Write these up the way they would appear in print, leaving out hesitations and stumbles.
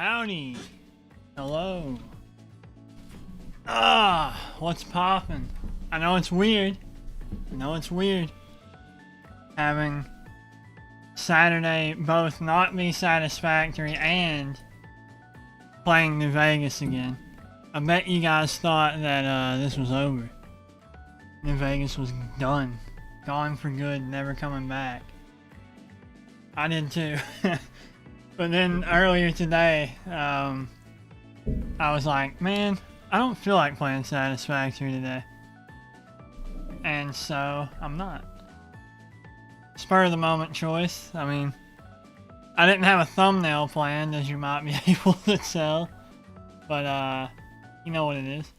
Howdy. Hello. What's poppin'? I know it's weird. Having Saturday both not be satisfactory and playing New Vegas again. I bet you guys thought that this was over. New Vegas was done. Gone for good, never coming back. I did too. But then earlier today, I was like, man, I don't feel like playing Satisfactory today. And so, I'm not. Spur of the moment choice. I mean, I didn't have a thumbnail planned, as you might be able to tell. But, you know what it is.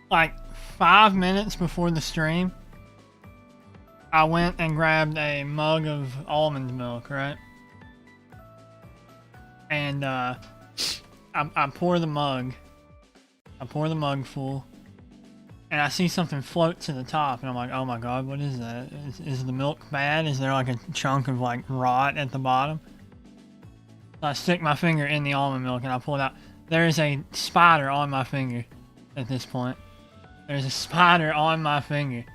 Like, 5 minutes before the stream, I went and grabbed a mug of almond milk, right? And, I pour the mug. I pour the mug full. And I see something float to the top, and I'm like, oh my god, what is that? Is the milk bad? Is there like a chunk of like rot at the bottom? So I stick my finger in the almond milk and I pull it out. There is a spider on my finger at this point. There's a spider on my finger.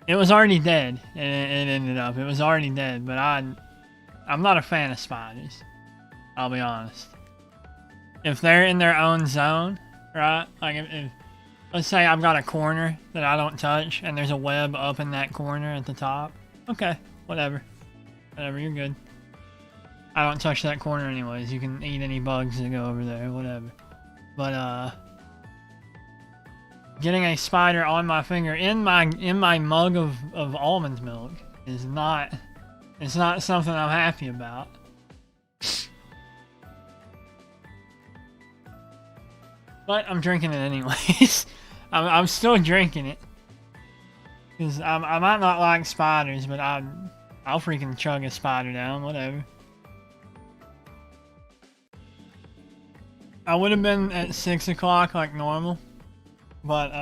It was already dead. It ended up. It was already dead, but I'm not a fan of spiders. I'll be honest. If they're in their own zone, right? Like if let's say I've got a corner that I don't touch and there's a web up in that corner at the top. Okay, whatever. Whatever, you're good. I don't touch that corner anyways. You can eat any bugs that go over there, whatever. But getting a spider on my finger in my mug of almond milk is not something I'm happy about. But I'm drinking it anyways. I'm still drinking it. Cause I might not like spiders, but I'll freaking chug a spider down, whatever. I would have been at 6 o'clock like normal, but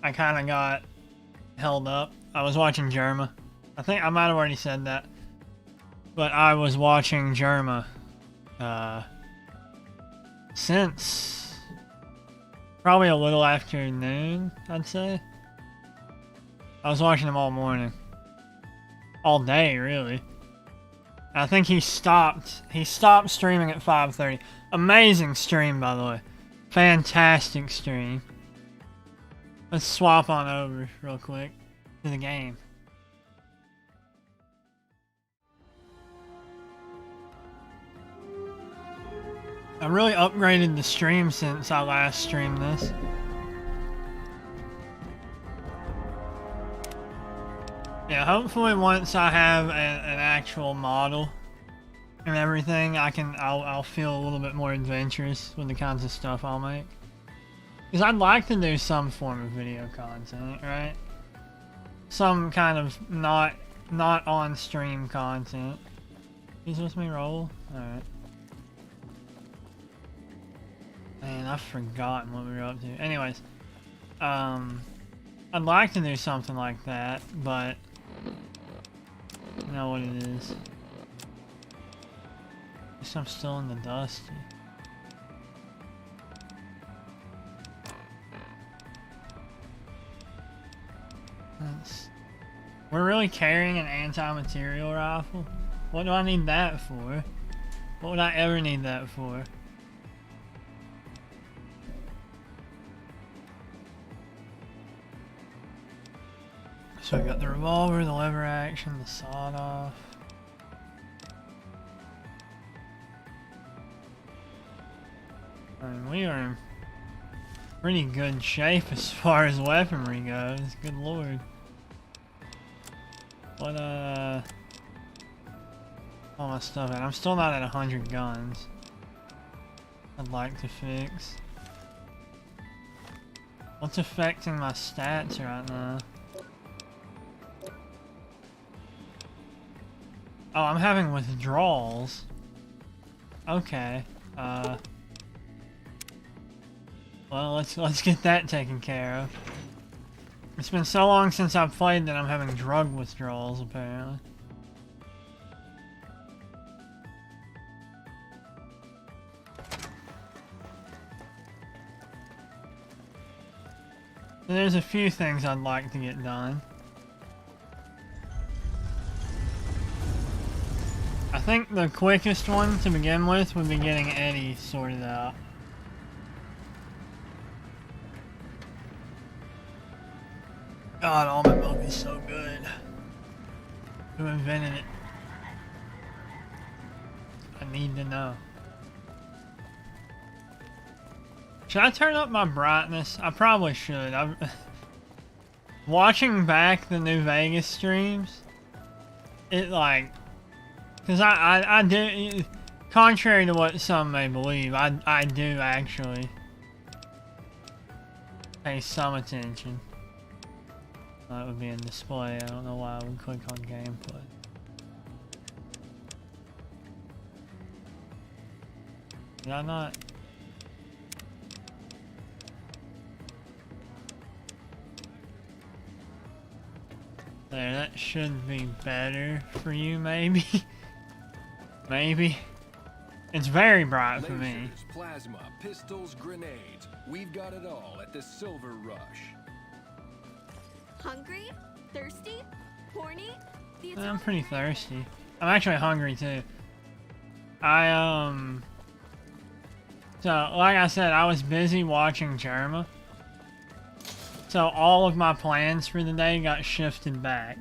I kind of got held up. I was watching Germa. I think I might have already said that, but I was watching Germa since probably a little after noon, I'd say. I was watching him all morning. All day, really. I think he stopped streaming at 5:30. Amazing stream, by the way. Fantastic stream. Let's swap on over real quick to the game. I really upgraded the stream since I last streamed this. Yeah, hopefully once I have an actual model and everything, I'll feel a little bit more adventurous with the kinds of stuff I'll make. Because I'd like to do some form of video content, right? Some kind of not on stream content. He's with me roll? Alright. Man, I've forgotten what we were up to. Anyways, I'd like to do something like that, but you know what it is. At least I'm still in the dusty. We're really carrying an anti-material rifle? What do I need that for? What would I ever need that for? So I got the revolver, the lever action, the sawed off. I mean, we are in pretty good shape as far as weaponry goes. Good lord. What all my stuff at? I'm still not at 100 guns. I'd like to fix. What's affecting my stats right now? Oh, I'm having withdrawals. Okay. Well, let's get that taken care of. It's been so long since I've played that I'm having drug withdrawals, apparently. There's a few things I'd like to get done. I think the quickest one to begin with would be getting Eddie sorted out. God, almond milk is so good. Who invented it? I need to know. Should I turn up my brightness? I probably should. I'm watching back the New Vegas streams. It like, cause I do, contrary to what some may believe, I do actually pay some attention. That would be in display. I don't know why I would click on gameplay. Did I not? There, that should be better for you, maybe. Maybe. It's very bright for me. Lasers, plasma, pistols, grenades. We've got it all at the Silver Rush. Hungry? Thirsty? Horny? I'm pretty thirsty. I'm actually hungry too. So, like I said, I was busy watching Gomorrah. So all of my plans for the day got shifted back.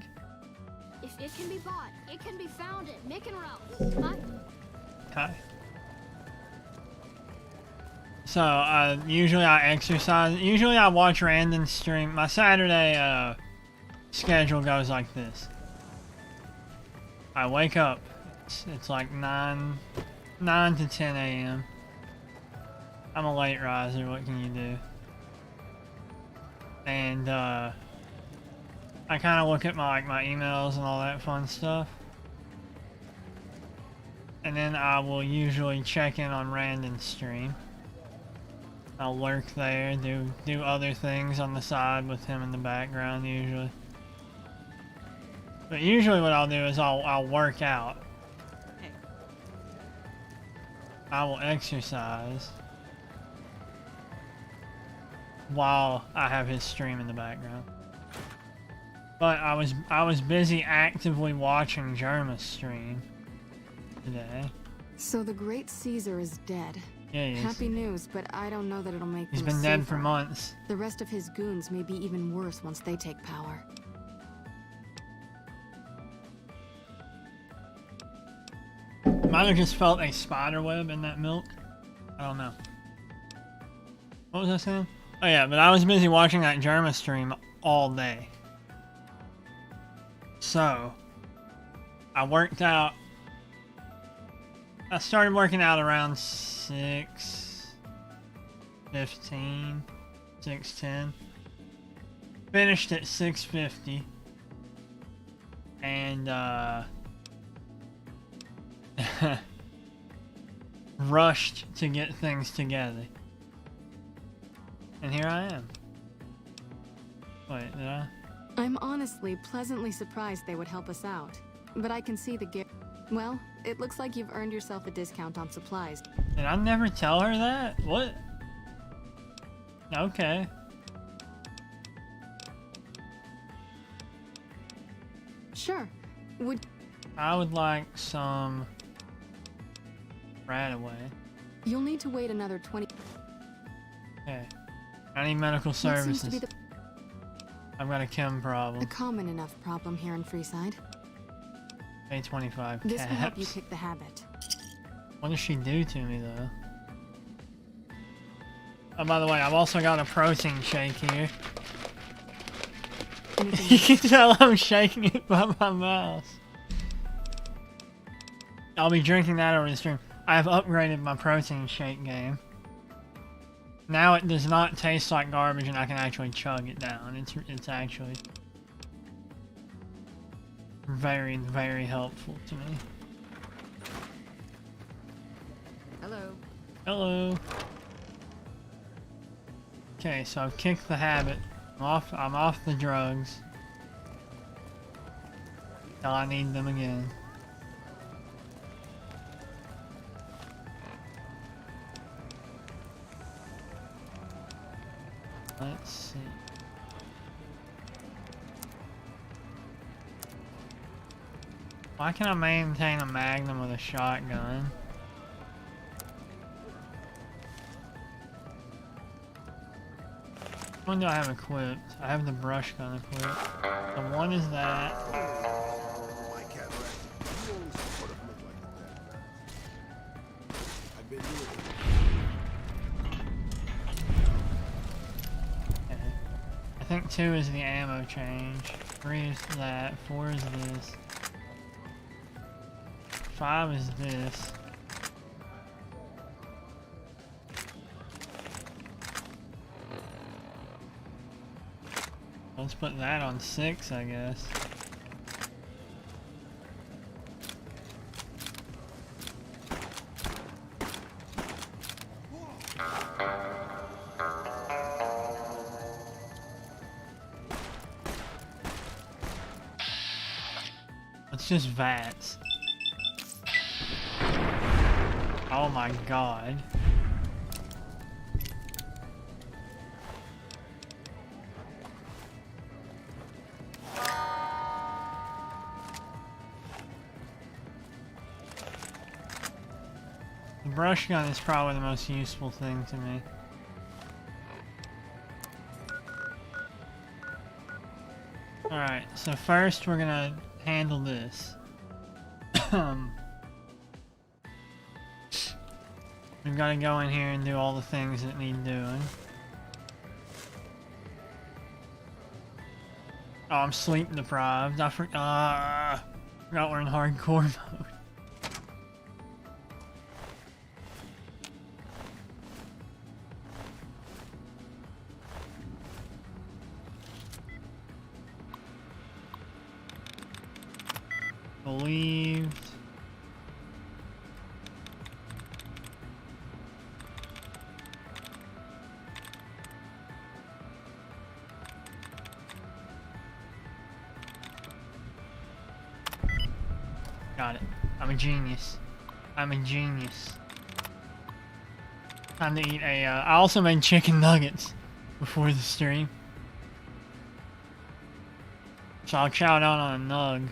If it can be bought, it can be found at Mick and Ralph. Hi. So, usually I exercise. Usually I watch random stream. My Saturday, schedule goes like this. I wake up. It's like 9 to 10 a.m. I'm a late riser. What can you do? And, I kind of look at my emails and all that fun stuff. And then I will usually check in on Randon's stream. I'll lurk there, do other things on the side with him in the background usually. But usually what I'll do is I'll work out. I will exercise while I have his stream in the background. But I was busy actively watching Jerma's stream today. So the great Caesar is dead. Yeah, he is. Happy news, but I don't know that it'll make He's them been dead safer. for months. The rest of his goons may be even worse once they take power. Might have just felt a spider web in that milk. I don't know. What was I saying? Oh yeah, but I was busy watching that Jerma stream all day. So, I worked out. I started working out around 6:15, 6:10. Finished at 6:50. And, rushed to get things together. And here I am. Wait, did I? I'm honestly pleasantly surprised they would help us out. But I can see the well, it looks like you've earned yourself a discount on supplies. Did I never tell her that? What? Okay. Sure. I would like some right away. You'll need to wait another 20. Okay. I need medical What seems services. to be I've got a chem a problem. common enough problem here in Freeside. Pay 25 This will help you caps. kick the habit. What does she do to me though? Oh, by the way, I've also got a protein shake here. You can tell I'm shaking it by my mouse. I'll be drinking that over the stream. I have upgraded my protein shake game. Now it does not taste like garbage and I can actually chug it down. It's actually very, very helpful to me. Hello. Hello. Okay, so I've kicked the habit. I'm off the drugs. Till I need them again. Let's see. Why can I maintain a Magnum with a shotgun? Which one do I have equipped? I have the brush gun equipped. So one is that. My cat rat, you only sort of look like a dead man. I've been doing it. Okay. I think 2 is the ammo change. 3 is that. 4 is this. 5 is this. Let's put that on 6, I guess. It's just VATS. Oh my god. The brush gun is probably the most useful thing to me. Alright, so first we're gonna handle this. We've got to go in here and do all the things that need doing. Oh, I'm sleep deprived. I forgot we're in hardcore mode. Believed. Got it. I'm a genius. I'm a genius. Time to eat a, I also made chicken nuggets before the stream. So I'll chow down on a nug.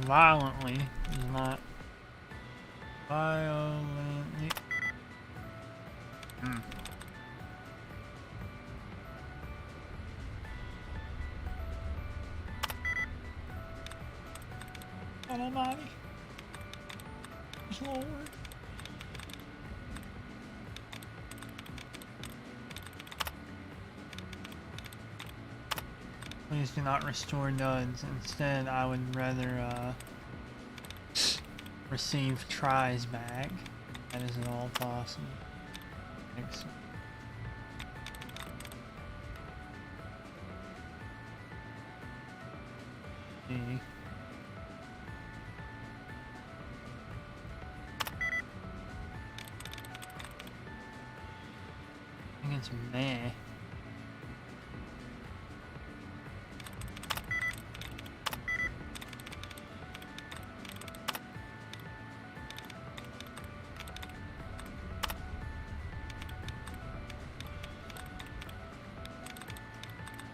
Violently is not violently. God almighty. Lord. Please do not restore duds. Instead, I would rather receive tries back. That is at all possible. Thanks. See. I think it's meh.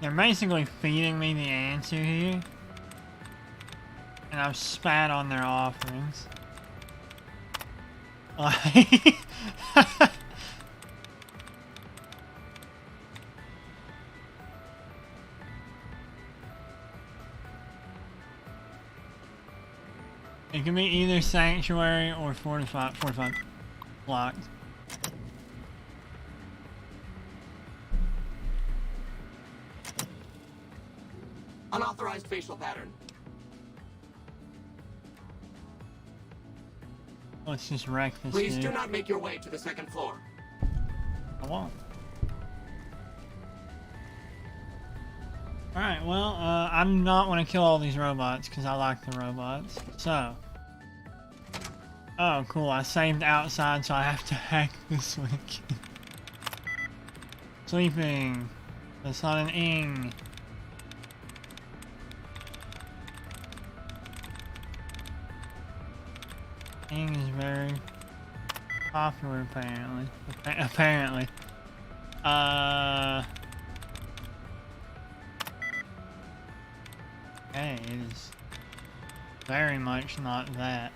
They're basically feeding me the answer here, and I've spat on their offerings. Like, it can be either sanctuary or fortified blocked. Unauthorized facial pattern. Let's just wreck this Please dude. do not make your way to the second floor. I won't. Alright, well, I do not want to kill all these robots because I like the robots. So. Oh, cool. I saved outside, so I have to hack this one again. Sleeping. That's not an ing. Ing is very popular, apparently. Apparently. Hey, it is very much not that.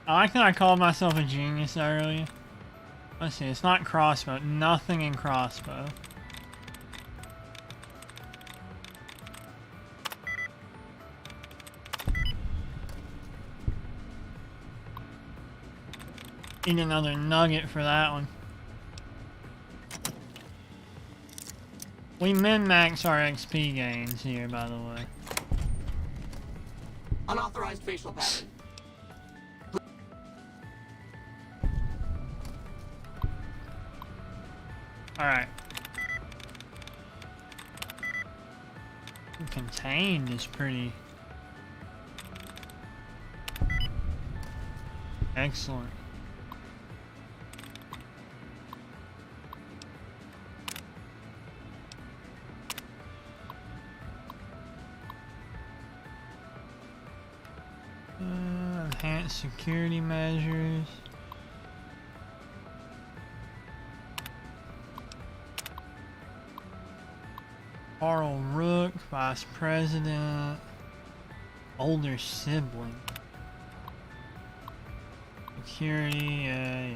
I like that I called myself a genius earlier. Let's see, it's not crossbow. Nothing in crossbow. Eat another nugget for that one. We min-max our XP gains here, by the way. Unauthorized facial pattern. Alright. Contained is pretty excellent. Enhanced security measures. Carl Rook, Vice President. Older sibling. Security, yeah.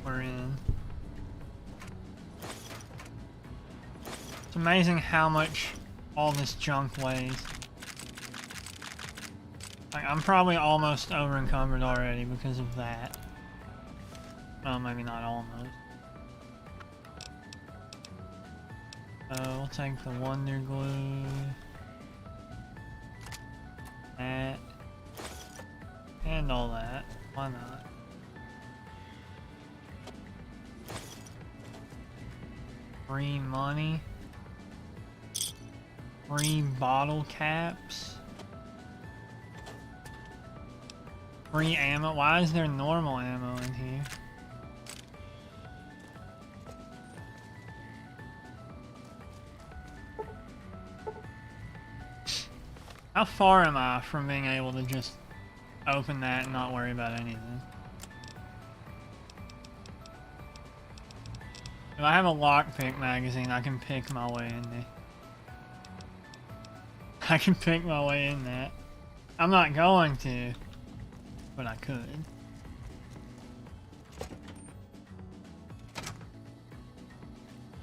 We're in. It's amazing how much all this junk weighs. Like, I'm probably almost over encumbered already because of that. Well, maybe not almost. So we'll take the Wonder Glue. That. And all that. Why not? Free money. Free bottle caps. Free ammo. Why is there normal ammo in here? How far am I from being able to just open that and not worry about anything? If I have a lockpick magazine, I can pick my way in there. I can pick my way in that. I'm not going to, but I could.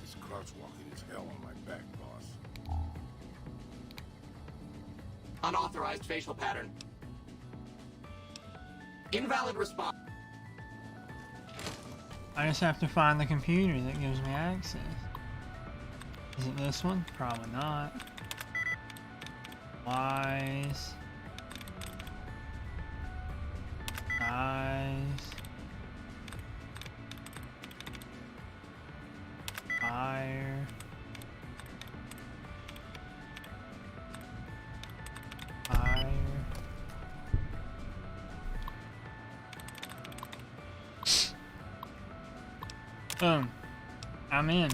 This crouch walking is hell on my back, boss. Unauthorized facial pattern. Invalid response. I just have to find the computer that gives me access. Is it this one? Probably not. Wise. Eyes. Fire. Fire. Boom. I'm in.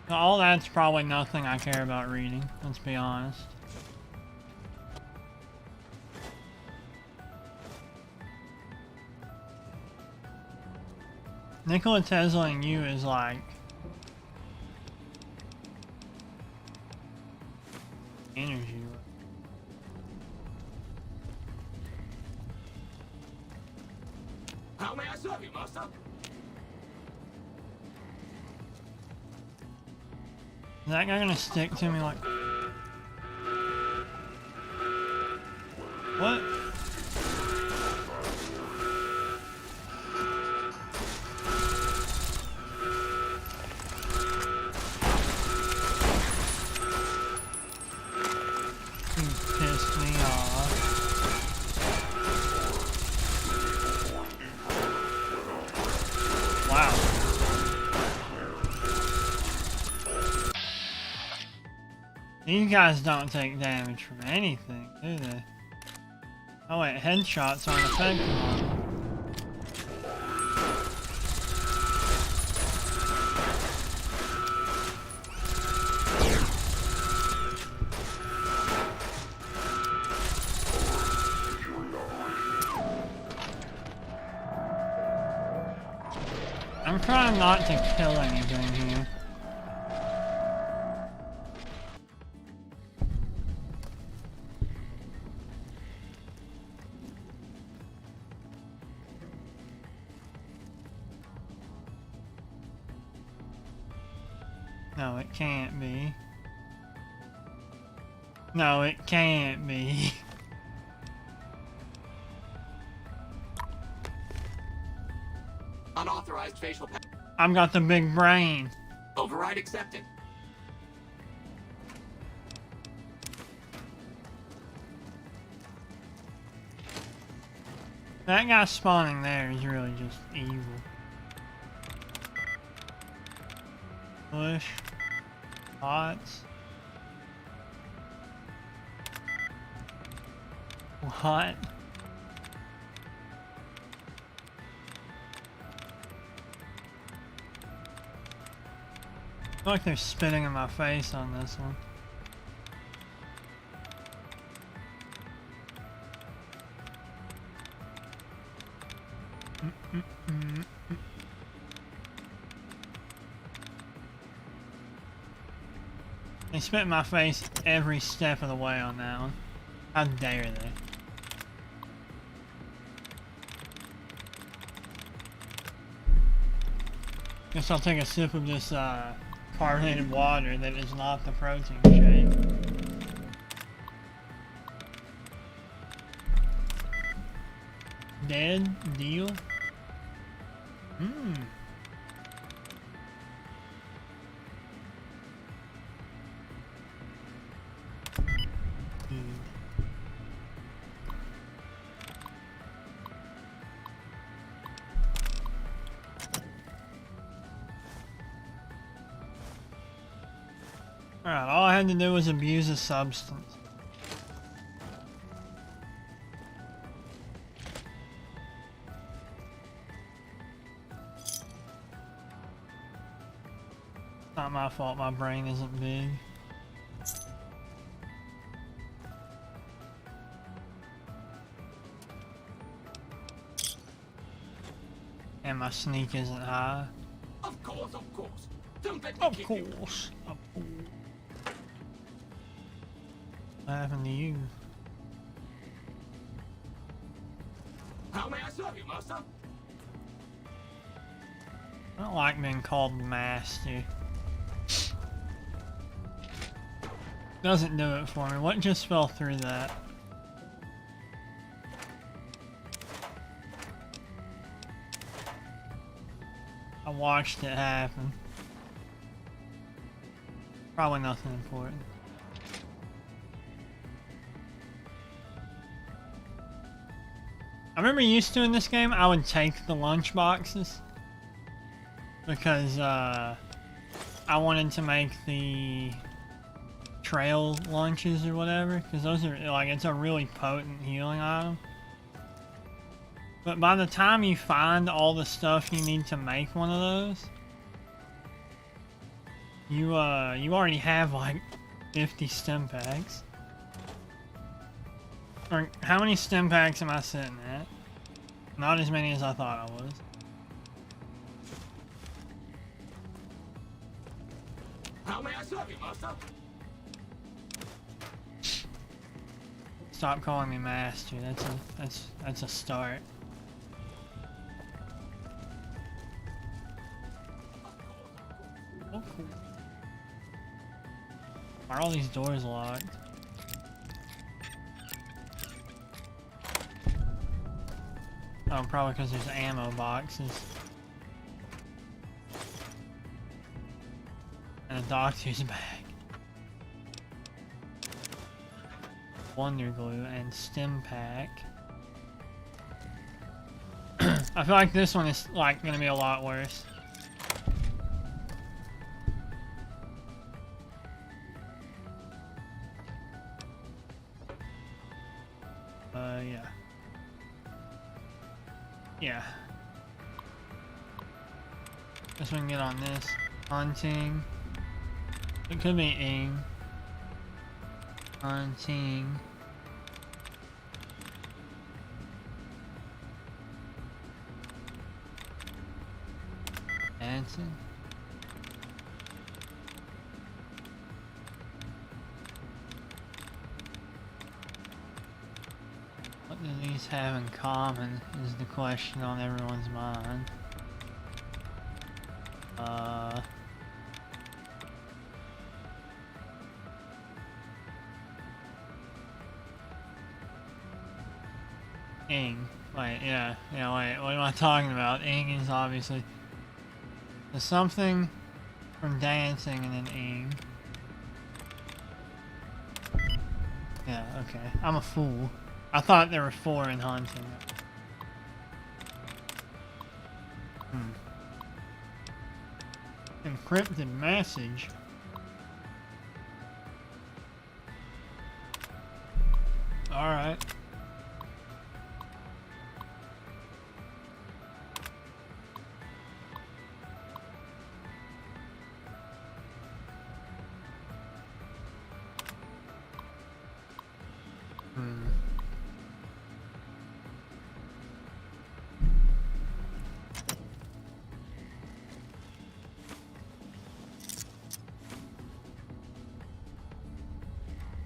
So all that's probably nothing I care about reading, let's be honest. Nikola Tesla and you is like energy. How may I serve you, master? Is that guy gonna stick to me like... What? These guys don't take damage from anything, do they? Oh wait, headshots aren't effective on them. I'm trying not to kill anything here. No, it can't be. No, it can't be. Unauthorized facial pattern. I've got the big brain. Override accepted. That guy spawning there is really just evil. Push. Bots. What? I feel like they're spitting in my face on this one. They spit in my face every step of the way on that one. How dare they? Guess I'll take a sip of this carbonated water that is not the protein shake. Dead deal? Hmm. Alright, all I had to do was abuse a substance. Not my fault my brain isn't big. And my sneak isn't high. Of course, of course. Don't let me Of kick you. course. Of course. What happened to you? How may I serve you, master? I don't like being called master. Doesn't do it for me. What just fell through that? I watched it happen. Probably nothing important. I remember used to in this game, I would take the lunch boxes because I wanted to make the trail lunches or whatever, because those are like, it's a really potent healing item. But by the time you find all the stuff you need to make one of those, you already have like 50 stim packs. Or how many stim packs am I sitting at? Not as many as I thought I was. How may I serve you, master? Stop calling me master. That's a start. Oh, cool. Are all these doors locked? Oh, probably because there's ammo boxes. And a doctor's bag. Wonder glue and stim pack. I feel like this one is like gonna be a lot worse. Yeah. Guess we can get on this. Hunting. It could be ing. Hunting. Dancing. What do these have in common is the question on everyone's mind. Ing. Wait, yeah, wait, what am I talking about? Ing is obviously the something from dancing and then ing. Yeah, okay. I'm a fool. I thought there were 4 in hunting. Encrypted message. Alright.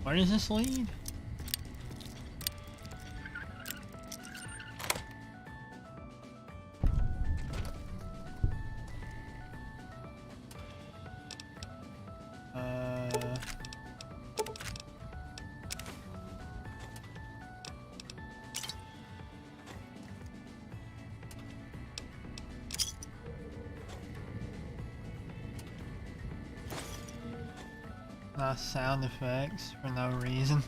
Where does this lead? Nice sound effects for no reason.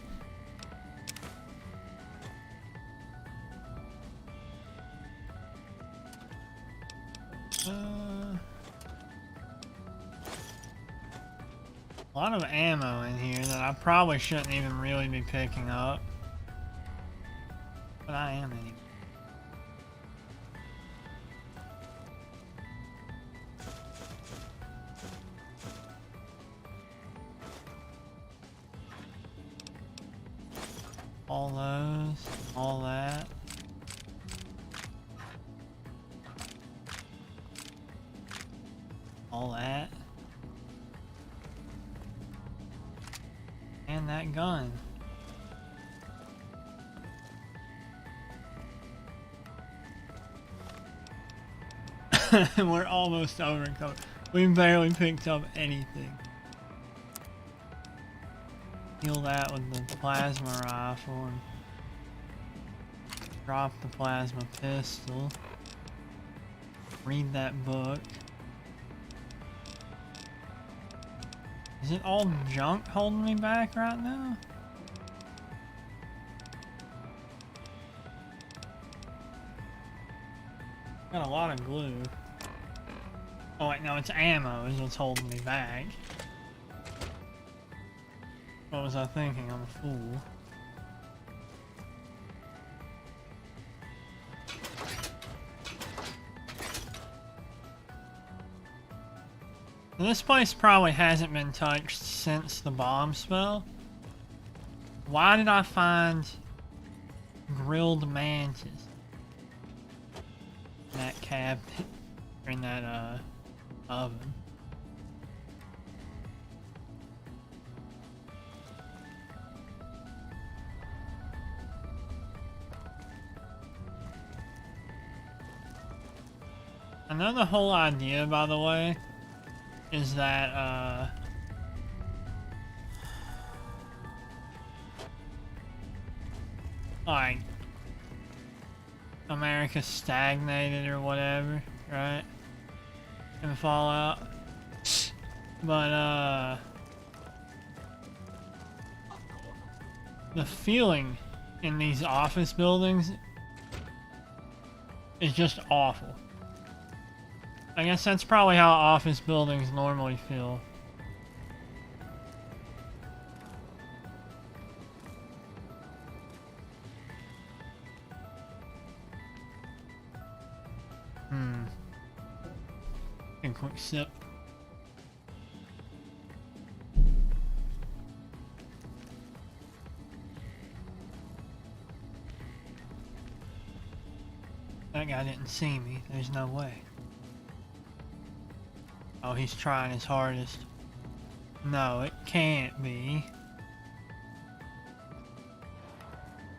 A lot of ammo in here that I probably shouldn't even really be picking up. But I am anyway. All those, all that. All that. And that gun. We're almost overcovered. We barely picked up anything. Heal that with the plasma rifle and drop the plasma pistol. Read that book. Is it all junk holding me back right now? Got a lot of glue. Oh wait, no, it's ammo is what's holding me back. What was I thinking? I'm a fool. This place probably hasn't been touched since the bomb spell. Why did I find grilled mantis in that cabinet, or in that oven? I know the whole idea, by the way, is that, like, America stagnated or whatever, right? In Fallout. But, the feeling in these office buildings is just awful. I guess that's probably how office buildings normally feel. A quick sip. That guy didn't see me. There's no way. Oh, he's trying his hardest. No, it can't be.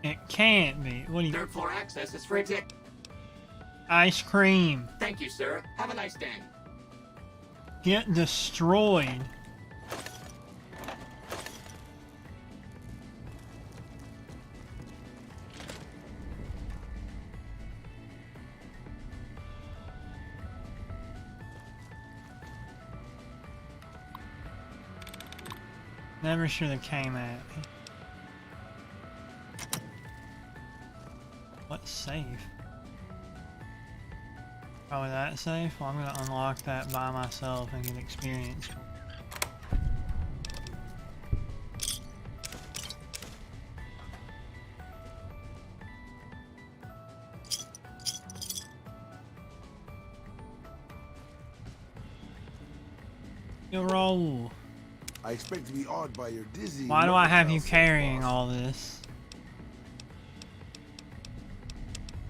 It can't be. What do you... Third floor access is for exec. Ice cream. Thank you, sir. Have a nice day. Get destroyed. Never should have came at me. What safe? Probably that safe? Well, I'm gonna unlock that by myself and get experience. You roll. I expect to be awed by your dizzy. Why do I have you so carrying fast. all this?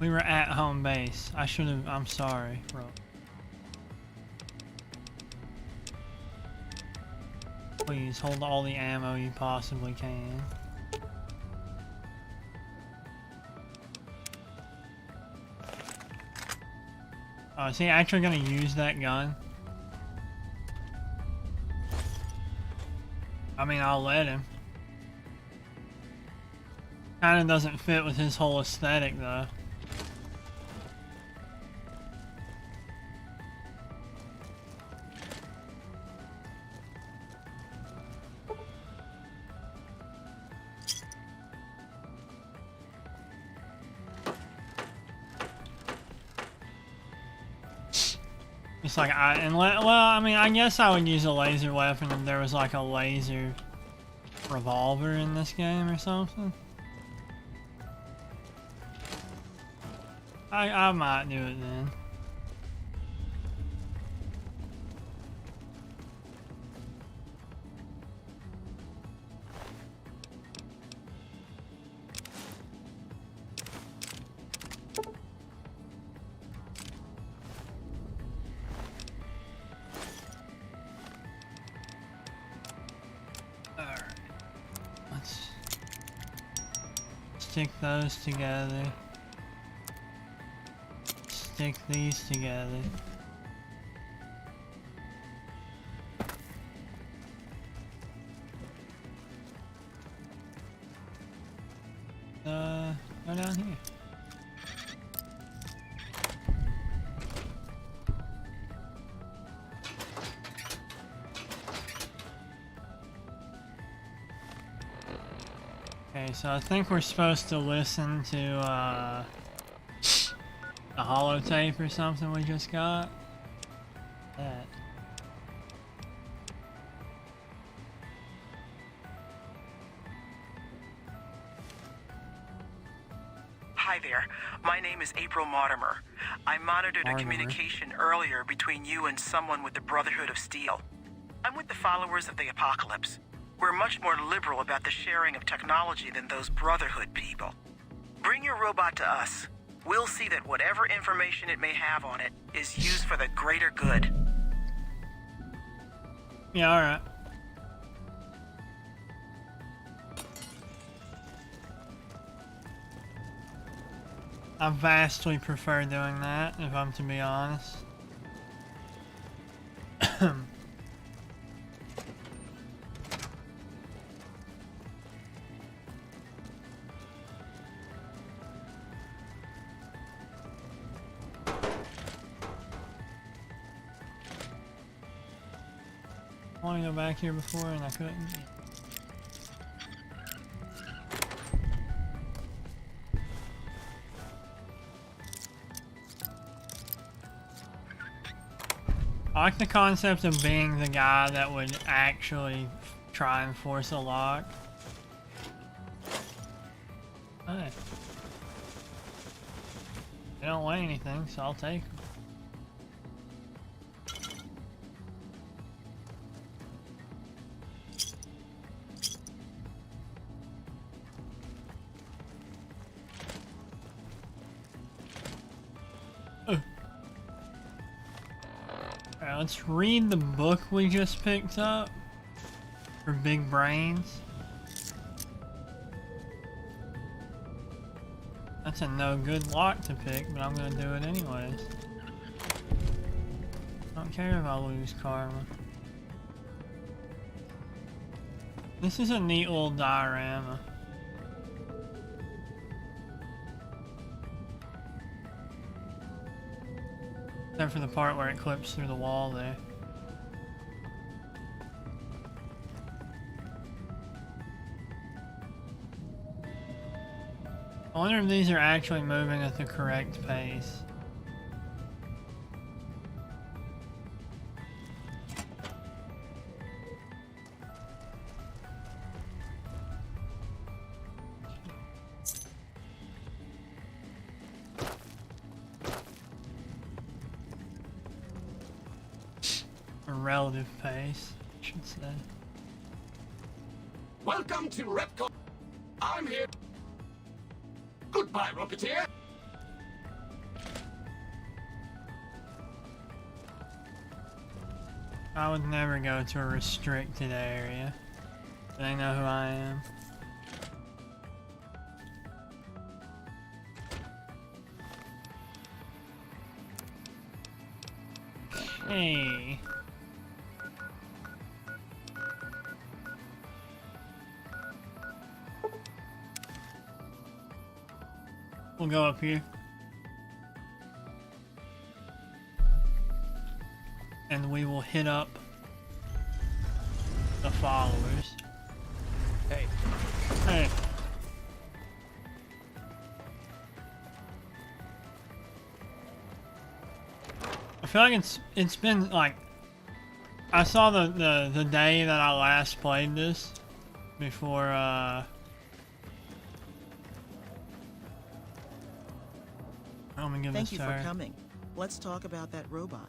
We were at home base. I should have. I'm sorry, bro. Please hold all the ammo you possibly can. Oh, is he actually gonna use that gun? I mean, I'll let him. Kinda doesn't fit with his whole aesthetic, though. It's like well, I mean, I guess I would use a laser weapon if there was like a laser revolver in this game or something. I might do it then. Stick those together. Stick these together. Go down here. Okay, so I think we're supposed to listen to a holotape or something we just got. That. Hi there. My name is April Mortimer. I monitored a Mortimer. communication earlier between you and someone with the Brotherhood of Steel. I'm with the followers of the Apocalypse. We're much more liberal about the sharing of technology than those Brotherhood people. Bring your robot to us. We'll see that whatever information it may have on it is used for the greater good. Yeah, alright. I vastly prefer doing that, if I'm to be honest. I want to go back here before and I couldn't. I like the concept of being the guy that would actually try and force a lock. Hey. They don't weigh anything, so I'll take them. let's read the book we just picked up for big brains. That's a no good lock to pick, but I'm gonna do it anyways. I don't care if I lose karma. This is a neat little diorama. Except for the part where it clips through the wall there. I wonder if these are actually moving at the correct pace. A relative pace, I should say. Welcome to Repco. I'm here. Goodbye, Rocketeer. I would never go to a restricted area. They know who I am. Hey. We'll go up here. And we will hit up the followers. Hey. Hey. I feel like it's been like I saw the day that I last played this before I'm gonna give Thank this you to for her. coming. Let's talk about that robot.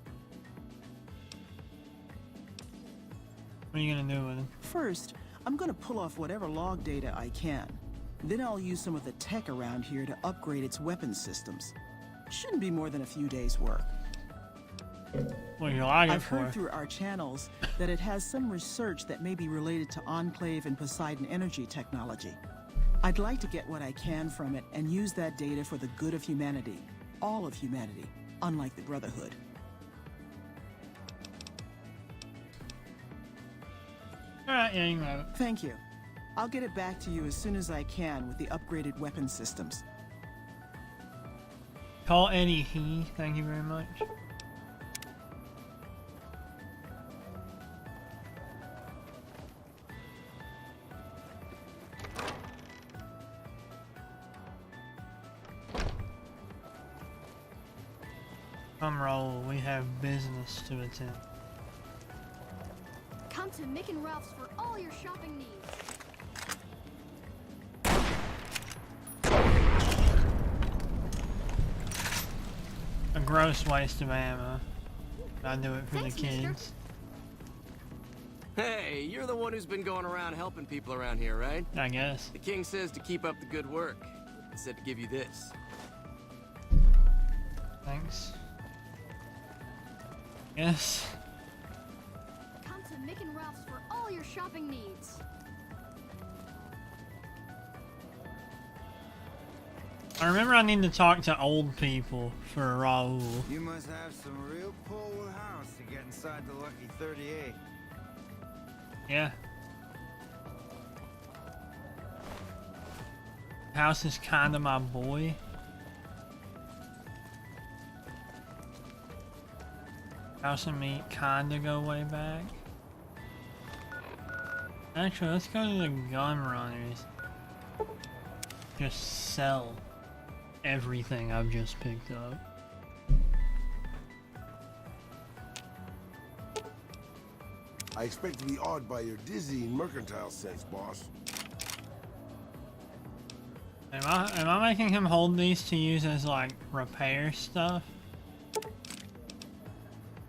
What are you gonna do with it? First, I'm gonna pull off whatever log data I can. Then I'll use some of the tech around here to upgrade its weapons systems. Shouldn't be more than a few days' work. What are you logging I've for? heard through our channels that it has some research that may be related to Enclave and Poseidon energy technology. I'd like to get what I can from it and use that data for the good of humanity. All of humanity, unlike the Brotherhood. Alright, yeah, you can have it. Thank you. I'll get it back to you as soon as I can with the upgraded weapon systems. Call Eddie he. Thank you very much. Come roll, we have business to attend. Come to Mick and Ralph's for all your shopping needs. A gross waste of ammo. I do it for Thanks, the mister. kids. Hey, you're the one who's been going around helping people around here, right? I guess. The king says to keep up the good work. He said to give you this. Thanks. Yes. Come to Mick and Ralph's for all your shopping needs. I remember I need to talk to old people for Raul. You must have some real pull with house to get inside the Lucky 38. Yeah. House is kinda my boy. House and me kinda go way back. Actually, let's go to the gun runners. Just sell everything I've just picked up. I expect to be awed by your dizzying mercantile sense, boss. Am I making him hold these to use as like repair stuff?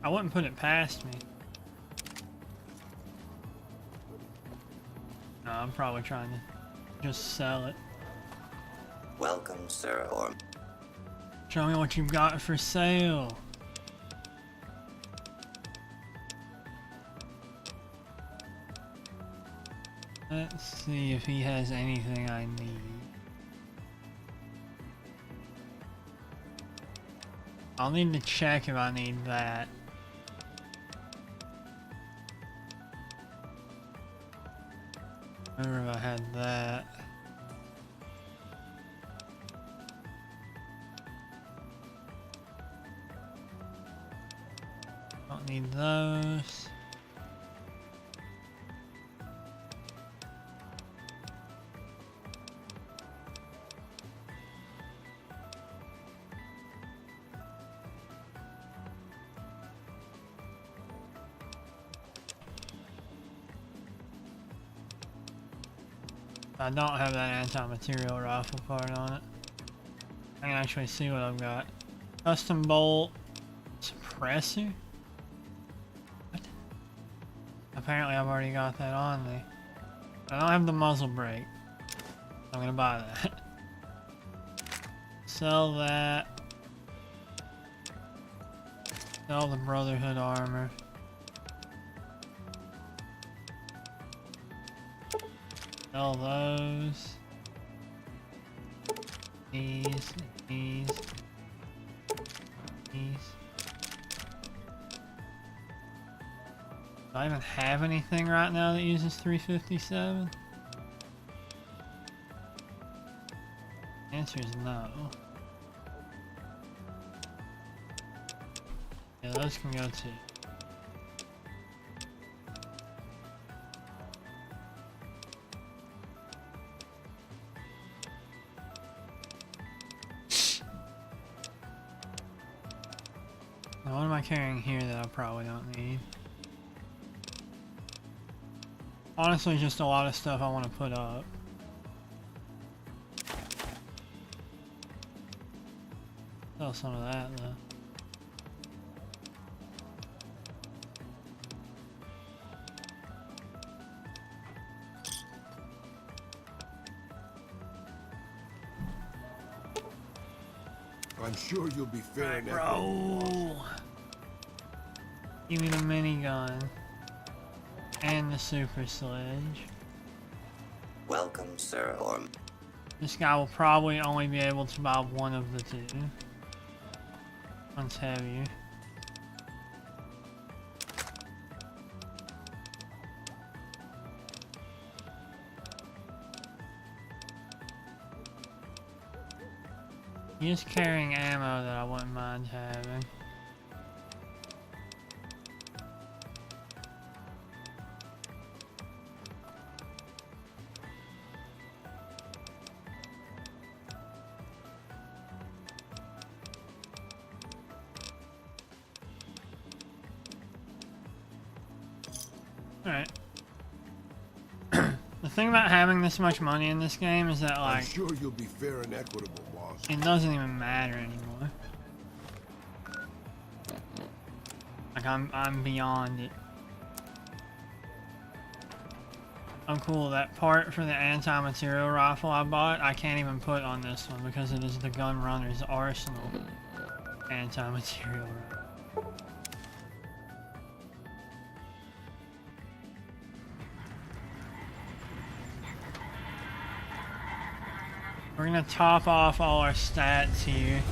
I wouldn't put it past me. No, I'm probably trying to just sell it. Welcome, sir, or... Show me what you've got for sale. Let's see if he has anything I need. I'll need to check if I need that. Remember if I had that. Don't need those. I don't have that anti-material rifle part on it. I can actually see what I've got. Custom bolt suppressor? What? Apparently I've already got that on there. I don't have the muzzle brake. I'm gonna buy that. Sell that. Sell the Brotherhood armor. Sell those. These. These. Do I even have anything right now that uses 357? The answer is no. Yeah, those can go too. Now what am I carrying here that I probably don't need? Honestly, just a lot of stuff I want to put up. Sell some of that though. I'm sure you'll be fair enough. Bro, give me the minigun and the super sledge. Welcome, Sir Orm. This guy will probably only be able to buy one of the two. One's heavier. He's carrying ammo that I wouldn't mind having. Alright. The thing about having this much money in this game is that, like, I'm sure you'll be fair and equitable, boss. it doesn't even matter anymore. Like, I'm beyond it. Oh cool, that part for the anti-material rifle I bought, I can't even put on this one because it is the gun runner's arsenal anti-material rifle. We're gonna top off all our stats here.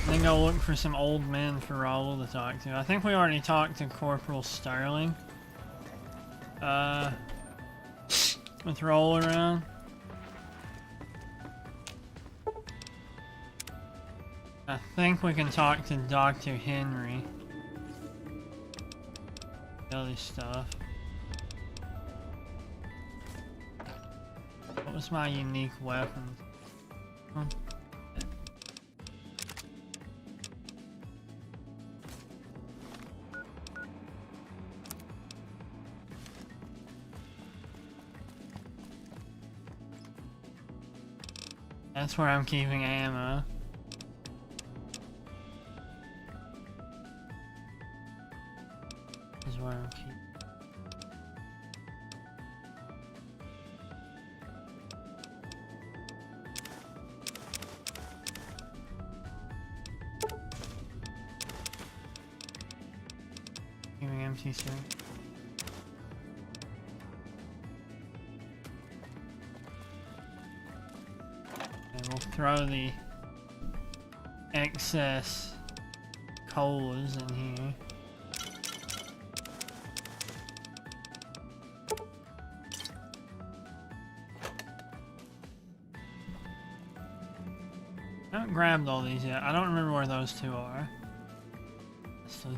Then go look for some old men for Raoul to talk to. I think we already talked to Corporal Sterling. With Raoul around. I think we can talk to Dr. Henry. The other stuff. What was my unique weapon? Huh? That's where I'm keeping ammo. Is where I'm keeping. Keeping MT3. we'll throw the excess coals in here. I haven't grabbed all these yet. I don't remember where those two are. So,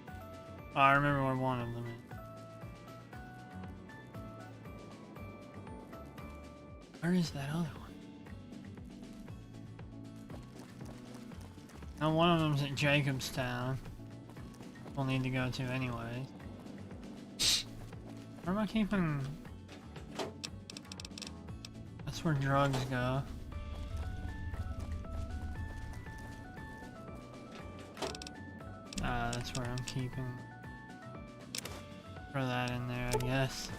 oh, I remember where one of them is. Where is that other one? Now one of them's at Jacobstown. We'll need to go to anyway. Where am I keeping? That's where drugs go. That's where I'm keeping. Throw that in there, I guess.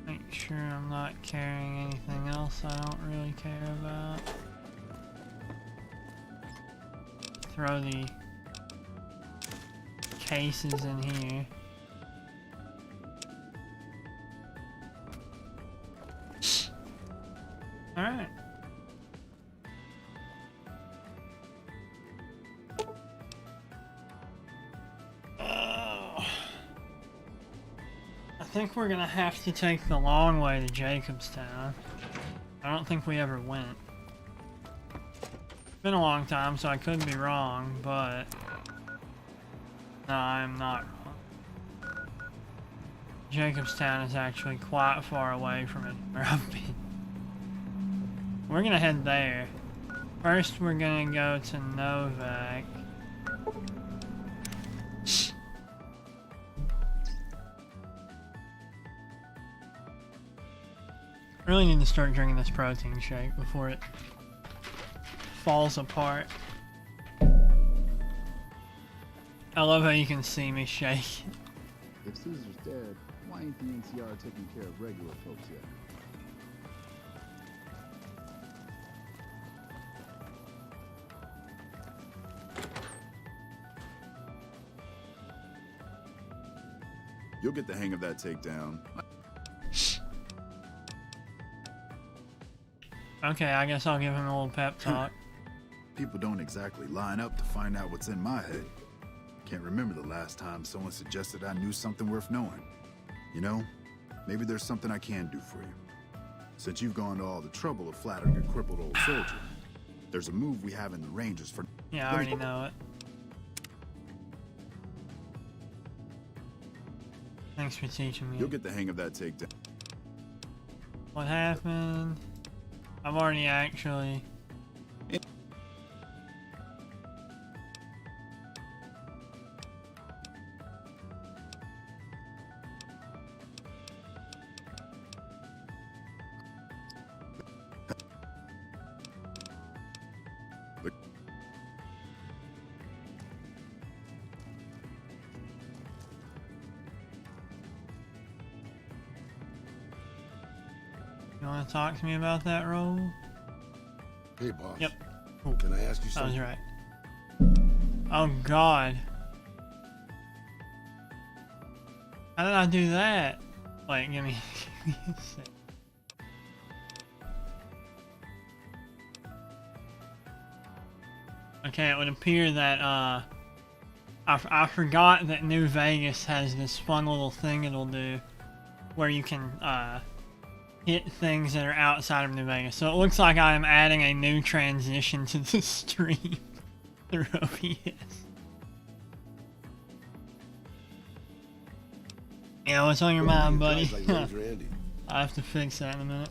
Make sure I'm not carrying anything else I don't really care about. Throw the cases in here. Alright. I think we're gonna have to take the long way to Jacobstown. I don't think we ever went. It's been a long time, so I could be wrong, but no, I'm not wrong. Jacobstown is actually quite far away from it where I've been. We're gonna head there. First, we're gonna go to Novak. Really need to start drinking this protein shake before it falls apart. I love how you can see me shake. If Caesar's dead, why ain't the NCR taking care of regular folks yet? You'll get the hang of that takedown. Okay, I guess I'll give him a little pep talk. People don't exactly line up to find out what's in my head. Can't remember the last time someone suggested I knew something worth knowing. You know, maybe there's something I can do for you. Since you've gone to all the trouble of flattering a crippled old soldier, there's a move we have in the Rangers for... Yeah, I already know it. Thanks for teaching me. You'll get the hang of that takedown. What happened? I've already actually... You want to talk to me about that role? Hey, boss. Yep. Can I ask you That was something? right. Oh God. How did I do that? Wait, give me a sec. Okay, it would appear that I forgot that New Vegas has this fun little thing it'll do where you can hit things that are outside of New Vegas. So it looks like I am adding a new transition to the stream through OBS. Yeah, what's on your mind, buddy? I have to fix that in a minute.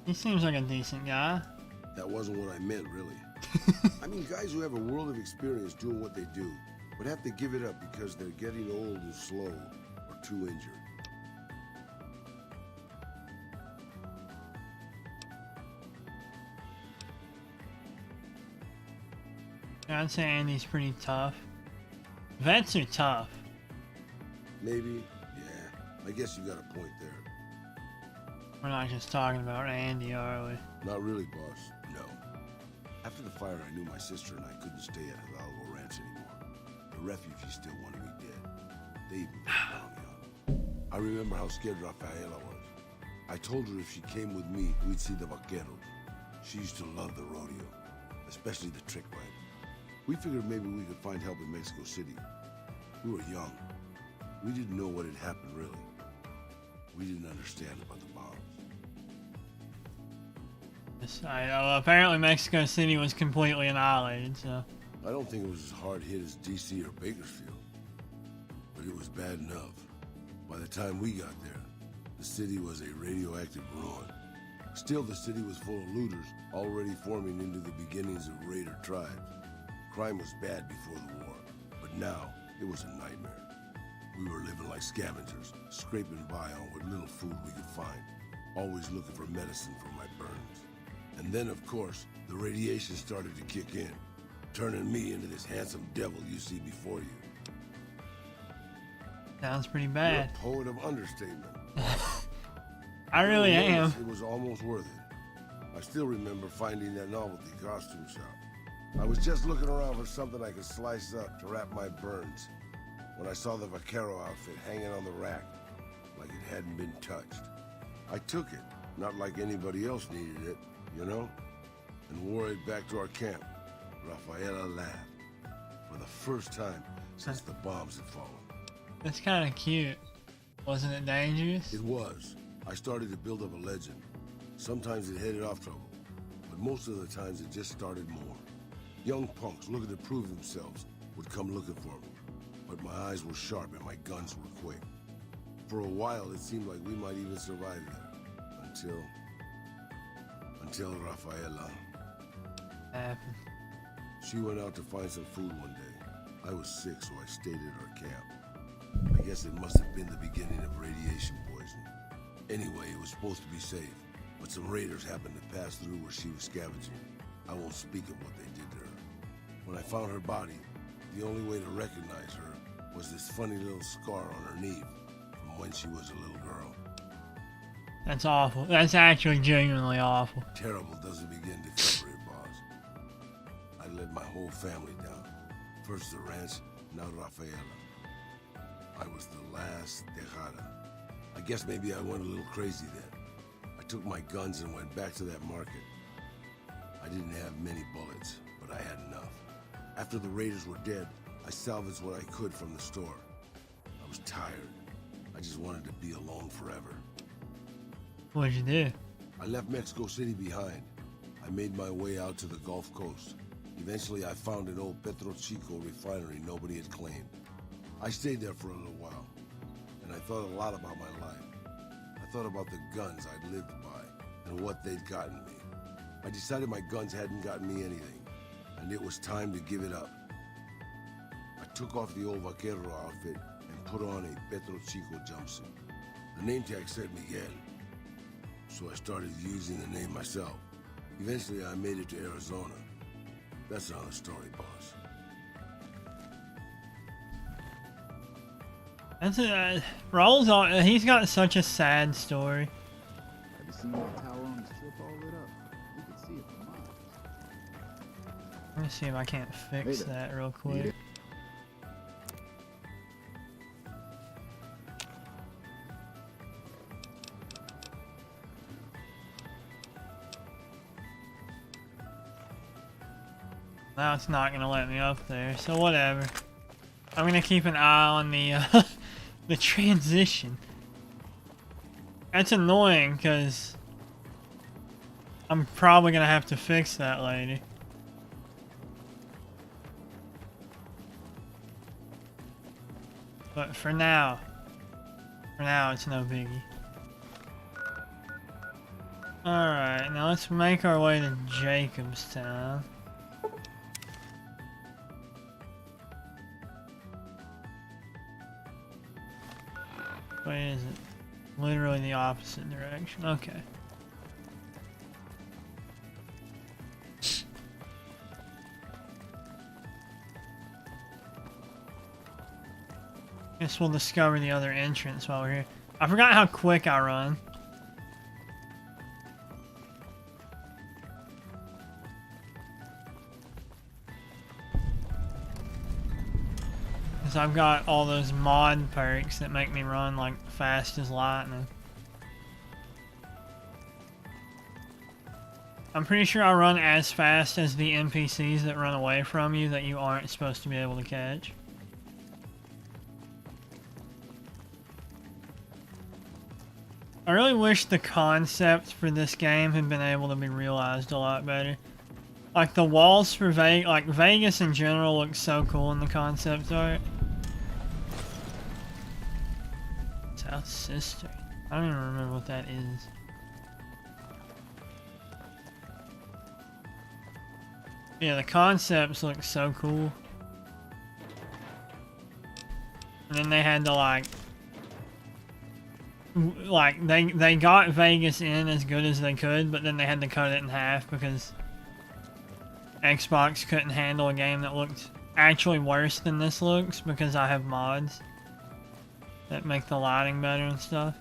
He seems like a decent guy. That wasn't what I meant, really. I mean, guys who have a world of experience doing what they do would have to give it up because they're getting old and slow or too injured. Yeah, I'd say Andy's pretty tough. Vets are tough. Maybe, yeah. I guess you got a point there. We're not just talking about Andy, are we? Not really, boss. No. After the fire, I knew my sister and I couldn't stay at Hidalgo Ranch anymore. The refugees still wanted me dead. They even put a bounty on me. I remember how scared Rafaela was. I told her if she came with me, we'd see the vaqueros. She used to love the rodeo, especially the trick riding. We figured maybe we could find help in Mexico City. We were young. We didn't know what had happened, really. We didn't understand about the bombs. Apparently Mexico City was completely annihilated, so... I don't think it was as hard hit as D.C. or Bakersfield, but it was bad enough. By the time we got there, the city was a radioactive ruin. Still, the city was full of looters, already forming into the beginnings of raider tribes. Crime was bad before the war, but now it was a nightmare. We were living like scavengers, scraping by on what little food we could find, always looking for medicine for my burns. And then, of course, the radiation started to kick in, turning me into this handsome devil you see before you. Sounds pretty bad. You're a poet of understatement. I really am. It was almost worth it. I still remember finding that novelty costume shop. I was just looking around for something I could slice up to wrap my burns when I saw the vaquero outfit hanging on the rack like it hadn't been touched. I took it, not like anybody else needed it, you know, and wore it back to our camp. Rafaela laughed for the first time since the bombs had fallen. That's kind of cute. Wasn't it dangerous? It was. I started to build up a legend. Sometimes it headed off trouble, but most of the times it just started more. Young punks looking to prove themselves would come looking for me, but my eyes were sharp and my guns were quick. For a while, it seemed like we might even survive that, until Rafaela happened. She went out to find some food one day. I was sick, so I stayed at our camp. I guess it must have been the beginning of radiation poisoning. Anyway, it was supposed to be safe, but some raiders happened to pass through where she was scavenging. I won't speak of what they did to her. When I found her body, the only way to recognize her was this funny little scar on her knee from when she was a little girl. That's awful. That's actually genuinely awful. Terrible doesn't begin to cover it, boss. I let my whole family down. First the ranch, now Rafaela. I was the last Tejada. I guess maybe I went a little crazy then. I took my guns and went back to that market. I didn't have many bullets, but I had enough. After the raiders were dead, I salvaged what I could from the store. I was tired. I just wanted to be alone forever. What'd you do? I left Mexico City behind. I made my way out to the Gulf Coast. Eventually, I found an old Petro Chico refinery nobody had claimed. I stayed there for a little while, and I thought a lot about my life. I thought about the guns I'd lived by and what they'd gotten me. I decided my guns hadn't gotten me anything, and it was time to give it up. I took off the old vaquero outfit and put on a Petro Chico jumpsuit. The name tag said Miguel, so I started using the name myself. Eventually, I made it to Arizona. That's another story, boss. That's Raul's on. He's got such a sad story. Have you seen that tower on the strip all lit up? You can see it for miles. Let me see if I can't fix that real quick. Now it's not gonna let me up there, so whatever. I'm gonna keep an eye on the the transition. That's annoying because I'm probably gonna have to fix that lady. But for now it's no biggie. Alright, now let's make our way to Jacobstown. Wait, is it literally the opposite direction? Okay. Guess we'll discover the other entrance while we're here. I forgot how quick I run. Because I've got all those mod perks that make me run like fast as lightning. I'm pretty sure I run as fast as the NPCs that run away from you that you aren't supposed to be able to catch. I really wish the concept for this game had been able to be realized a lot better. Like the walls for Vegas in general looks so cool in the concept art. South Sister. I don't even remember what that is. Yeah, the concepts look so cool. And then they had to they got Vegas in as good as they could, but then they had to cut it in half because Xbox couldn't handle a game that looked actually worse than this looks because I have mods that make the lighting better and stuff.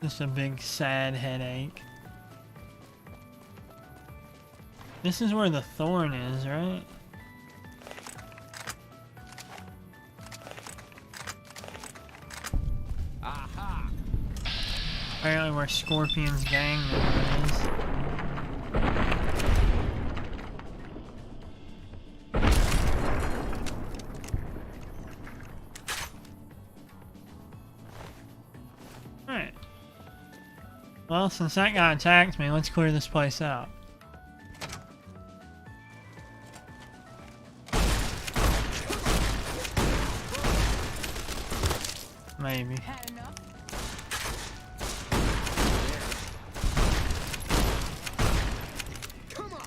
Just a big sad headache. This is where the thorn is, right? Aha! Apparently where Scorpion's gang member is. Alright. Well, since that guy attacked me, let's clear this place out. Maybe. Come on!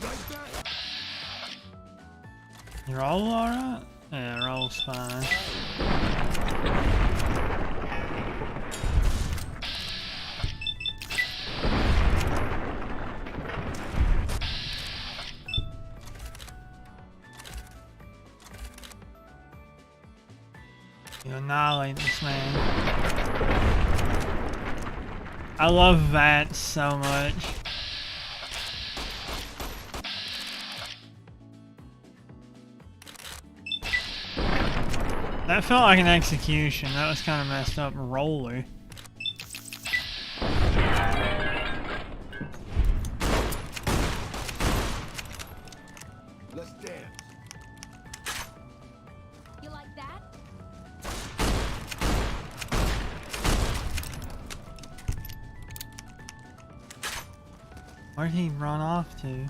Like that? You roll alright? Yeah, roll's fine. You annihilate this man. I love that so much. That felt like an execution. That was kind of messed up. Roller. Let's dance. You like that? Where'd he run off to?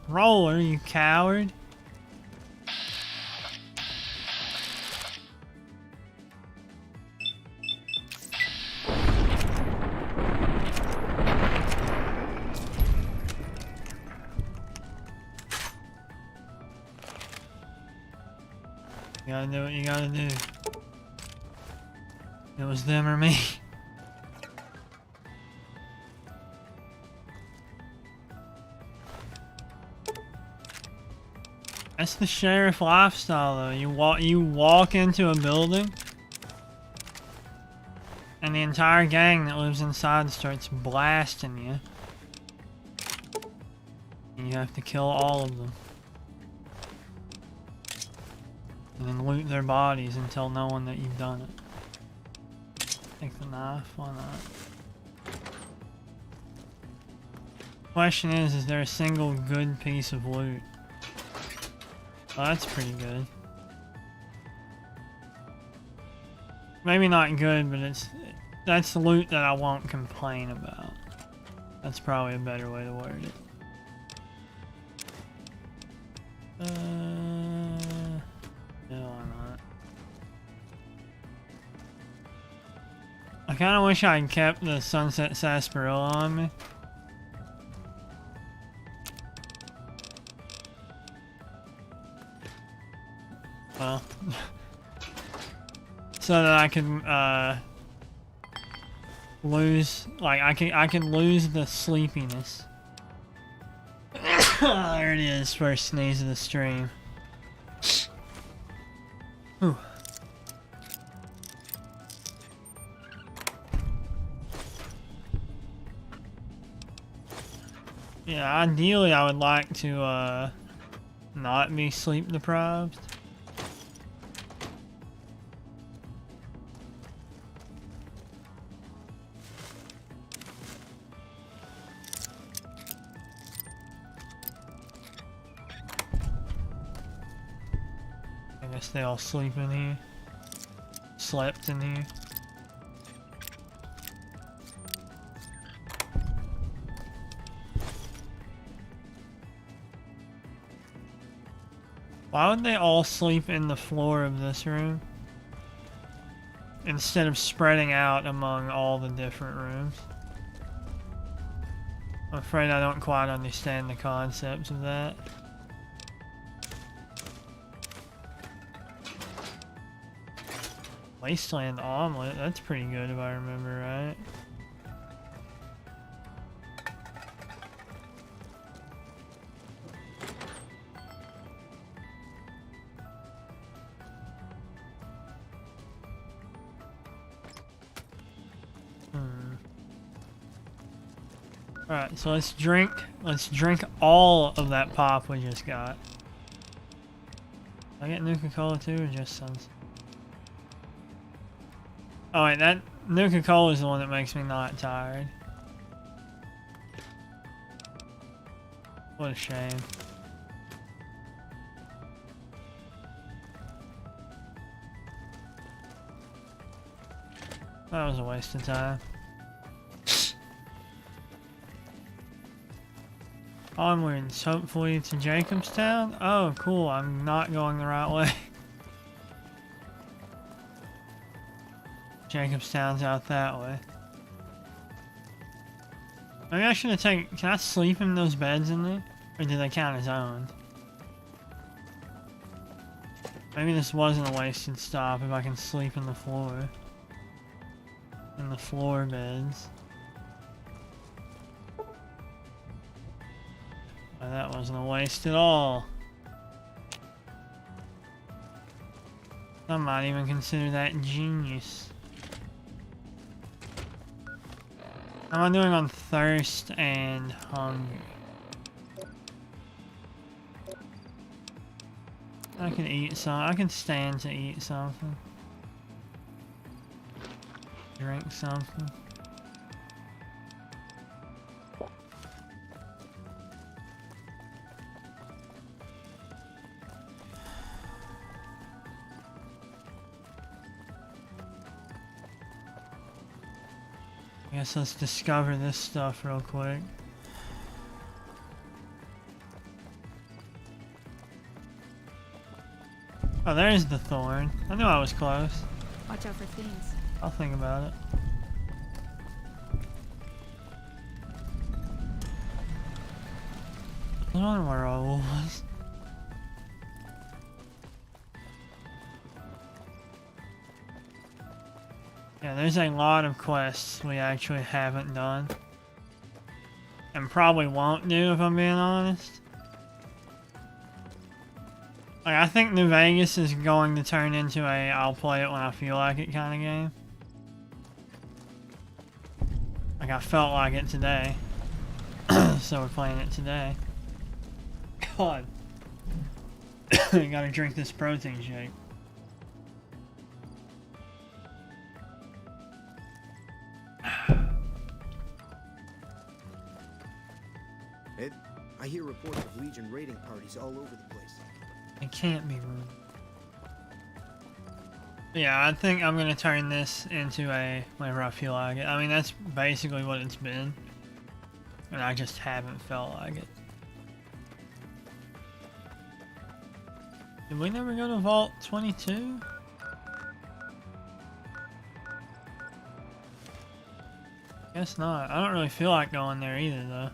Roller, you coward. You gotta do what you gotta do. It was them or me. That's the sheriff lifestyle though. You walk into a building and the entire gang that lives inside starts blasting you. And you have to kill all of them. And then loot their bodies and tell no one that you've done it. Take the knife, why not? Question is there a single good piece of loot? Well, that's pretty good. Maybe not good, but that's the loot that I won't complain about. That's probably a better way to word it. No, I'm not. I kind of wish I had kept the Sunset Sarsaparilla on me. Well, so that I can lose, like I can lose the sleepiness. There it is, first sneeze of the stream. Whew. Yeah, ideally I would like to not be sleep deprived. I guess they all sleep in here. Slept in here. Why would they all sleep in the floor of this room? Instead of spreading out among all the different rooms? I'm afraid I don't quite understand the concepts of that. Wasteland omelet, that's pretty good if I remember right. Alright, so let's drink all of that pop we just got. Did I get Nuka-Cola too, or just some? Oh wait, that Nuka-Cola is the one that makes me not tired. What a shame. That was a waste of time. Onwards, hopefully to Jacobstown. Oh, cool, I'm not going the right way. Jacobstown's out that way. Maybe I should have taken... Can I sleep in those beds in there? Or do they count as owned? Maybe this wasn't a wasted stop if I can sleep in the floor. In the floor beds. Well, that wasn't a waste at all. I might even consider that genius. How am I doing on thirst and hunger? I can eat some. I can stand to eat something. Drink something. I guess let's discover this stuff real quick. Oh, there's the thorn. I knew I was close. Watch out for fiends. I'll think about it. I don't know where I was. Yeah, there's a lot of quests we actually haven't done. And probably won't do if I'm being honest. Like, I think New Vegas is going to turn into a I'll play it when I feel like it kind of game. Like, I felt like it today. So we're playing it today. God. Gotta drink this protein shake. Ed, I hear reports of Legion raiding parties all over the place. It can't be ruined. Yeah, I think I'm gonna turn this into a whenever I feel like it. I mean, that's basically what it's been. And I just haven't felt like it. Did we never go to Vault 22? Guess not. I don't really feel like going there either, though.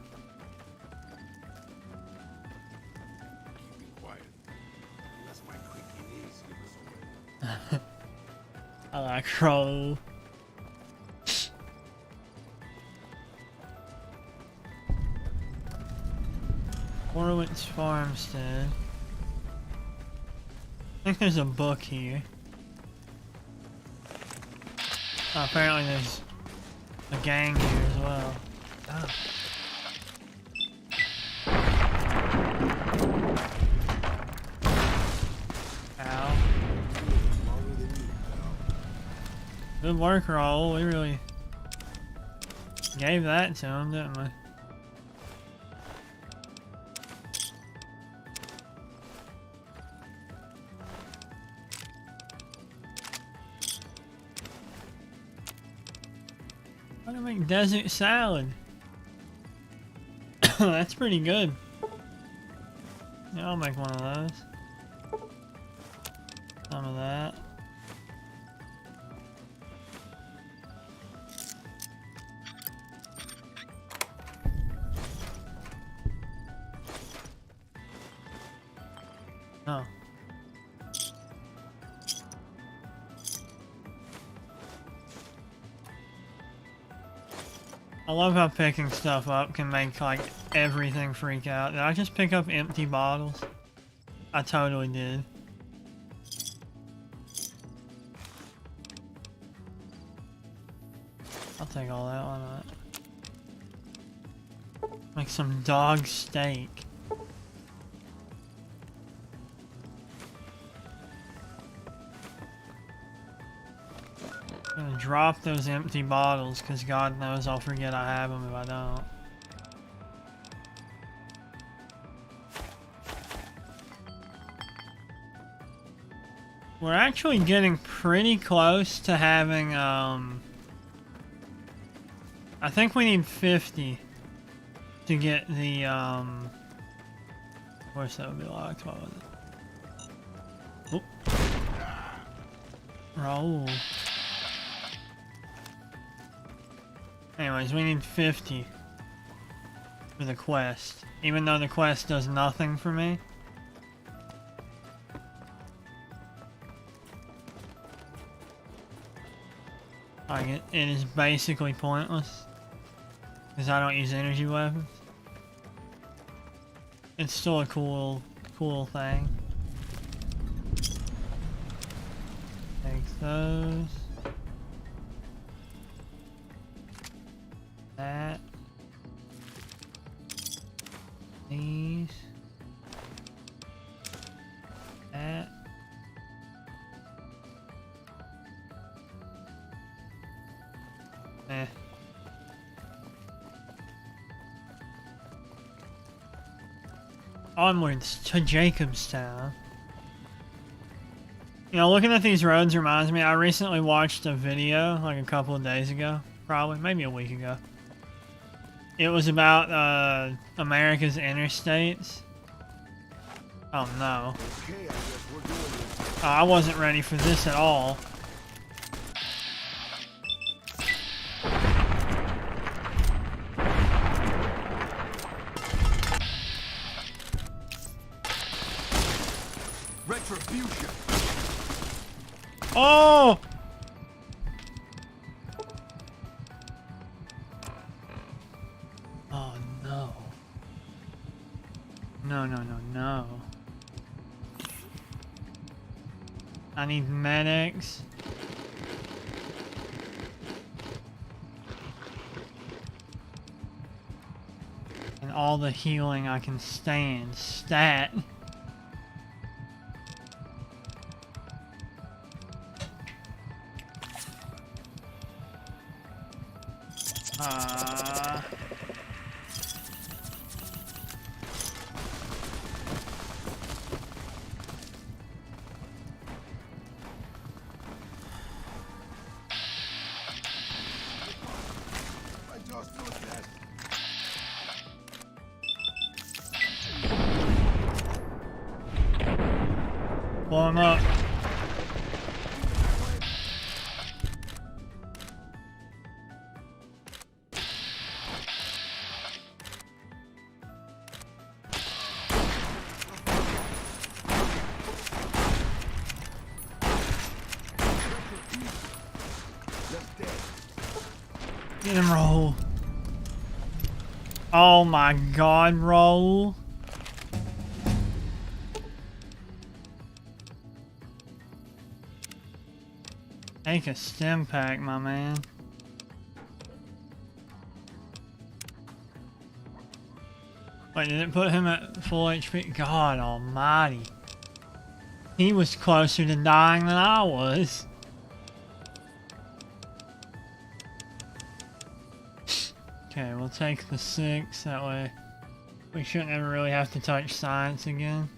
I like Crow. Horowitz Farmstead. I think there's a book here. Apparently there's a gang here as well. Oh. Ow. Good work, Raul. We really gave that to him, didn't we? How to make desert salad? That's pretty good. Yeah, I'll make one of those. Some of that. Oh. I love how picking stuff up can make like everything freak out. Did I just pick up empty bottles? I totally did. I'll take all that, why not? Make some dog steak. I'm gonna drop those empty bottles because God knows I'll forget I have them if I don't. We're actually getting pretty close to having, I think we need 50 to get the, of course that would be locked. What was it? Oop. Raul. Anyways, we need 50 for the quest, even though the quest does nothing for me. Like, it is basically pointless, because I don't use energy weapons. It's still a cool thing. Take those. That. These. That. Eh. Onwards to Jacobstown. You know, looking at these roads reminds me, I recently watched a video, like a couple of days ago, probably, maybe a week ago. It was about America's interstates. Oh no. Oh, I wasn't ready for this at all. Retribution. Oh! Oh no. No, no, no, no. I need medics. And all the healing I can stand. Stat. Blow him up. Get him, Raul. Oh my God, Raul. Take a stim pack, my man. Wait, did it put him at full HP? God almighty. He was closer to dying than I was. Okay, we'll take the 6, that way we shouldn't ever really have to touch science again.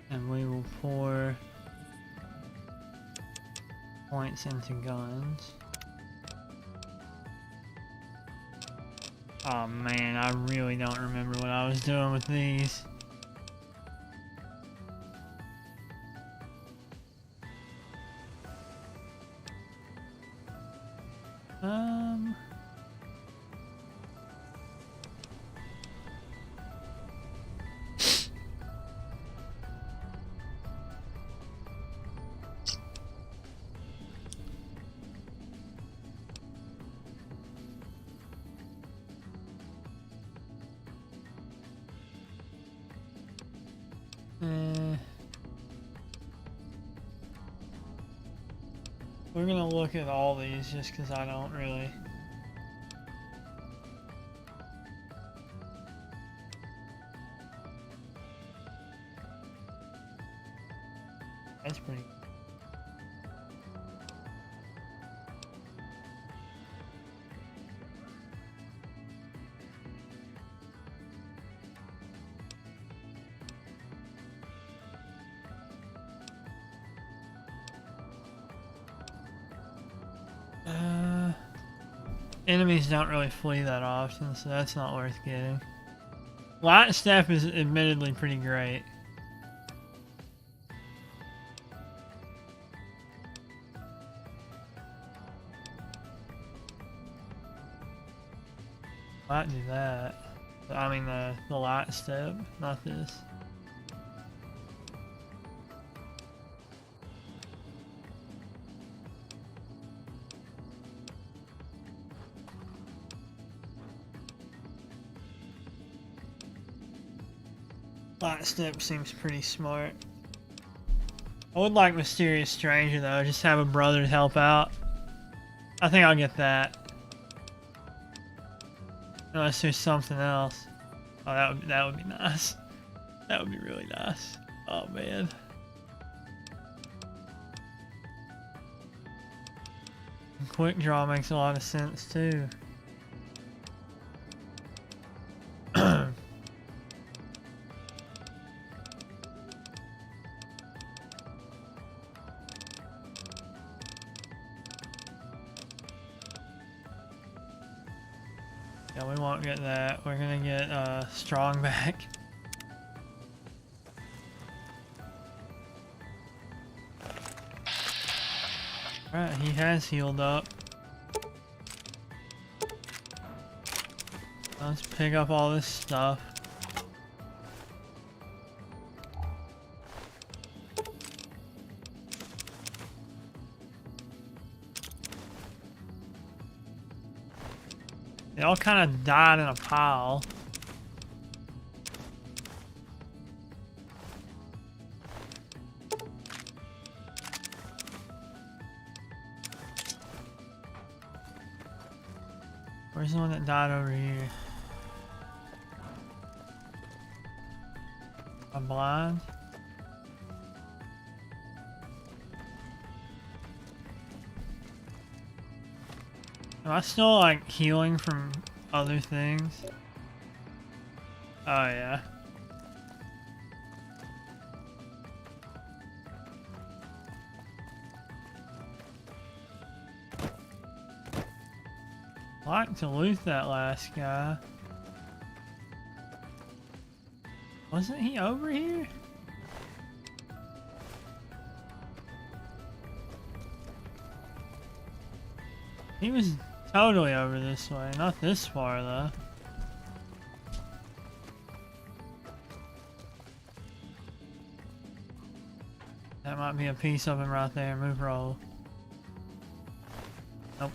And we will pour points into guns. Oh man, I really don't remember what I was doing with these. We're gonna look at all these just because I don't really. That's pretty. Enemies don't really flee that often, so that's not worth getting. Light step is admittedly pretty great. Might do that. I mean the light step, not this. Light step seems pretty smart. I would like Mysterious Stranger though, just have a brother to help out. I think I'll get that. Unless there's something else. Oh, that would be nice. That would be really nice. Oh man. And quick draw makes a lot of sense too. Yeah, we won't get that. We're gonna get strong back. Alright, he has healed up. Let's pick up all this stuff. They all kind of died in a pile. Where's the one that died over here? I'm blind. Am I still like healing from other things? Oh yeah. I'd like to loot that last guy. Wasn't he over here? He was totally over this way, not this far though. That might be a piece of him right there. Move roll. Nope.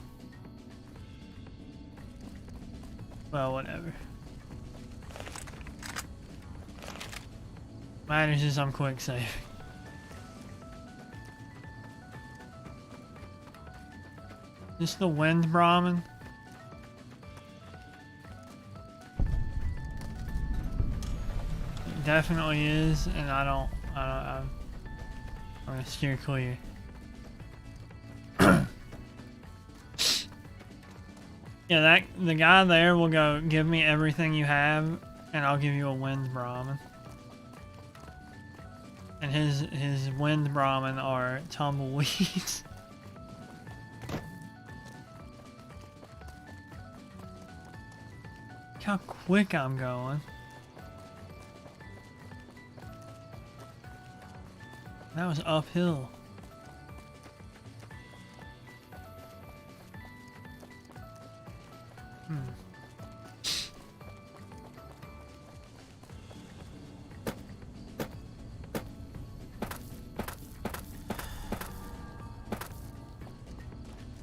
Well, whatever. Matters is I'm quick saving. This the wind Brahmin? It definitely is, and I'm gonna steer clear. Yeah, the guy there will go, give me everything you have, and I'll give you a wind Brahmin. And his wind Brahmin are tumbleweeds. Look how quick I'm going. That was uphill.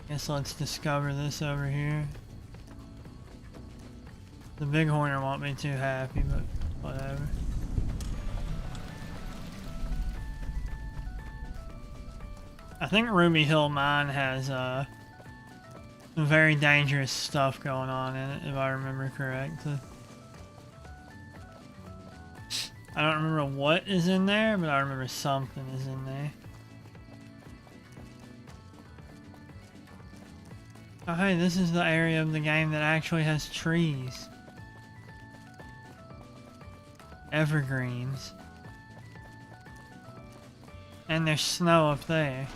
Guess let's discover this over here. The bighorner won't be too happy, but whatever. I think Ruby Hill Mine has some very dangerous stuff going on in it, if I remember correctly. I don't remember what is in there, but I remember something is in there. Oh hey, this is the area of the game that actually has trees. Evergreens. And there's snow up there.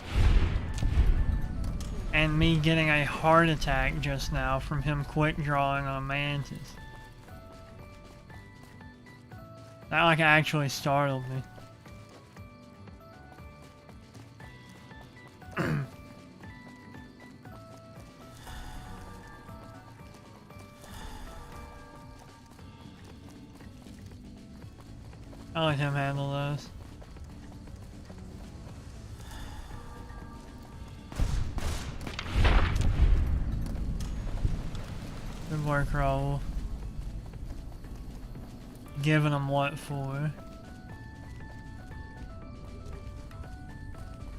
And me getting a heart attack just now from him quick drawing on mantis. That like actually startled me. I'll let him handle those. Good work, Raul. Giving them what for?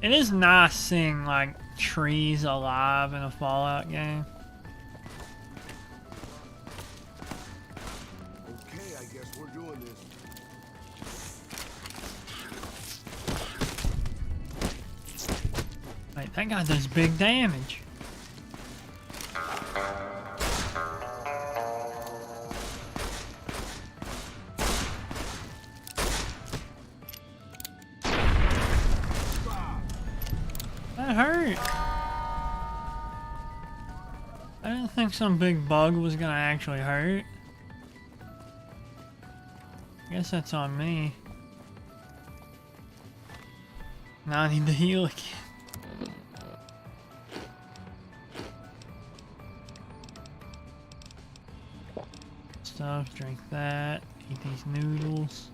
It is nice seeing like trees alive in a Fallout game. Okay, I guess we're doing this. Wait, that guy does big damage. That hurt. I didn't think some big bug was gonna actually hurt. I guess that's on me. Now I need to heal again. Stuff, drink that, eat these noodles.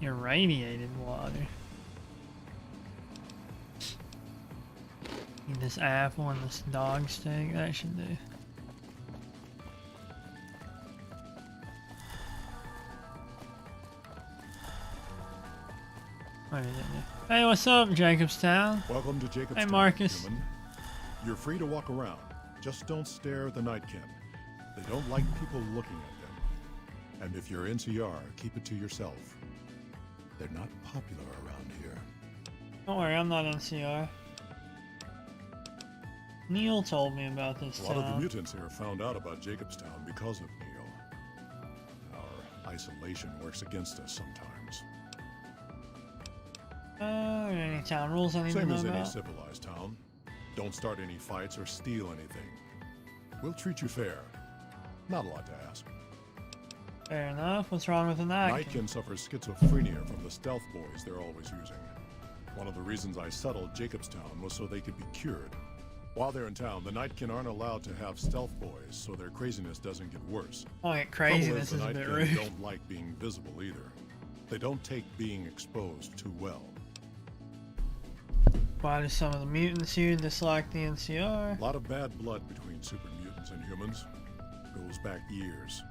Irradiated water. Eat this apple and this dog steak, that should do. What did it do? Hey, what's up, Jacobstown? Welcome to Jacobstown. Hey, Marcus. Human. You're free to walk around. Just don't stare at the Nightkin. They don't like people looking at them. And if you're NCR, keep it to yourself. They're not popular around here. Don't worry, I'm not NCR. Neil told me about this A lot of the town. mutants here found out about Jacobstown because of Neil. Our isolation works against us sometimes. Are there any town rules I need to Same know as any about? civilized town. Don't start any fights or steal anything. We'll treat you fair. Not a lot to ask. Fair enough. What's wrong with the Nightkin? Nightkin suffers schizophrenia from the stealth boys they're always using. One of the reasons I settled Jacobstown was so they could be cured. While they're in town, the Nightkin aren't allowed to have stealth boys, so their craziness doesn't get worse. Oh, yeah, craziness is a bit rude. They don't like being visible either. They don't take being exposed too well. Why do some of the mutants here dislike the NCR? A lot of bad blood between super mutants and humans. Goes back years.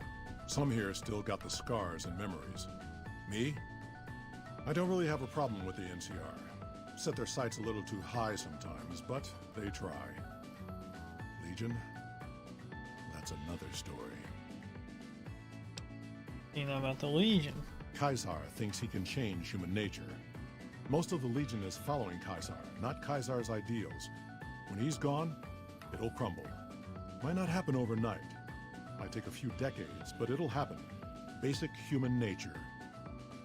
Some here still got the scars and memories. Me? I don't really have a problem with the NCR. Set their sights a little too high sometimes, but they try. Legion? That's another story. You know about the Legion? Caesar thinks he can change human nature. Most of the Legion is following Caesar, not Caesar's ideals. When he's gone, it'll crumble. Might not happen overnight. Might take a few decades, but it'll happen. Basic human nature.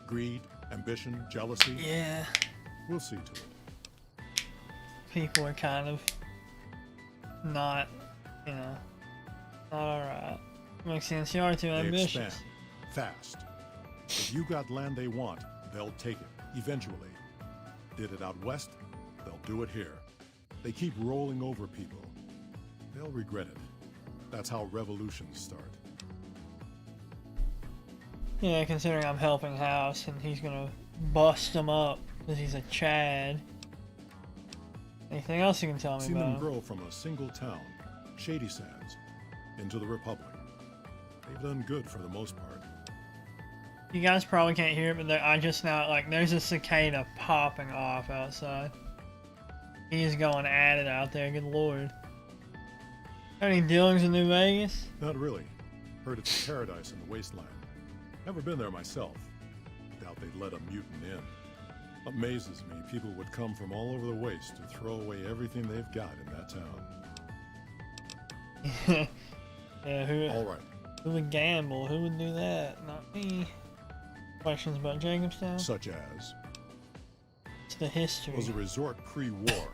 Greed, ambition, jealousy. Yeah. We'll see to it. People are kind of not, you know, not alright. Makes the NCR too ambitious. They expand fast. If you got land they want, they'll take it, eventually. Did it out west, they'll do it here. They keep rolling over people. They'll regret it. That's how revolutions start. Yeah, considering I'm helping House and he's gonna bust him up because he's a Chad. Anything else you can tell me Seen about? them grow from a single town, Shady Sands, into the Republic. They've done good for the most part. You guys probably can't hear it, but I just now, like, there's a cicada popping off outside. He's going at it out there, good lord. Got any dealings in New Vegas? Not really. Heard it's a paradise in the wasteland. Never been there myself. Doubt they'd let a mutant in. Amazes me people would come from all over the waste to throw away everything they've got in that town. Yeah, who? All right. Who would gamble? Who would do that? Not me. Questions about Jacobstown? Such as? It's the history. It was a resort pre-war.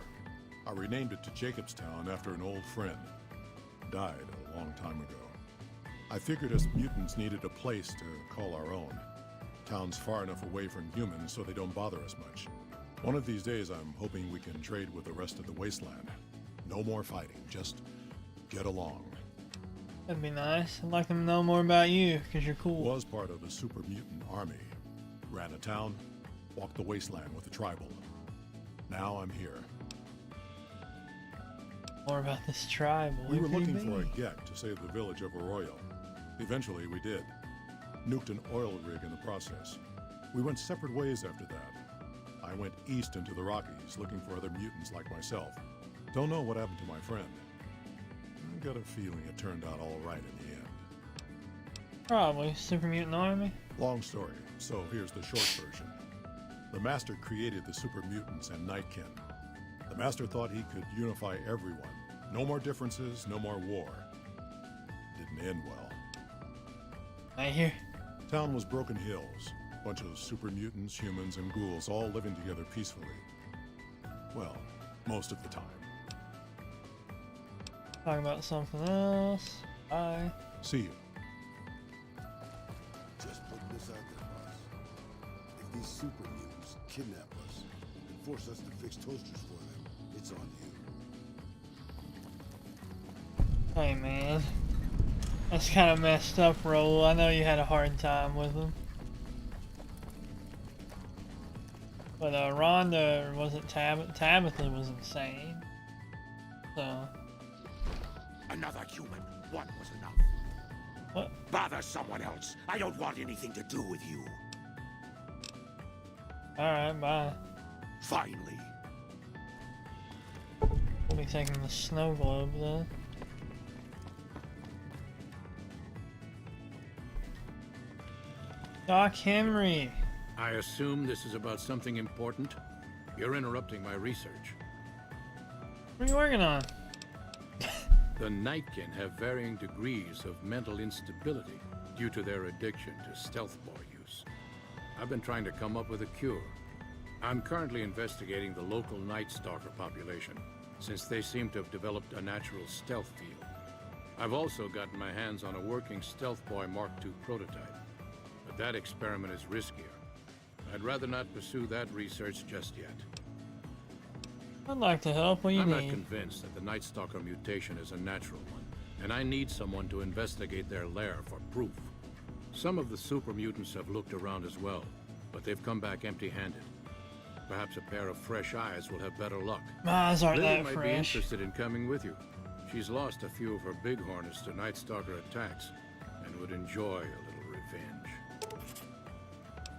I renamed it to Jacobstown after an old friend. Died a long time ago. I figured us mutants needed a place to call our own. Town's far enough away from humans so they don't bother us much. One of these days I'm hoping we can trade with the rest of the wasteland. No more fighting, just get along. That'd be nice. I'd like them to know more about you, because you're cool. Was part of a super mutant army. Ran a town, walked the wasteland with a tribal. Now I'm here. More about this tribal. We were looking for a Gek to save the village of Arroyo. Eventually we did. Nuked an oil rig in the process. We went separate ways after that. I went east into the Rockies looking for other mutants like myself. Don't know what happened to my friend. I got a feeling it turned out all right in the end. Probably. Super Mutant Army? Long story, so here's the short version. The Master created the super mutants and Nightkin. The Master thought he could unify everyone. No more differences, no more war. Didn't end well. I hear. Town was Broken Hills. Bunch of super mutants, humans, and ghouls all living together peacefully. Well, most of the time. Talking about something else. Bye. See you. Just putting this out there, boss. If these super mutants kidnap us and force us to fix toasters for them, it's on you. Hey, man. That's kind of messed up, Raoul. I know you had a hard time with them. But Rhonda, or was it Tabitha was insane. So... Another human. One was enough. What? Bother someone else. I don't want anything to do with you. Alright, bye. Finally. We'll be taking the snow globe then. Doc Henry. I assume this is about something important? You're interrupting my research. What are you working on? The Nightkin have varying degrees of mental instability due to their addiction to stealth boy use. I've been trying to come up with a cure. I'm currently investigating the local Night Stalker population, since they seem to have developed a natural stealth field. I've also gotten my hands on a working Stealth Boy Mark II prototype, but that experiment is riskier. I'd rather not pursue that research just yet. I'd like to help. What do you I'm need? not convinced that the Night Stalker mutation is a natural one, and I need someone to investigate their lair for proof. Some of the super mutants have looked around as well, but they've come back empty-handed. Perhaps a pair of fresh eyes will have better luck. Eyes aren't Lily that might be fresh. interested in coming with you. She's lost a few of her bighorns to Night Stalker attacks, and would enjoy a little revenge.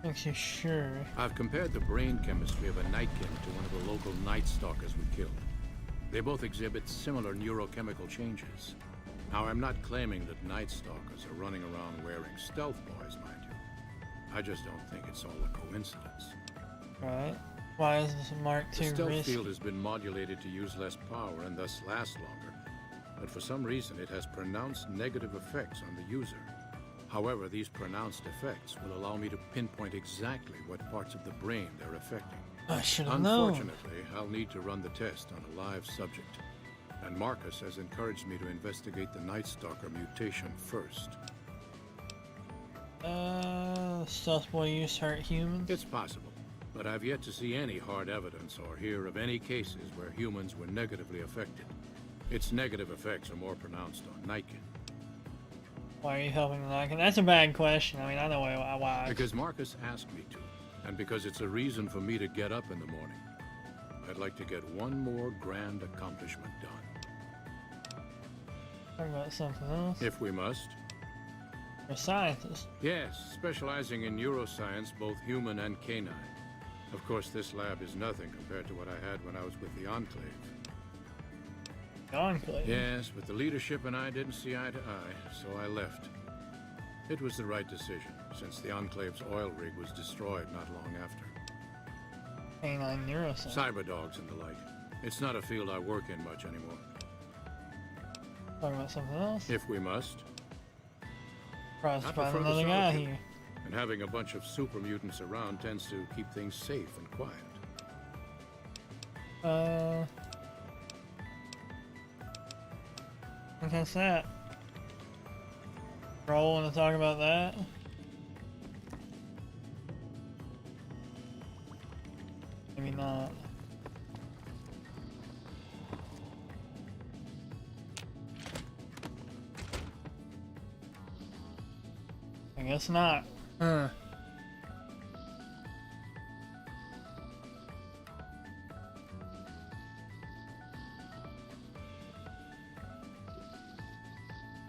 Makes you sure. I've compared the brain chemistry of a Nightkin to one of the local Night Stalkers we killed. They both exhibit similar neurochemical changes. Now, I'm not claiming that Night Stalkers are running around wearing stealth boys, mind you. I just don't think it's all a coincidence. Right. Why is this Mark II The stealth risky? field has been modulated to use less power and thus last longer, but for some reason it has pronounced negative effects on the user. However, these pronounced effects will allow me to pinpoint exactly what parts of the brain they're affecting. I should have known. Unfortunately, I'll need to run the test on a live subject, and Marcus has encouraged me to investigate the Night Stalker mutation first. Stealth boy use hurt humans? It's possible, but I've yet to see any hard evidence or hear of any cases where humans were negatively affected. Its negative effects are more pronounced on Nightkin. Why are you helping the Nightkin? That's a bad question. I mean, I know why. Because Marcus asked me to, and because it's a reason for me to get up in the morning. I'd like to get one more grand accomplishment done. Talk about something else. If we must. You're a scientist. Yes, specializing in neuroscience, both human and canine. Of course, this lab is nothing compared to what I had when I was with the Enclave. The Enclave? Yes, but the leadership and I didn't see eye to eye, so I left. It was the right decision, since the Enclave's oil rig was destroyed not long after. Canine neuroscience. Cyberdogs and the like. It's not a field I work in much anymore. Talk about something else. If we must. Surprised to I find prefer the another guy solitude, here. and having a bunch of super mutants around tends to keep things safe and quiet. I think that's that. Roll want to talk about that? Maybe not. I guess not.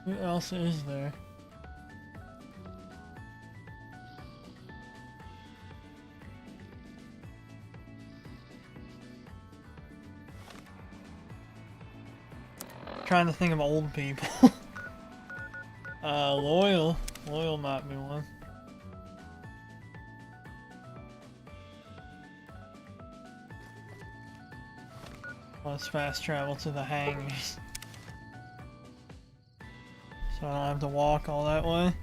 Who else is there? Trying to think of old people. Loyal. Loyal might be one. Let's fast travel to the hangars. So I don't have to walk all that way.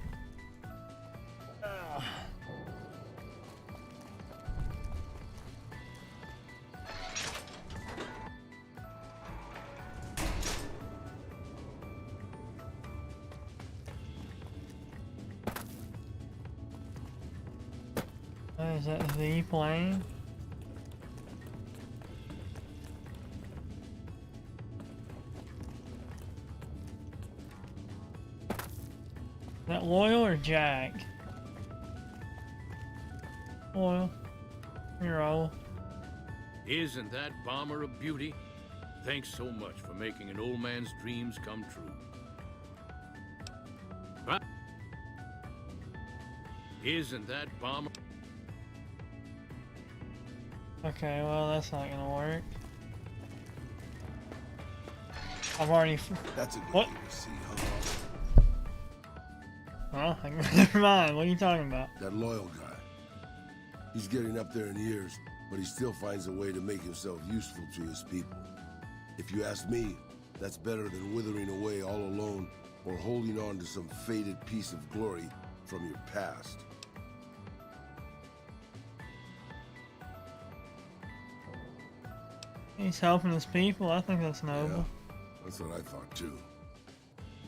Is that the plane? Is that Loyal or Jack? Loyal. You're old. Isn't that bomber a beauty? Thanks so much for making an old man's dreams come true. Huh? Isn't that bomber... Okay, well that's not gonna work. I've already. That's a good what? thing to see, huh? Well, never mind. What are you talking about? That Loyal guy. He's getting up there in years, but he still finds a way to make himself useful to his people. If you ask me, that's better than withering away all alone or holding on to some faded piece of glory from your past. He's helping his people. I think that's noble. Yeah, that's what I thought too.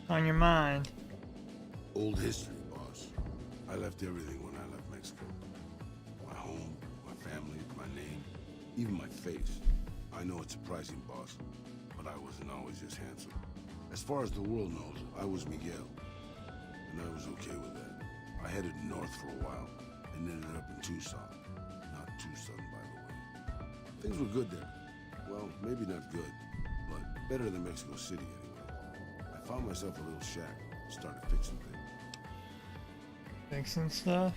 On your mind. Old history, boss. I left everything when I left Mexico. My home, my family, my name, even my face. I know it's surprising, boss, but I wasn't always just handsome. As far as the world knows, I was Miguel, and I was okay with that. I headed north for a while, and ended up in Tucson. Not Tucson, by the way. Things were good there. Well, maybe not good, but better than Mexico City anyway. I found myself a little shack, started fixing things. Fixing stuff?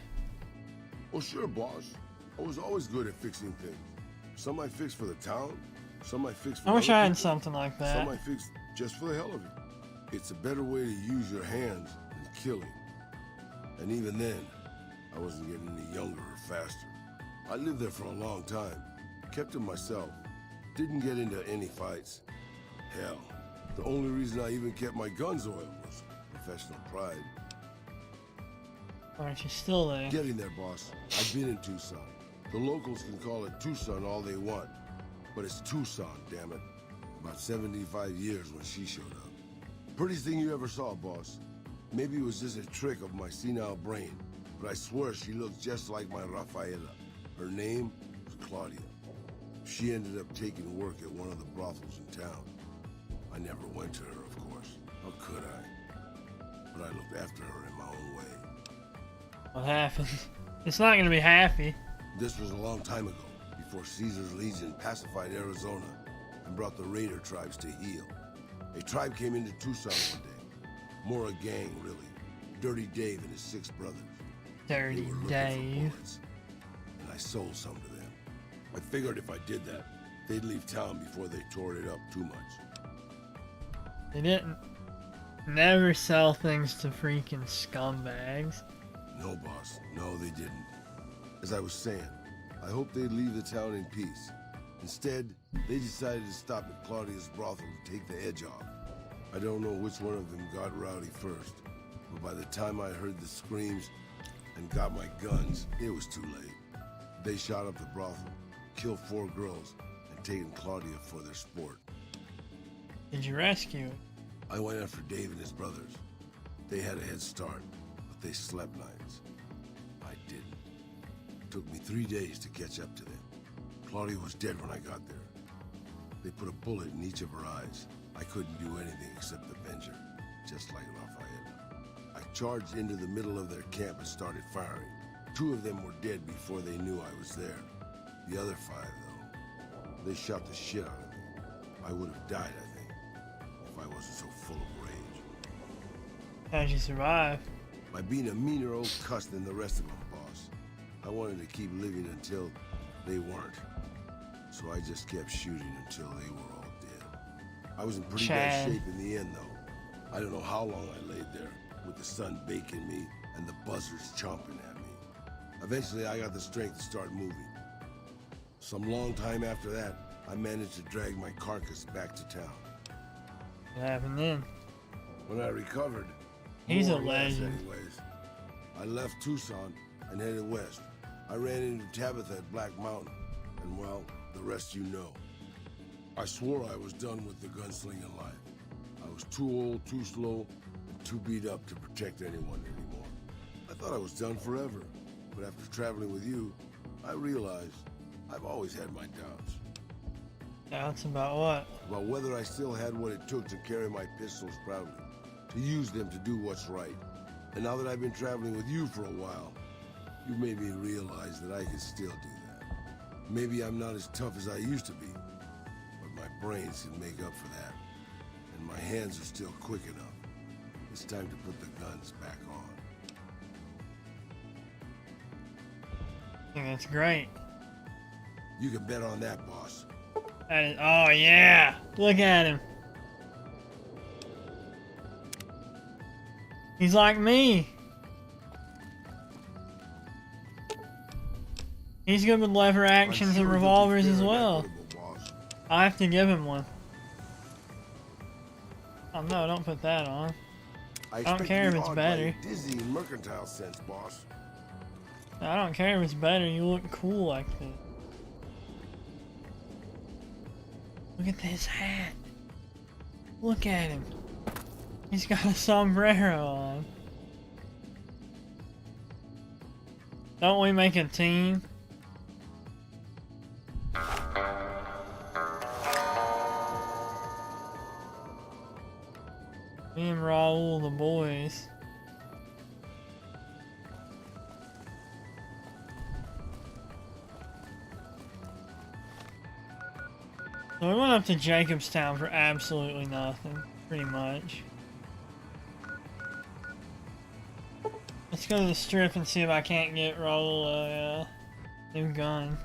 Oh, sure, boss. I was always good at fixing things. Some I fixed for the town, some I fixed for I wish other I had people, something like that. some I fixed just for the hell of it. It's a better way to use your hands than killing. And even then, I wasn't getting any younger or faster. I lived there for a long time, kept to myself, didn't get into any fights. Hell, the only reason I even kept my guns oiled was professional pride. Aren't you still there? Getting there, boss. I've been in Tucson. The locals can call it Tucson all they want, but it's Tucson, damn it. About 75 years when she showed up. Prettiest thing you ever saw, boss. Maybe it was just a trick of my senile brain, but I swear she looked just like my Rafaela. Her name was Claudia. She ended up taking work at one of the brothels in town. I never went to her, of course. How could I? But I looked after her in my own way. What happened? It's not gonna be happy. This was a long time ago, before Caesar's Legion pacified Arizona and brought the raider tribes to heel. A tribe came into Tucson one day. More a gang, really. Dirty Dave and his 6 brothers. Dirty They were looking Dave. for bullets, and I sold some to them. I figured if I did that, they'd leave town before they tore it up too much. They didn't. Never sell things to freaking scumbags. No, boss. No, they didn't. As I was saying, I hoped they'd leave the town in peace. Instead, they decided to stop at Claudia's brothel to take the edge off. I don't know which one of them got rowdy first, but by the time I heard the screams and got my guns, it was too late. They shot up the brothel, killed 4 girls, and taken Claudia for their sport. Did you rescue it? I went after Dave and his brothers. They had a head start, but they slept nights. I didn't. It took me 3 days to catch up to them. Claudia was dead when I got there. They put a bullet in each of her eyes. I couldn't do anything except avenge her, just like Rafaela. I charged into the middle of their camp and started firing. 2 of them were dead before they knew I was there. The other 5, though, they shot the shit out of me. I would have died, I think, if I wasn't so full of rage. How'd you survive? By being a meaner old cuss than the rest of them, boss. I wanted to keep living until they weren't. So I just kept shooting until they were all dead. I was in pretty bad shape in the end, though. I don't know how long I laid there, with the sun baking me and the buzzards chomping at me. Eventually, I got the strength to start moving. Some long time after that, I managed to drag my carcass back to town. What happened then? When I recovered, He's more a or less legend. anyways, I left Tucson and headed west. I ran into Tabitha at Black Mountain, and well, the rest you know. I swore I was done with the gunslinging life. I was too old, too slow, and too beat up to protect anyone anymore. I thought I was done forever, but after traveling with you, I realized I've always had my doubts. Doubts about what? About whether I still had what it took to carry my pistols proudly, to use them to do what's right. And now that I've been traveling with you for a while, you made me realize that I can still do that. Maybe I'm not as tough as I used to be, but my brains can make up for that. And my hands are still quick enough. It's time to put the guns back on. I think that's great. You can bet on that, boss. That is, oh yeah! Look at him. He's like me. He's good with lever actions and revolvers as well. I have to give him one. Oh no, don't put that on. I don't care if it's better. Dizzy in mercantile sense, boss. I don't care if it's better. You look cool like this. Look at this hat. Look at him. He's got a sombrero on. Don't we make a team? Me and Raul, the boys. So we went up to Jacobstown for absolutely nothing, pretty much. Let's go to the strip and see if I can't get Raul a new gun.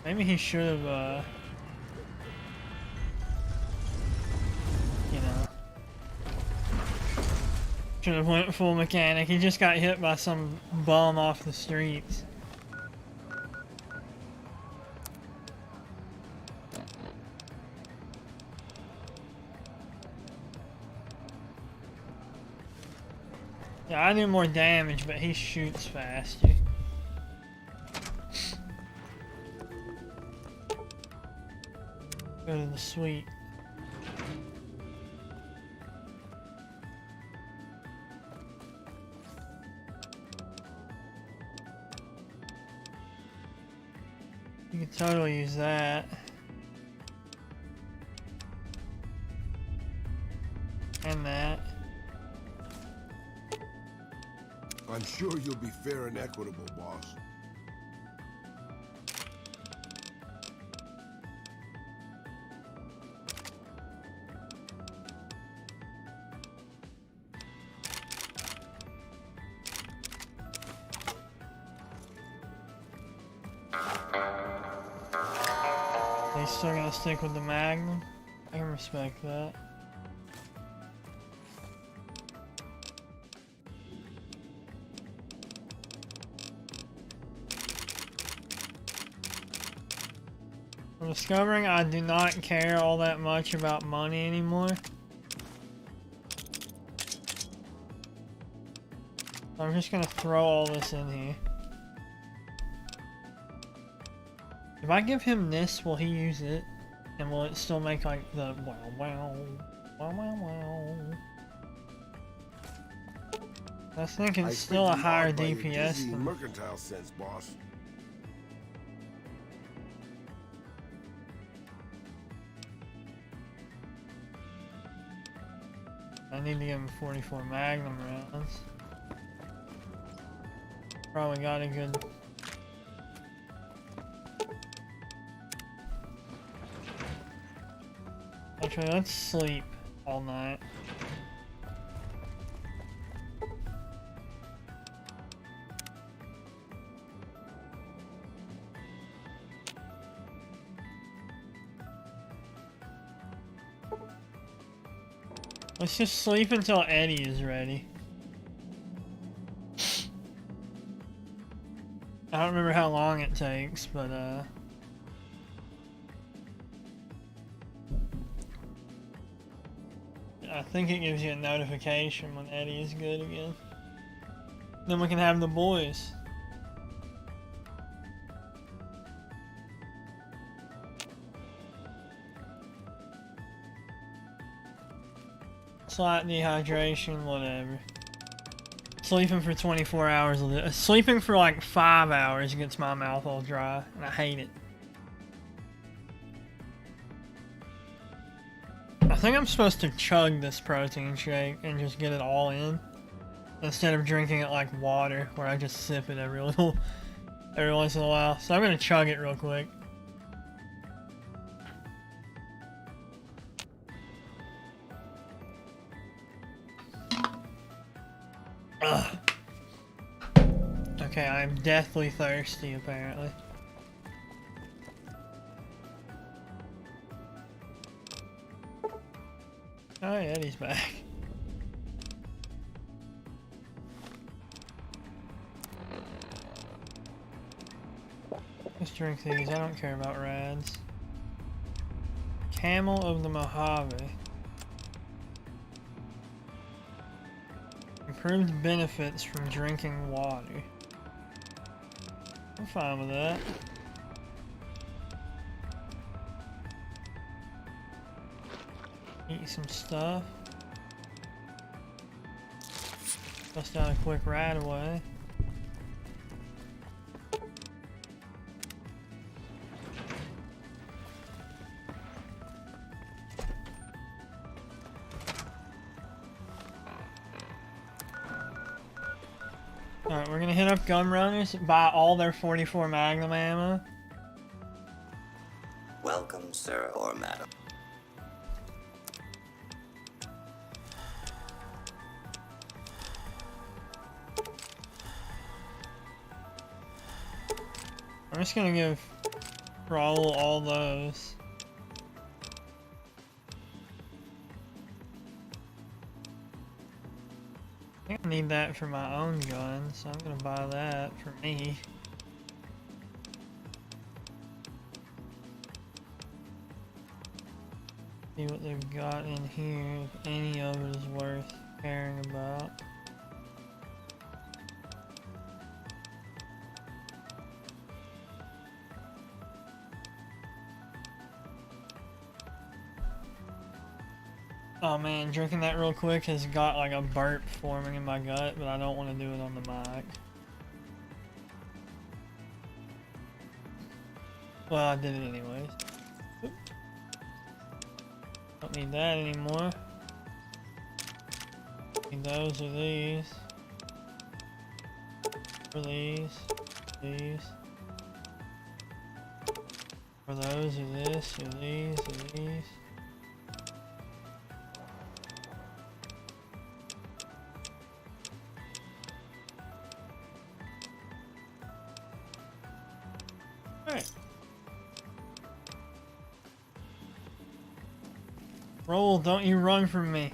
Maybe he should have, you know, should have went full mechanic. He just got hit by some bum off the streets. Yeah, I do more damage, but he shoots faster. Go to the suite. You can totally use that. And that. I'm sure you'll be fair and equitable, boss. He's still gonna stick with the Magnum? I can respect that. I'm discovering I do not care all that much about money anymore. I'm just gonna throw all this in here. If I give him this, will he use it? And will it still make like the wow wow wow wow wow? I was thinking it's still a higher DPS than mercantile sense, boss. I need to give him 44 Magnum rounds. Probably got a good. Actually, let's sleep all night. Let's just sleep until Eddie is ready. I don't remember how long it takes, but I think it gives you a notification when Eddie is good again. Then we can have the boys. Slight dehydration, whatever. Sleeping for 24 hours, sleeping for like 5 hours gets my mouth all dry, and I hate it. I think I'm supposed to chug this protein shake and just get it all in, instead of drinking it like water, where I just sip it every once in a while. So I'm gonna chug it real quick. Ugh. Okay, I'm deathly thirsty, apparently. Oh, yeah, Eddie's back. Let's drink these. I don't care about rads. Camel of the Mojave. Improved benefits from drinking water. I'm fine with that. Eat some stuff. Bust out a quick ride away. Alright, we're gonna hit up gun runners, buy all their 44 Magnum ammo. Welcome, sir or madam. I'm just gonna give Raul all those. I think I need that for my own gun, so I'm gonna buy that for me. See what they've got in here, if any of it is worth caring about. Oh man, drinking that real quick has got like a burp forming in my gut, but I don't want to do it on the mic. Well, I did it anyways. Oop. Don't need that anymore. Need those or these. For these. These. For those or this or these or these. Alright. Roll, don't you run from me.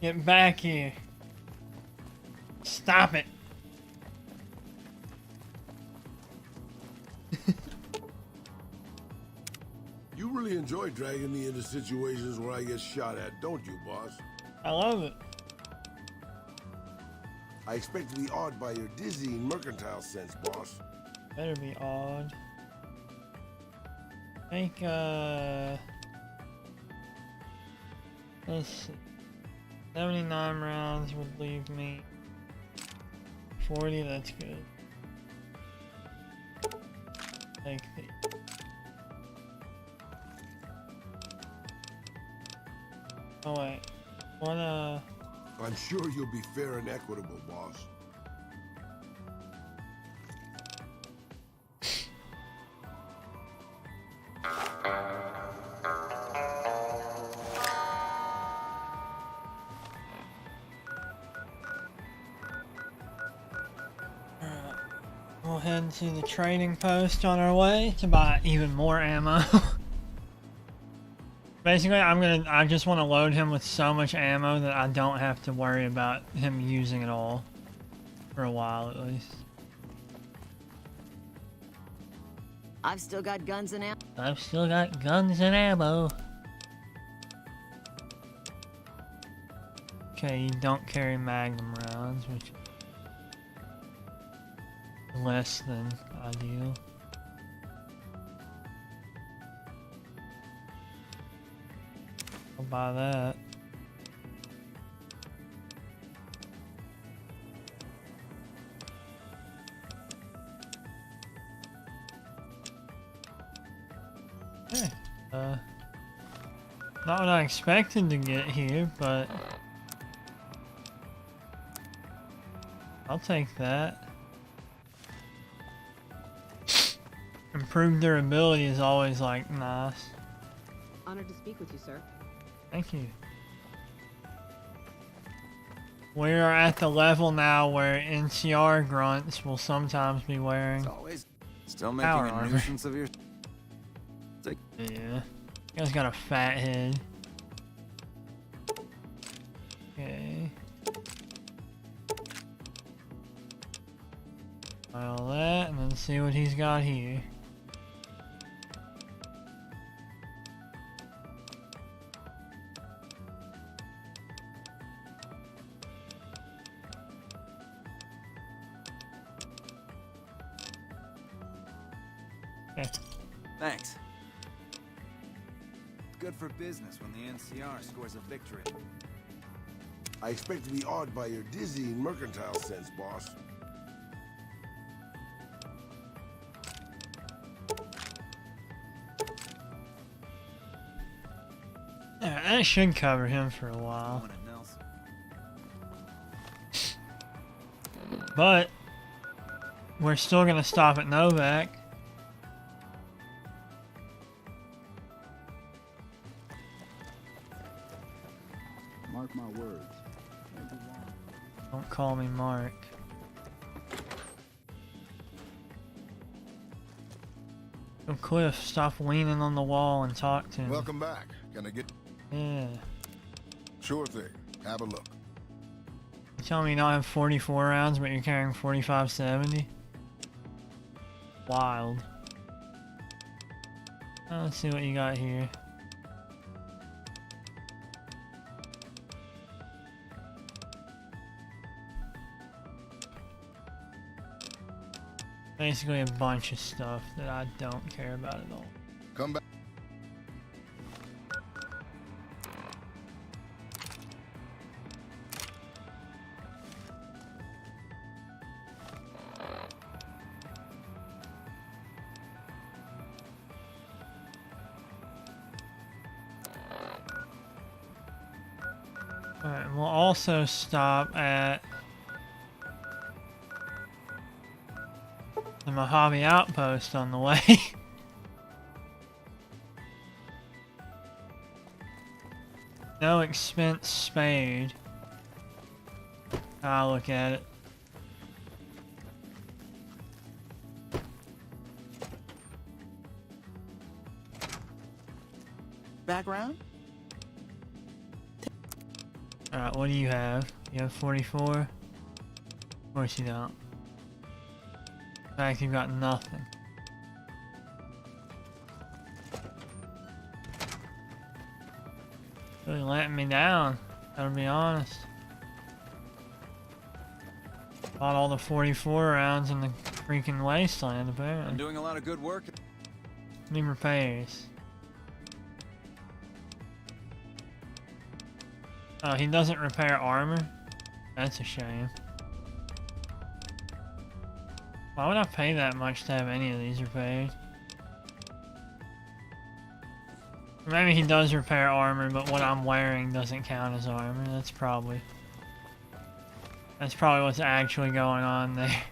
Get back here. Stop it. You really enjoy dragging me into situations where I get shot at, don't you, boss? I love it. I expect to be awed by your dizzying mercantile sense, boss. Better be odd. I think, let's see. 79 rounds would leave me 40, that's good. Take the... Oh wait, what I'm sure you'll be fair and equitable, boss. We'll head to the trading post on our way to buy even more ammo. Basically, I just want to load him with so much ammo that I don't have to worry about him using it all. For a while, at least. I've still got guns and ammo. I've still got guns and ammo. Okay, you don't carry magnum rounds, which is less than ideal. I'll buy that. Okay. Not what I expected to get here, but I'll take that. Improved durability is always like nice. Honored to speak with you, sir. Thank you. We are at the level now where NCR grunts will sometimes be wearing still making power a armor. nuisance of your. Yeah, you guys got a fat head. Okay. Buy all that and then see what he's got here. Okay. Thanks. Good for business when the NCR scores a victory. I expect to be awed by your dizzying mercantile sense, boss. Yeah, that should cover him for a while. But we're still gonna stop at Novak. Mark my words. Won't be long. Don't call me Mark. Oh, Cliff, stop leaning on the wall and talk to me. Welcome back. Can I get... Yeah. Sure thing. Have a look. You tell me you don't have 44 rounds, but you're carrying 45-70? Wild. Let's see what you got here. Basically a bunch of stuff that I don't care about at all. Come back. Alright, we'll also stop at the Mojave Outpost on the way. No expense spade. I'll look at it. Background? Alright, what do you have? You have 44? Of course you don't. In fact, you've got nothing. Really letting me down, gotta be honest. Bought all the 44 rounds in the freaking wasteland, apparently. I'm doing a lot of good work. Need repairs. Oh, he doesn't repair armor? That's a shame. Why would I pay that much to have any of these repaired? Or maybe he does repair armor, but what I'm wearing doesn't count as armor. That's probably what's actually going on there.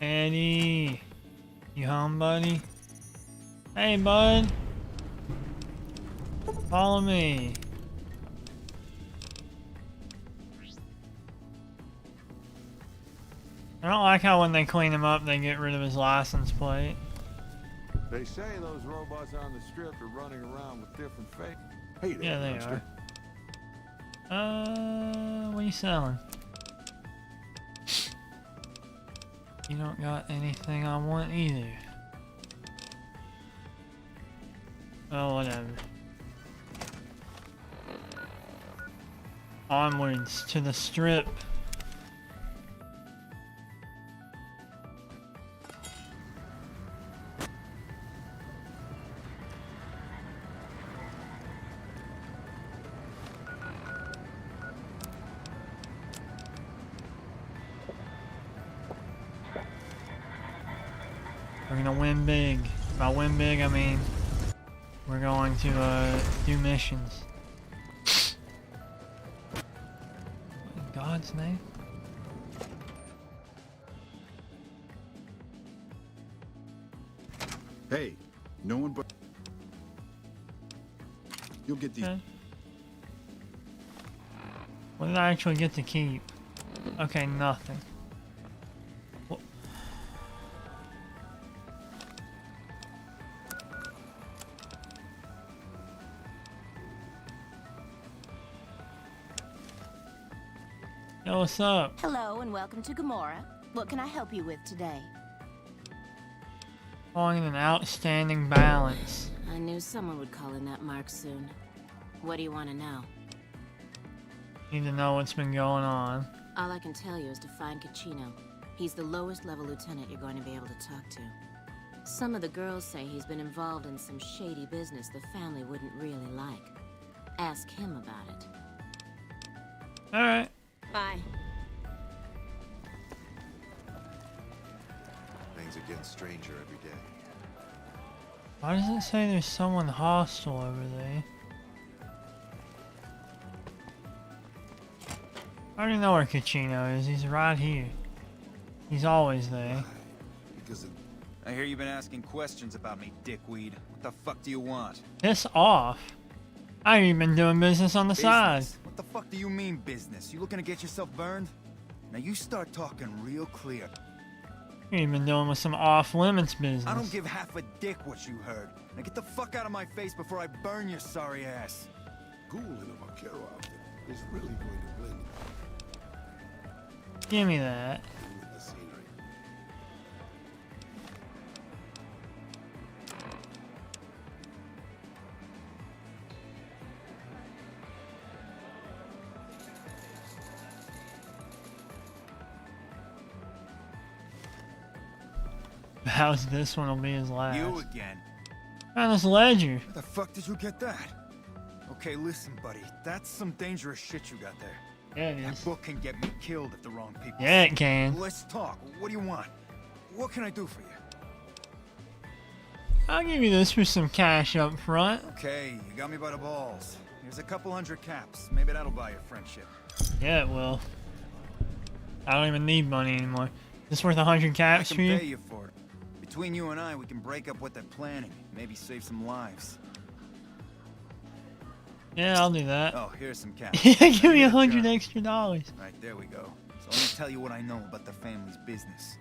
Eddie, you home, buddy? Hey, bud. Follow me. I don't like how when they clean him up, they get rid of his license plate. They say those robots on the strip are running around with different faces. Hey there, Yeah, they youngster. are. What are you selling? You don't got anything I want either. Oh, whatever. Onwards to the strip. We're gonna win big. By win big, I mean we're going to do missions. In God's name? Hey, no one but... You'll get these... Okay. What did I actually get to keep? Okay, nothing. Yo, what's up? Hello and welcome to Gomorrah. What can I help you with today? Falling an outstanding balance. I knew someone would call in that mark soon. What do you want to know? Need to know what's been going on. All I can tell you is to find Caccino. He's the lowest level lieutenant you're going to be able to talk to. Some of the girls say he's been involved in some shady business the family wouldn't really like. Ask him about it. Alright. Bye. Things are getting stranger every day. Why does it say there's someone hostile over there? I already know where Cucino is. He's right here. He's always there. Because I hear you've been asking questions about me, dickweed. What the fuck do you want? Piss off. I've even been doing business on the side. What the fuck do you mean business? You looking to get yourself burned? Now you start talking real clear. You've been dealing with some off-limits business. I don't give half a dick what you heard. Now get the fuck out of my face before I burn your sorry ass. Ghoul in a vaquero outfit is really going to blend Give me that. with the scenery. How's this one will be his last? You again. Found this ledger. Where the fuck did you get that? Okay, listen, buddy. That's some dangerous shit you got there. Yeah, it That is. book can get me killed if the wrong people. Yeah, see it can. Let's talk. What do you want? What can I do for you? I'll give you this for some cash up front. Okay, you got me by the balls. Here's a couple hundred caps. Maybe that'll buy you friendship. Yeah, it will. I don't even need money anymore. Is this worth 100 I caps can for you? pay you for it. Between you and I, we can break up what they're planning. Maybe save some lives. Yeah, I'll do that. Oh, here's some cash. Yeah, give me 100 extra dollars. Right, there we go. So let me tell you what I know about the family's business.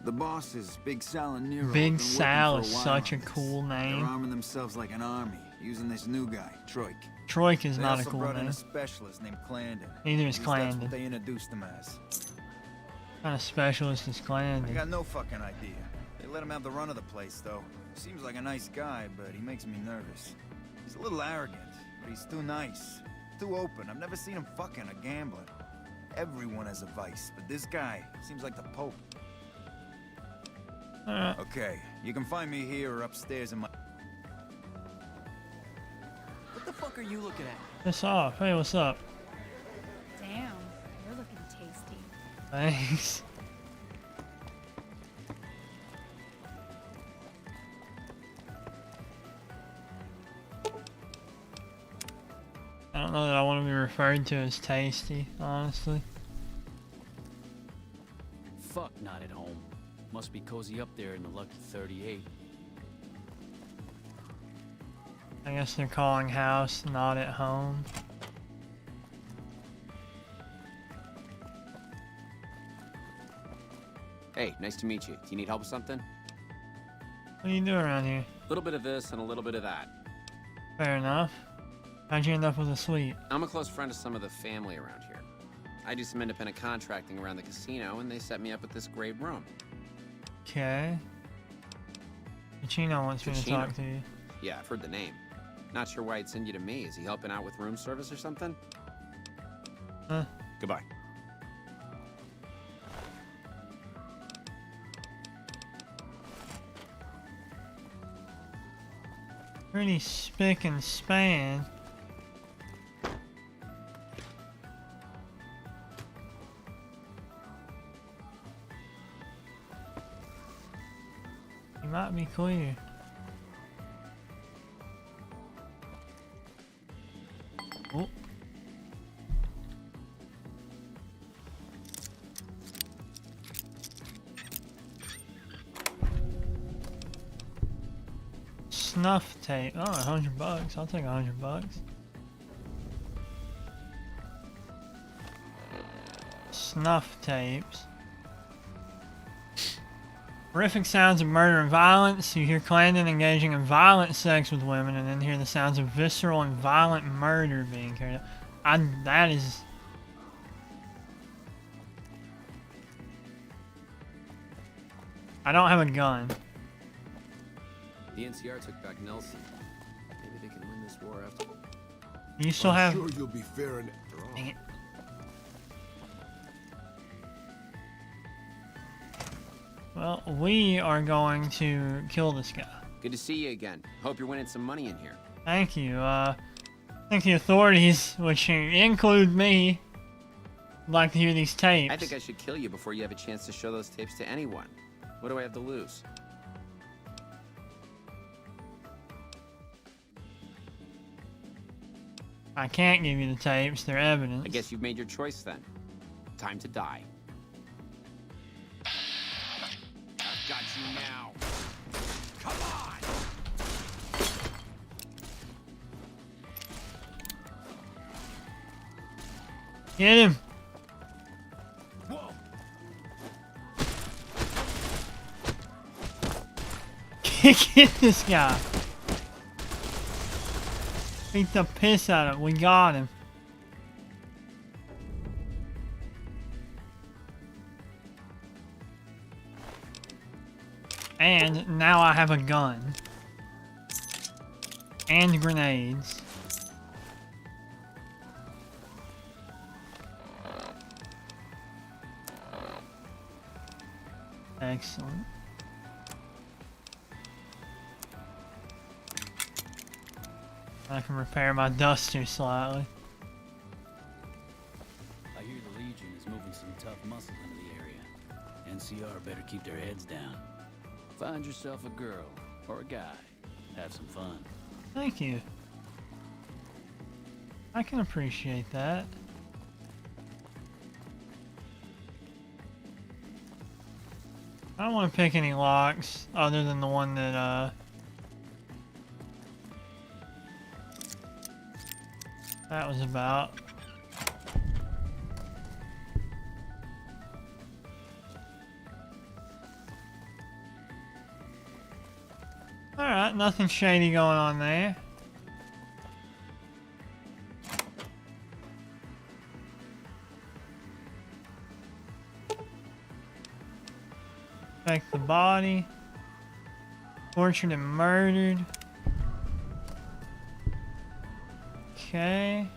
The bosses, Big Sal and Nero, Big have been Sal working is for a while such a on this. cool They're name. arming themselves like an army, using this new guy, Troik. Troik is They not a also cool brought in name. a specialist named Clandon. Neither is At least That's Clandon. what they introduced him as. What kind of specialist is I Clandon? got no fucking idea. They let him have the run of the place, though. Seems like a nice guy, but he makes me nervous. He's a little arrogant, but he's too nice, too open. I've never seen him fucking or gambling. Everyone has a vice, but this guy seems like the Pope. Alright. Okay, you can find me here or upstairs in my... What the fuck are you looking at? Piss off. Hey, what's up? Damn, you're looking tasty. Thanks. I don't know that I want to be referred to as tasty, honestly. Fuck, not at home. Must be cozy up there in the lucky 38. I guess they're calling house not at home. Hey, nice to meet you. Do you need help with something? What are you doing around here? A little bit of this and a little bit of that. Fair enough. How'd you end up with a suite? I'm a close friend of some of the family around here. I do some independent contracting around the casino, and they set me up with this great room. Okay. Cucino wants me to Cucino? talk to you. Yeah, I've heard the name. Not sure why he'd send you to me. Is he helping out with room service or something? Huh? Goodbye. Pretty spick and span. You might be clear. Oh. Snuff tape. Oh, $100. I'll take $100. Snuff tapes. Horrific sounds of murder and violence. You hear Clandon engaging in violent sex with women, and then hear the sounds of visceral and violent murder being carried out. That is... I don't have a gun. The NCR took back Nelson. Maybe they can win this war after. You still I'm have... sure you'll be fair and after all. Dang it. Well, we are going to kill this guy. Good to see you again. Hope you're winning some money in here. Thank you. I think the authorities, which include me, would like to hear these tapes. I think I should kill you before you have a chance to show those tapes to anyone. What do I have to lose? I can't give you the tapes, they're evidence. I guess you've made your choice then. Time to die. I've got you now. Come on! Get him! Whoa! Get this guy! Beat the piss out of him. We got him. And now I have a gun. And grenades. Excellent. I can repair my duster slightly. I hear the Legion is moving some tough muscle into the area. NCR better keep their heads down. Find yourself a girl or a guy. Have some fun. Thank you. I can appreciate that. I don't want to pick any locks other than the one that that was about. Alright, nothing shady going on there. Check the body. Tortured and murdered. Okay.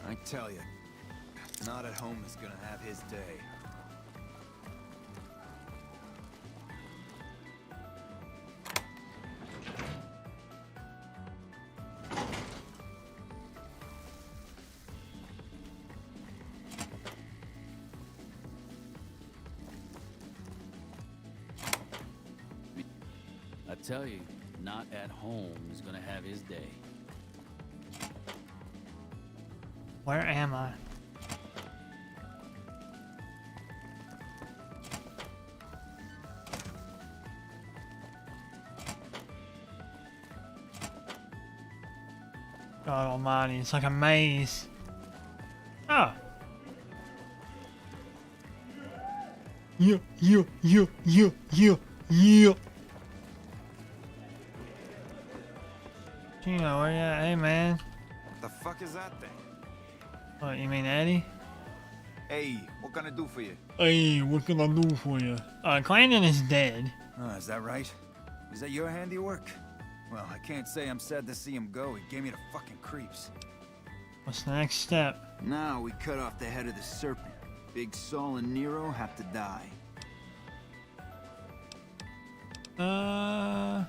I tell you, not at home is gonna have his day. I tell you, not at home is gonna have his day. Where am I? God almighty, it's like a maze. Oh. Yeah. Gino, where you at? Hey, man. What the fuck is that thing? What, you mean Eddie? Hey, what can I do for you? Hey, what can I do for you? Clandon is dead. Oh, is that right? Is that your handiwork? Well, I can't say I'm sad to see him go. He gave me the fucking creeps. What's the next step? Now we cut off the head of the serpent. Big Saul and Nero have to die. Alright,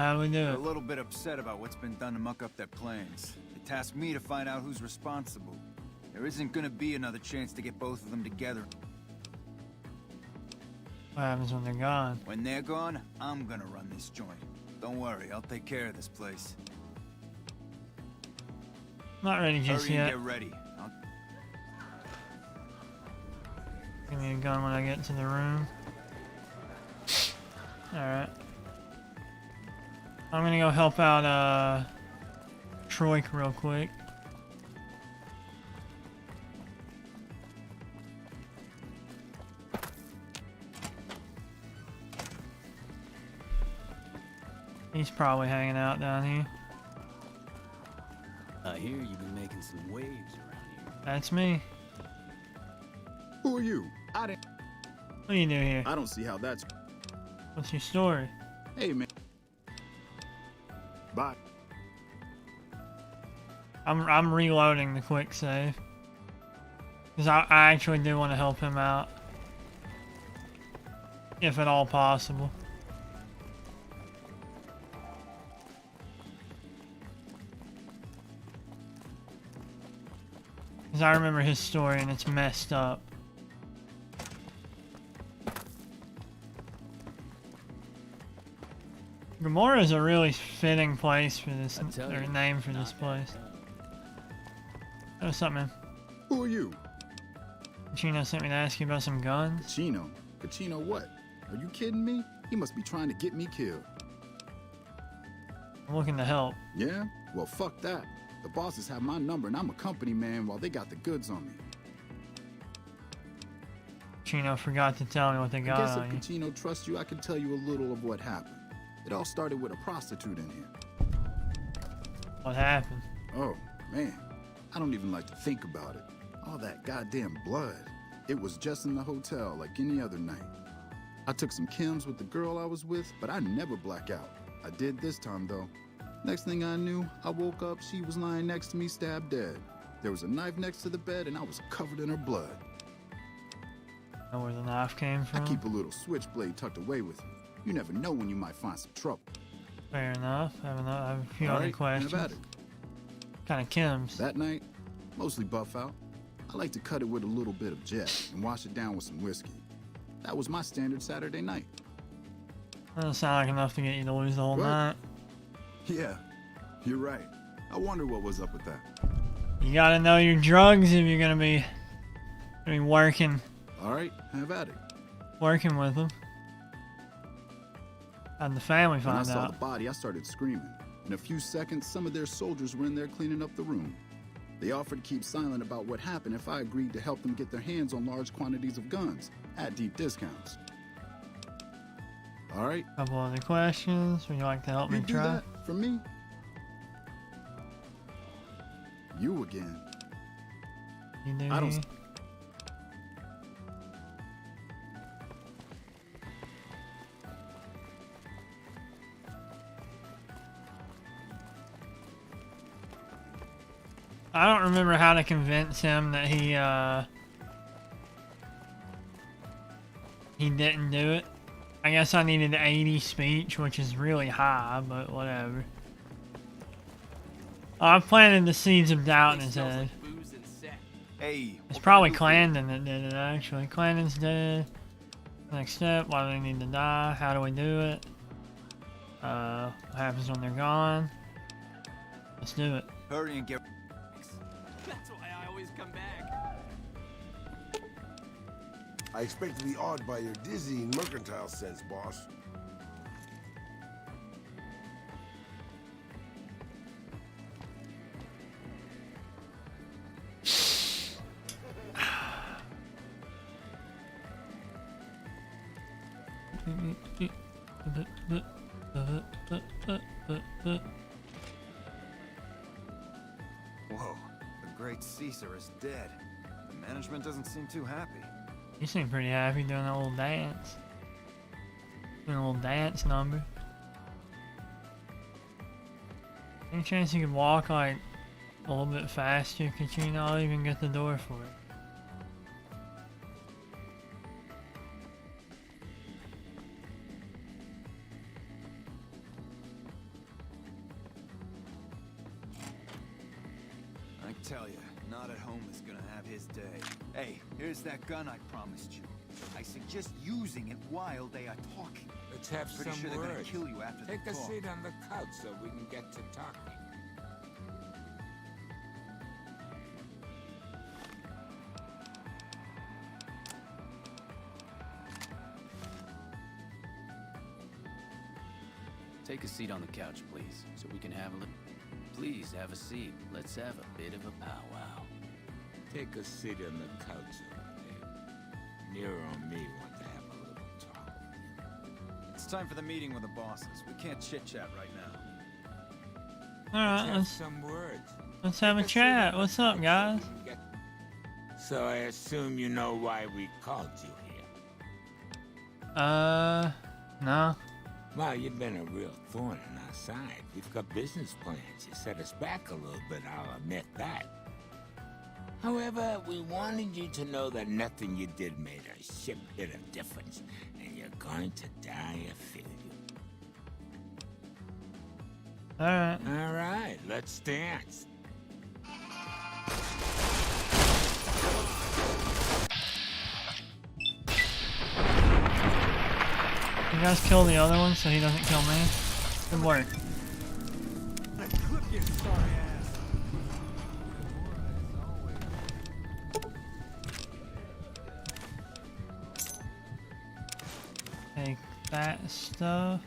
how do we do They're a it? little bit upset about what's been done to muck up their plans. They tasked me to find out who's responsible. There isn't gonna be another chance to get both of them together. What happens when they're gone? When they're gone, I'm gonna run this joint. Don't worry, I'll take care of this place. Not ready just Hurry and yet. get ready. Give me a gun when I get to the room. Alright. I'm gonna go help out, Troy real quick. He's probably hanging out down here. I hear you've been making some waves around here. That's me. Who are you? I didn't. What do you do here? I don't see how that's. What's your story? Hey, man. Bye. I'm reloading the quick save. Because I actually do want to help him out. If at all possible. Because I remember his story and it's messed up. Gomorrah is a really fitting place for this, or name for this place. Oh, what's up, man? Who are you? Chino sent me to ask you about some guns. Chino? Chino what? Are you kidding me? He must be trying to get me killed. I'm looking to help. Yeah? Well, fuck that. The bosses have my number and I'm a company man while they got the goods on me. Chino forgot to tell me what they got on you. I guess if Chino trusts you, I can tell you a little of what happened. It all started with a prostitute in here. What happened? Oh, man. I don't even like to think about it. All that goddamn blood. It was just in the hotel like any other night. I took some chems with the girl I was with, but I never black out. I did this time, though. Next thing I knew, I woke up, she was lying next to me, stabbed dead. There was a knife next to the bed, and I was covered in her blood. Know where the knife came from? I keep a little switchblade tucked away with me. You never know when you might find some trouble. Fair enough. I have a few other questions. About it. Kind of chems. That night, mostly buff out. I like to cut it with a little bit of jet and wash it down with some whiskey. That was my standard Saturday night. That doesn't sound like enough to get you to lose the whole night. Yeah, you're right. I wonder what was up with that. You gotta know your drugs if you're gonna be working. All right, have at it. Working with them. How'd the family find out? When I saw the body, I started screaming. In a few seconds, some of their soldiers were in there cleaning up the room. They offered to keep silent about what happened if I agreed to help them get their hands on large quantities of guns at deep discounts. All right. Couple other questions. Would you like to help me try? That for me? You again. You do. I don't. I don't remember how to convince him that he didn't do it. I guess I needed 80 speech, which is really high, but whatever. I planted the seeds of doubt in his head. Hey, it's probably Clandon that did it, actually. Clandon's dead. Next step, why do they need to die? How do we do it? What happens when they're gone? Let's do it. Hurry and get... That's why I always come back. I expect to be awed by your dizzying mercantile sense, boss. Whoa, the great Caesar is dead. The management doesn't seem too happy. You seem pretty happy doing that little dance. Doing a little dance number. Any chance you could walk like a little bit faster, Katrina? I'll even get the door for it. I tell you, not at home is gonna have his day. Hey, here's that gun I promised you. I suggest using it while they are talking. Let's have Pretty some sure they're gonna words. kill you after Take the a talk. seat on the couch so we can get to talking. Take a seat on the couch, please, so we can have a little... Please have a seat. Let's have a bit of a powwow. Take a seat on the couch over there. Nero and me want to have a little talk. It's time for the meeting with the bosses. We can't chit-chat right now. Alright, Let's have some words. let's have a chat. What's up, guys? So I assume you know why we called you here. No. Well, you've been a real thorn in our side. We've got business plans. You set us back a little bit, I'll admit that. However, we wanted you to know that nothing you did made a shit bit of difference, and you're going to die a failure. Alright. All right, let's dance. You guys kill the other one so he doesn't kill me. Good work. Clip your sorry ass. Take that stuff.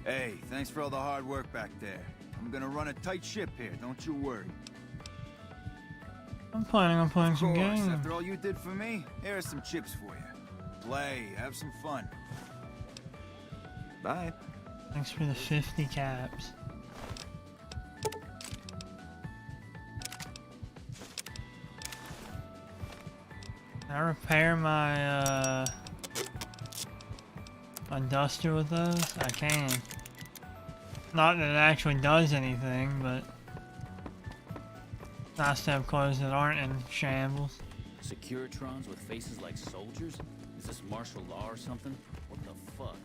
Hey, thanks for all the hard work back there. I'm gonna run a tight ship here, don't you worry. I'm planning on playing some games. After all you did for me, here are some chips for you. Play, have some fun. Bye. Thanks for the 50 caps. Can I repair my my duster with those? I can. Not that it actually does anything, but it's nice to have clothes that aren't in shambles. Securitrons with faces like soldiers? Is this martial law or something? What the fuck?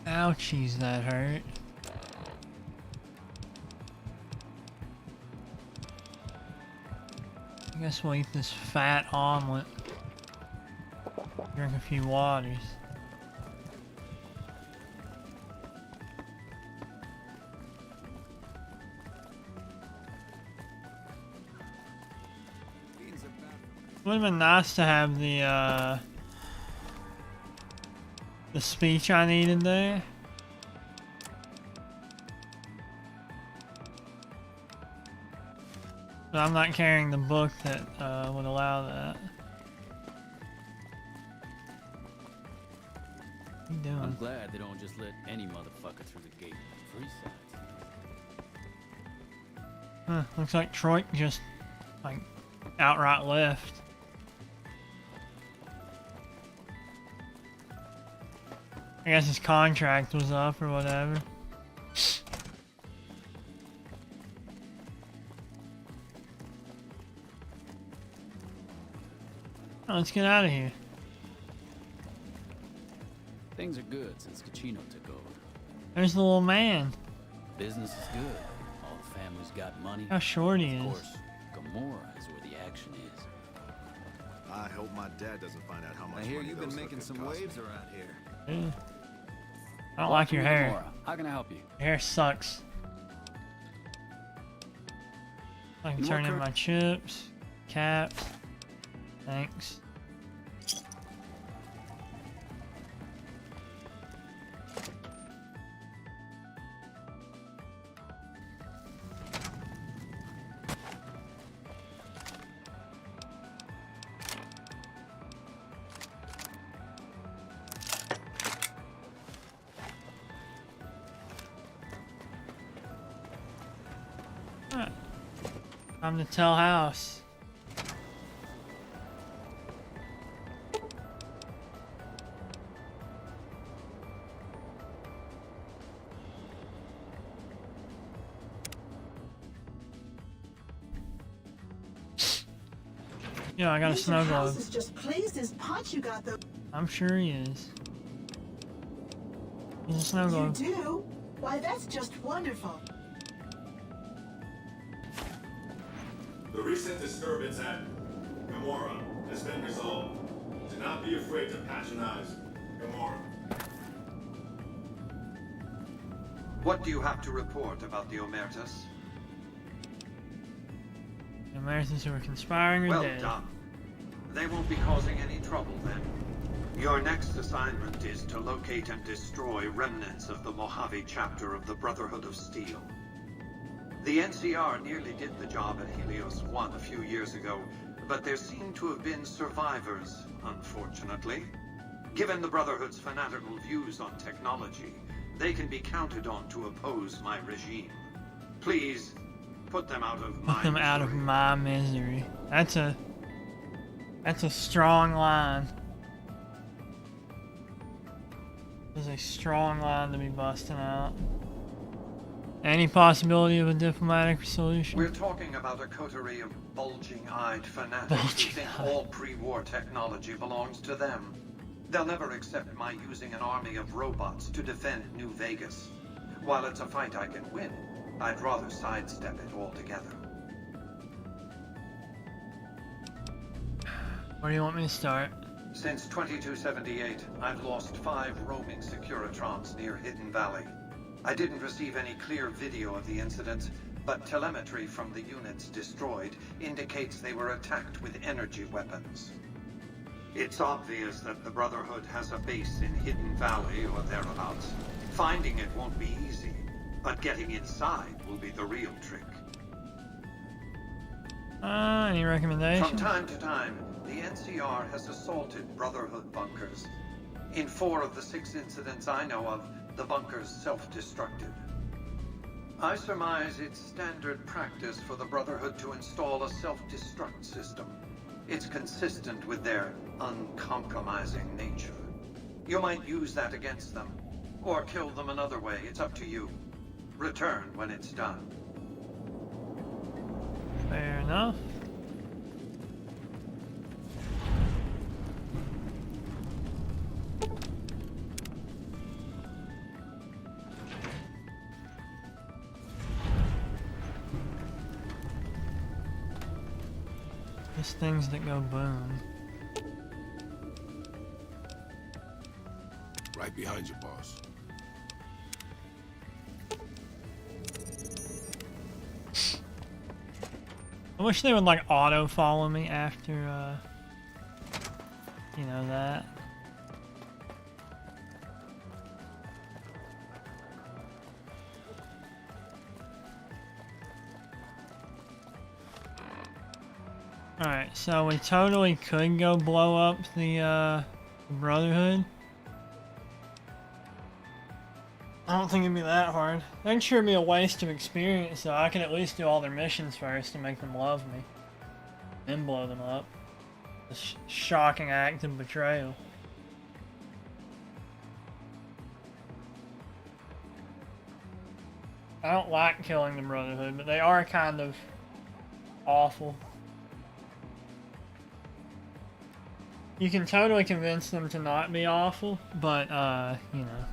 Ouchies, that hurt. I guess we'll eat this fat omelet. Drink a few waters. Would have been nice to have the speech I needed there. But I'm not carrying the book that would allow that. What are you doing? I'm glad they don't just let any motherfucker through the gate. Free sides. Huh, looks like Troy just, like, outright left. I guess his contract was up or whatever. Oh, let's get out of here. Things are good since Kachino took over. There's the little man. Business is good. All the family's got money. How short he is. Of course, Gomorrah is where the action is. I hope my dad doesn't find out how much I hear money you've been those making hookers some cost waves me. around here. Yeah. I don't like your hair. Gomorrah. How can I help you? Your hair sucks. I can turn in my chips, caps. Thanks. Alright. Time to tell house. Yeah, I got a snow globe. House is just pleased as punch you got the. I'm sure he is. He's a snow globe. You do? Why, that's just wonderful. The recent disturbance at Gomorrah has been resolved. Do not be afraid to patronize Gomorrah. What do you have to report about the Omertas? The Americans who are conspiring are Well dead. done. They won't be causing any trouble then. Your next assignment is to locate and destroy remnants of the Mojave chapter of the Brotherhood of Steel. The NCR nearly did the job at Helios 1 a few years ago, but there seem to have been survivors, unfortunately. Given the Brotherhood's fanatical views on technology, they can be counted on to oppose my regime. Please, put them out of my Put them out of my misery. That's a strong line. That's a strong line to be busting out. Any possibility of a diplomatic solution? We're talking about a coterie of bulging-eyed fanatics who think all pre-war technology belongs to them. They'll never accept my using an army of robots to defend New Vegas. While it's a fight I can win, I'd rather sidestep it altogether. Where do you want me to start? Since 2278, I've lost 5 roaming Securitrons near Hidden Valley. I didn't receive any clear video of the incident, but telemetry from the units destroyed indicates they were attacked with energy weapons. It's obvious that the Brotherhood has a base in Hidden Valley or thereabouts. Finding it won't be easy, but getting inside will be the real trick. Any recommendations? From time to time, the NCR has assaulted Brotherhood bunkers. In 4 of the 6 incidents I know of, the bunkers self-destructed. I surmise it's standard practice for the Brotherhood to install a self-destruct system. It's consistent with their uncompromising nature. You might use that against them, or kill them another way. It's up to you. Return when it's done. Fair enough. Just things that go boom. Right behind you, boss. I wish they would like auto follow me after you know that. Alright, so we totally could go blow up the Brotherhood. I don't think it'd be that hard. That'd sure be a waste of experience, so I can at least do all their missions first to make them love me. Then blow them up. A shocking act of betrayal. I don't like killing the Brotherhood, but they are kind of awful. You can totally convince them to not be awful, but, you know.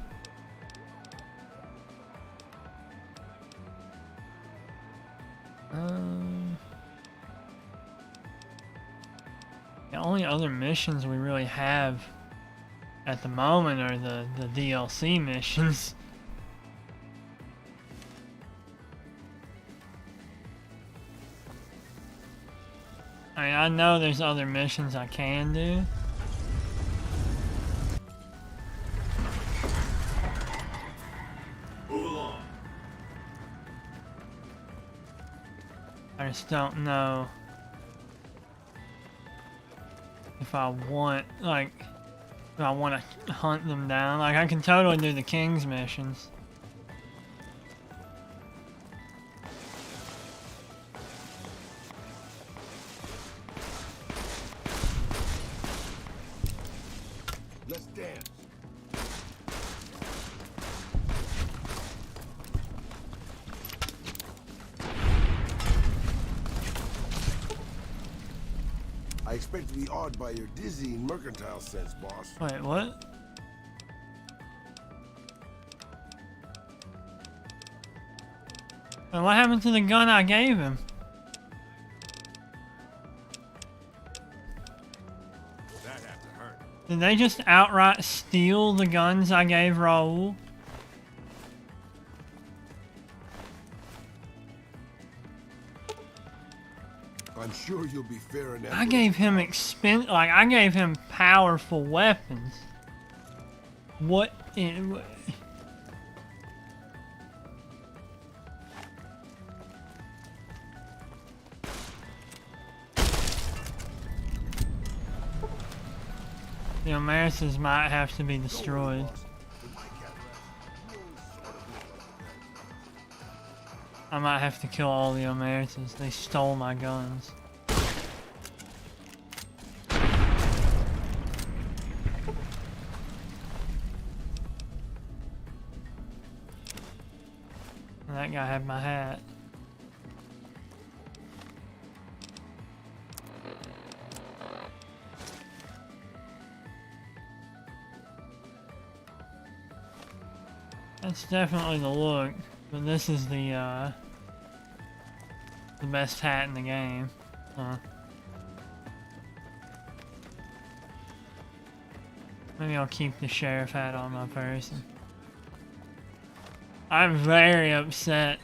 The only other missions we really have at the moment are the DLC missions. I mean, I know there's other missions I can do. Move along. I just don't know if I want, like, if I want to hunt them down. Like, I can totally do the King's missions. Let's dance. I expect to be awed by your dizzying mercantile sense, boss. Wait, what? Well, what happened to the gun I gave him? That had to hurt. Did they just outright steal the guns I gave Raul? I'm sure you'll be fair enough. I gave him I gave him powerful weapons. What in... The Omersas might have to be destroyed. I might have to kill all the Omersas. They stole my guns. And that guy had my hat. That's definitely the look, but this is the best hat in the game. Huh. Maybe I'll keep the sheriff hat on my person. I'm very upset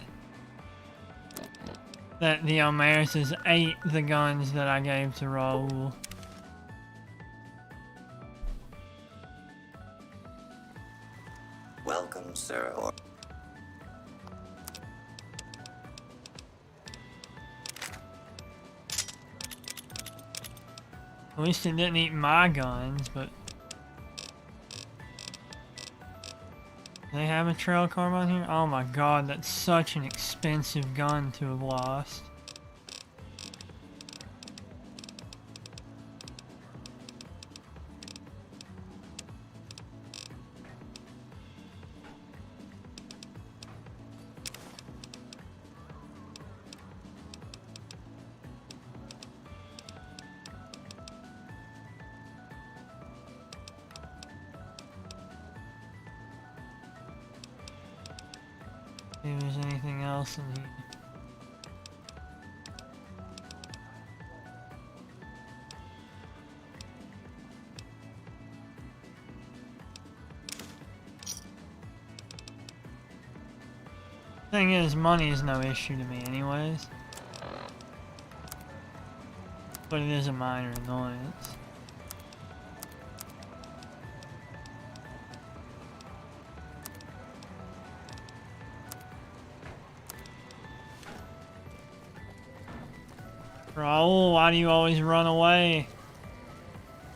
that the Omersas ate the guns that I gave to Raoul. Welcome, sir. At least it didn't eat my guns, but... Do they have a trail carbine here? Oh my god, that's such an expensive gun to have lost. See if there's anything else in here. Thing is, money is no issue to me anyways. But it is a minor annoyance. Raoul, why do you always run away?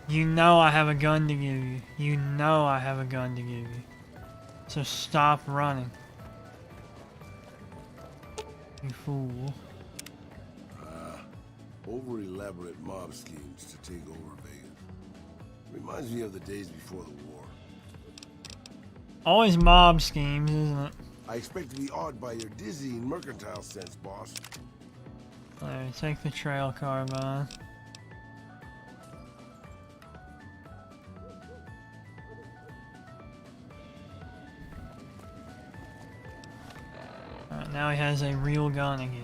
You know I have a gun to give you. You know I have a gun to give you. So stop running. You fool. Over-elaborate mob schemes to take over Vegas. Reminds me of the days before the war. Always mob schemes, isn't it? I expect to be awed by your dizzying mercantile sense, boss. Alright, take the trail carbine. Alright, now he has a real gun again.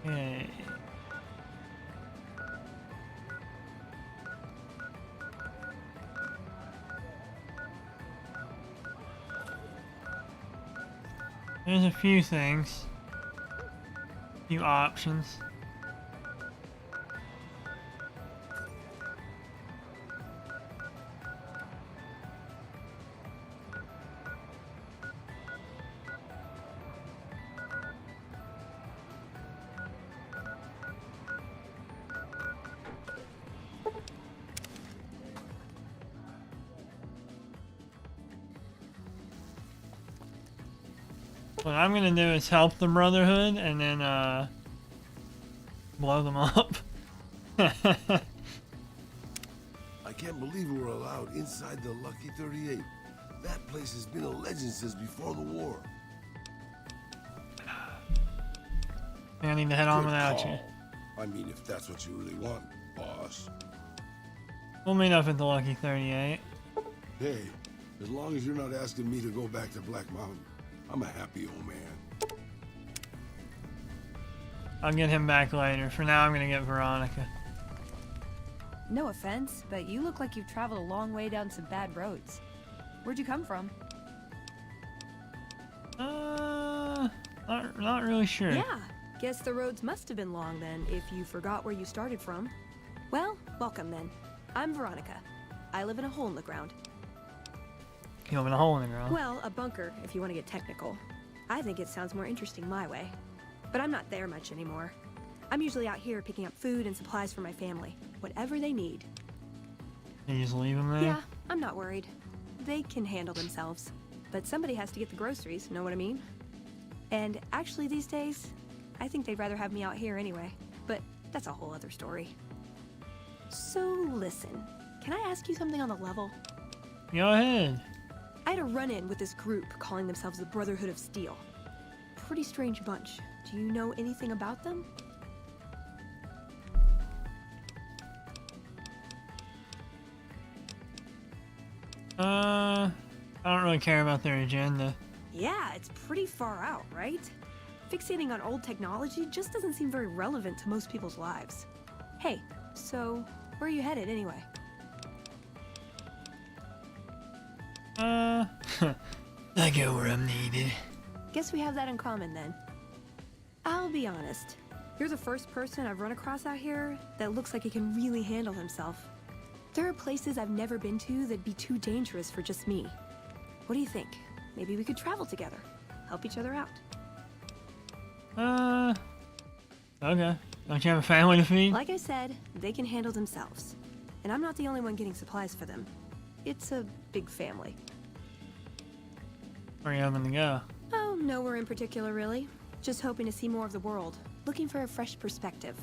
Okay. There's a few things. Few options. What I'm gonna do is help the Brotherhood and then blow them up. I can't believe we were allowed inside the Lucky 38. That place has been a legend since before the war. I need to head on without you. I mean, if that's what you really want, boss. We'll meet up at the Lucky 38. Hey, as long as you're not asking me to go back to Black Mountain, I'm a happy old man. I'll get him back later. For now, I'm gonna get Veronica. No offense, but you look like you've traveled a long way down some bad roads. Where'd you come from? Not really sure. Yeah, guess the roads must have been long then, if you forgot where you started from. Well, welcome then. I'm Veronica. I live in a hole in the ground. You live in a hole in the ground? Well, a bunker, if you want to get technical. I think it sounds more interesting my way. But I'm not there much anymore. I'm usually out here picking up food and supplies for my family. Whatever they need. You just leave them there? Yeah, I'm not worried. They can handle themselves. But somebody has to get the groceries, know what I mean? And actually these days, I think they'd rather have me out here anyway. But that's a whole other story. So listen, can I ask you something on the level? Go ahead. I had a run-in with this group calling themselves the Brotherhood of Steel. Pretty strange bunch. Do you know anything about them? I don't really care about their agenda. Yeah, it's pretty far out, right? Fixating on old technology just doesn't seem very relevant to most people's lives. Hey, so where are you headed anyway? I go where I'm needed. Guess we have that in common then. I'll be honest. You're the first person I've run across out here that looks like he can really handle himself. There are places I've never been to that'd be too dangerous for just me. What do you think? Maybe we could travel together. Help each other out. Okay. Don't you have a family to feed? Like I said, they can handle themselves. And I'm not the only one getting supplies for them. It's a big family. Where are you hoping to go? Oh, nowhere in particular, really. Just hoping to see more of the world. Looking for a fresh perspective.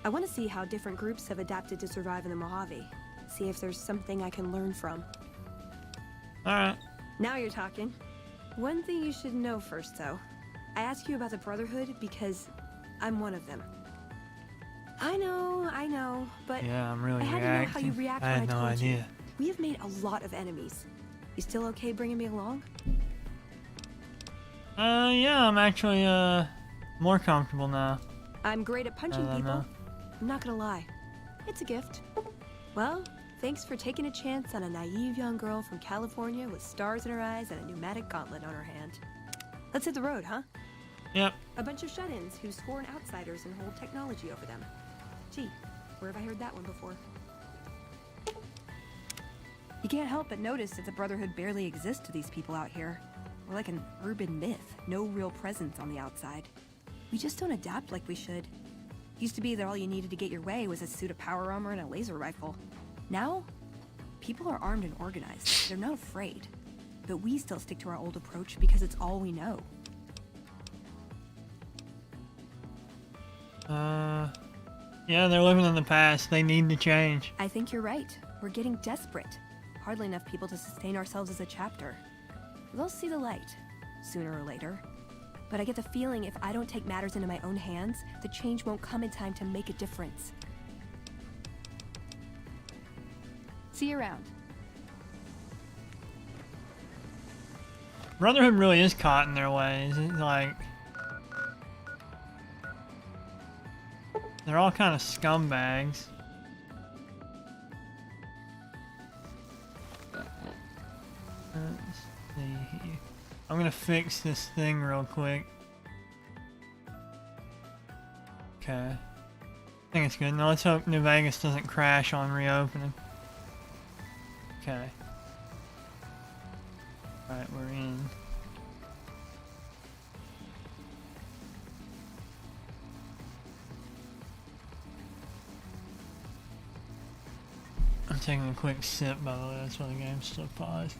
I want to see how different groups have adapted to survive in the Mojave. See if there's something I can learn from. Alright. Now you're talking. One thing you should know first, though. I ask you about the Brotherhood because I'm one of them. I know, but yeah, I'm really I had to know how you react I when had I no told idea. you. We have made a lot of enemies. You still okay bringing me along? Yeah, I'm actually, more comfortable now. I'm great at punching I don't people. know. I'm not gonna lie. It's a gift. Well, thanks for taking a chance on a naive young girl from California with stars in her eyes and a pneumatic gauntlet on her hand. Let's hit the road, huh? Yep. A bunch of shut-ins who scorn outsiders and hold technology over them. Gee, where have I heard that one before? You can't help but notice that the Brotherhood barely exists to these people out here. We're like an urban myth, no real presence on the outside. We just don't adapt like we should. Used to be that all you needed to get your way was a suit of power armor and a laser rifle. Now, people are armed and organized. They're not afraid. But we still stick to our old approach because it's all we know. Yeah, they're living in the past. They need to change. I think you're right. We're getting desperate. Hardly enough people to sustain ourselves as a chapter. They'll see the light, sooner or later. But I get the feeling if I don't take matters into my own hands, the change won't come in time to make a difference. See you around. Brotherhood really is caught in their ways. It's like... they're all kind of scumbags. Let's see here. I'm gonna fix this thing real quick. Okay. I think it's good. Now let's hope New Vegas doesn't crash on reopening. Okay. Alright, we're in. I'm taking a quick sip, by the way, that's why the game's still paused.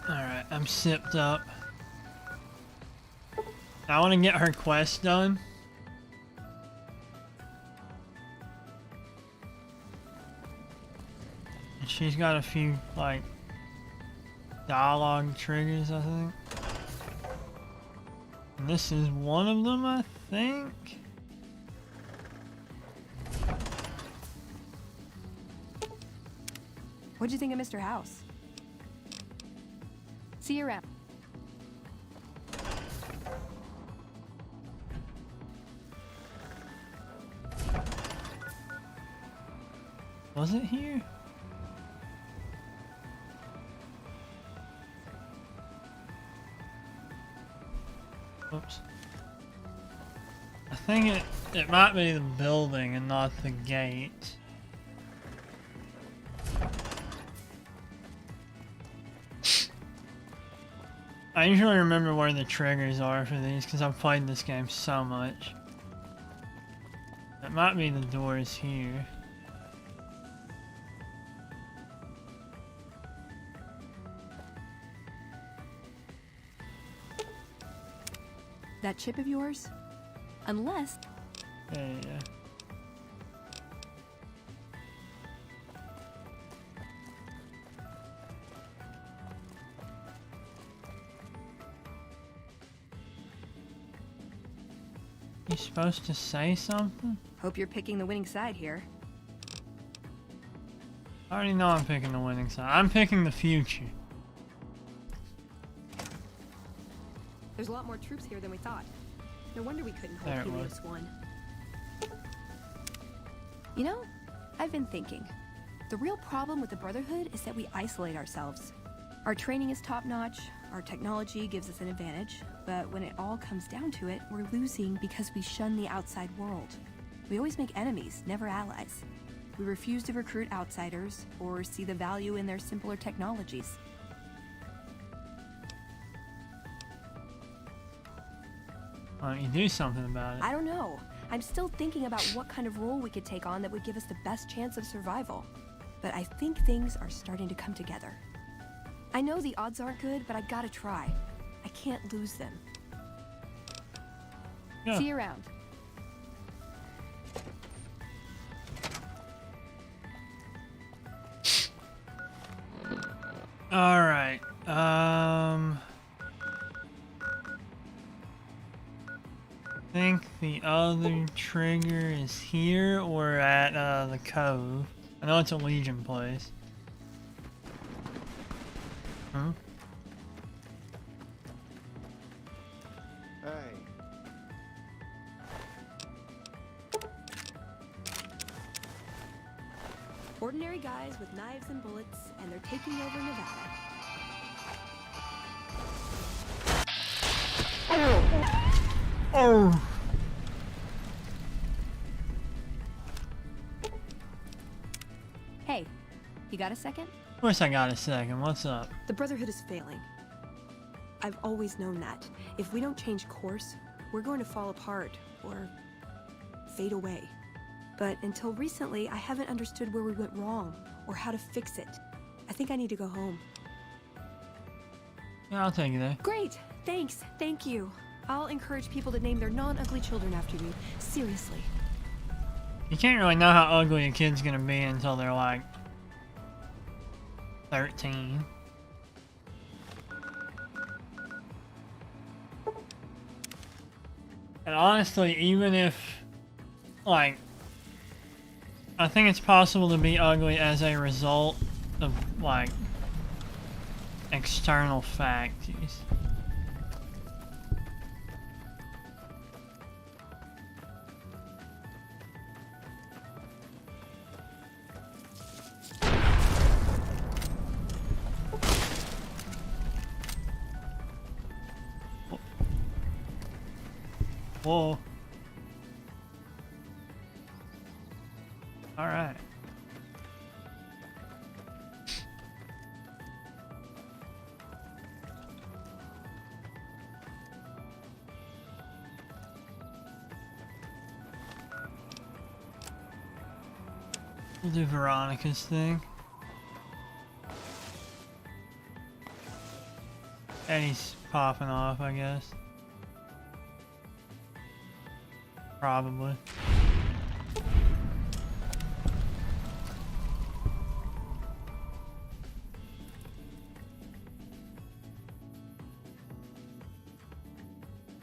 Alright, I'm sipped up. I want to get her quest done. And she's got a few, like, dialogue triggers, I think. And this is one of them, I think. What'd you think of Mr. House? See you around. Was it here? Oops. I think it might be the building and not the gate. I usually remember where the triggers are for these because I've played this game so much. might be the doors here. That chip of yours? Unless... Yeah. You supposed to say something? Hope you're picking the winning side here. I already know I'm picking the winning side. I'm picking the future. There's a lot more troops here than we thought. No wonder we couldn't hold Helios 1. You know, I've been thinking. The real problem with the Brotherhood is that we isolate ourselves. Our training is top-notch, our technology gives us an advantage, but when it all comes down to it, we're losing because we shun the outside world. We always make enemies, never allies. We refuse to recruit outsiders or see the value in their simpler technologies. Why don't you do something about it? I don't know. I'm still thinking about what kind of role we could take on that would give us the best chance of survival. But I think things are starting to come together. I know the odds aren't good, but I gotta try. I can't lose them. Yeah. See you around. Alright, I think the other trigger is here or at the cove. I know it's a Legion place. Huh? Hey. Ordinary guys with knives and bullets, and they're taking over Nevada. Oh! Hey, you got a second? Of course I got a second. What's up? The Brotherhood is failing. I've always known that. If we don't change course, we're going to fall apart, or fade away. But until recently, I haven't understood where we went wrong, or how to fix it. I think I need to go home. Yeah, I'll take you there. Great! Thanks! Thank you! I'll encourage people to name their non-ugly children after you. Seriously. You can't really know how ugly a kid's gonna be until they're like 13. And honestly, even if, like, I think it's possible to be ugly as a result of, like, external factors. Whoa. All right. We'll do Veronica's thing. Eddie's popping off, I guess. Probably.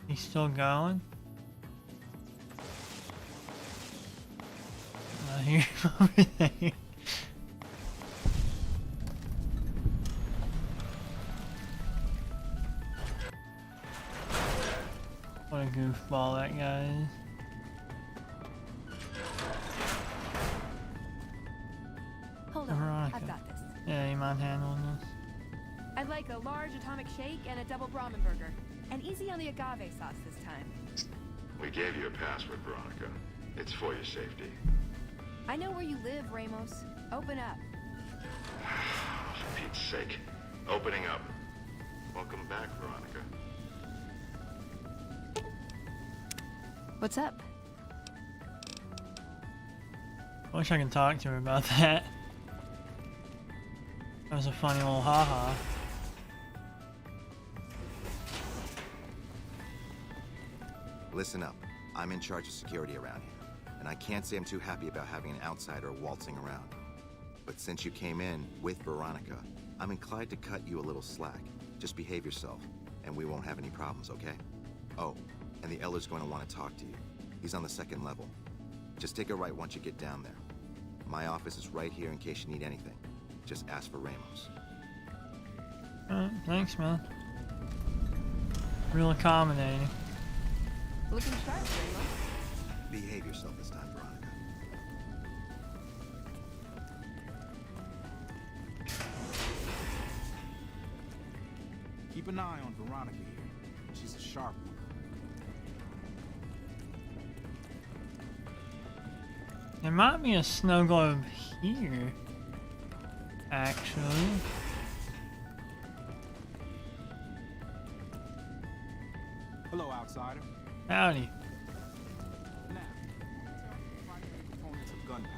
He's still going? I hear him over there. What a goofball that guy is. Hold on, Veronica. I've got this. Yeah, you mind handling this? I'd like a large atomic shake and a double Brahmin burger. And easy on the agave sauce this time. We gave you a password, Veronica. It's for your safety. I know where you live, Ramos. Open up. For Pete's sake. Opening up. Welcome back, Veronica. What's up? I wish I could talk to her about that. That was a funny little haha. Listen up. I'm in charge of security around here, and I can't say I'm too happy about having an outsider waltzing around. But since you came in with Veronica, I'm inclined to cut you a little slack. Just behave yourself, and we won't have any problems, okay? Oh, and the Elder's going to want to talk to you. He's on the 2nd level. Just take a right once you get down there. My office is right here in case you need anything. Just ask for Ramos. Alright, thanks, man. Real accommodating. Looking sharp, Ramos. Behave yourself this time, Veronica. Keep an eye on Veronica here. She's a sharp one. There might be a snow globe here, actually. Hello, outsider. Howdy. Now, primary components of gunpowder.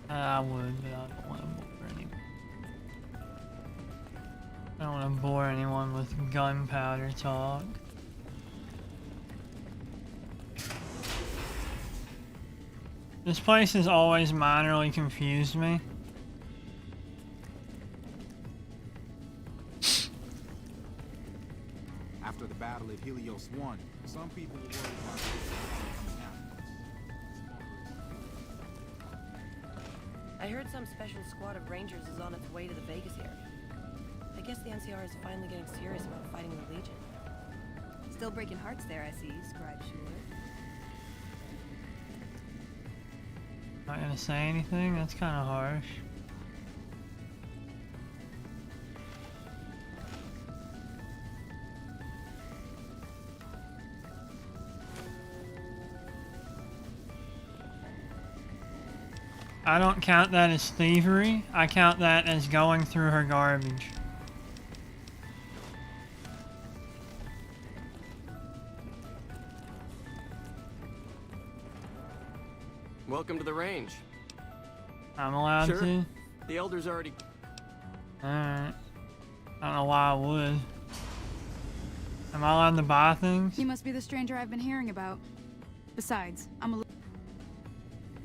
I would, but I don't want to bore anyone. I don't want to bore anyone with gunpowder talk. This place has always minorly confused me. After the battle at Helios 1, some people were worried about coming after us. I heard some special squad of Rangers is on its way to the Vegas area. I guess the NCR is finally getting serious about fighting the Legion. Still breaking hearts there, I see, Scribe Schuler. Not gonna say anything? That's kind of harsh. I don't count that as thievery. I count that as going through her garbage. Welcome to the range. I'm allowed Sure. to? The Elder's already... Alright. I don't know why I would. Am I allowed to buy things? You must be the stranger I've been hearing about. Besides, I'm a...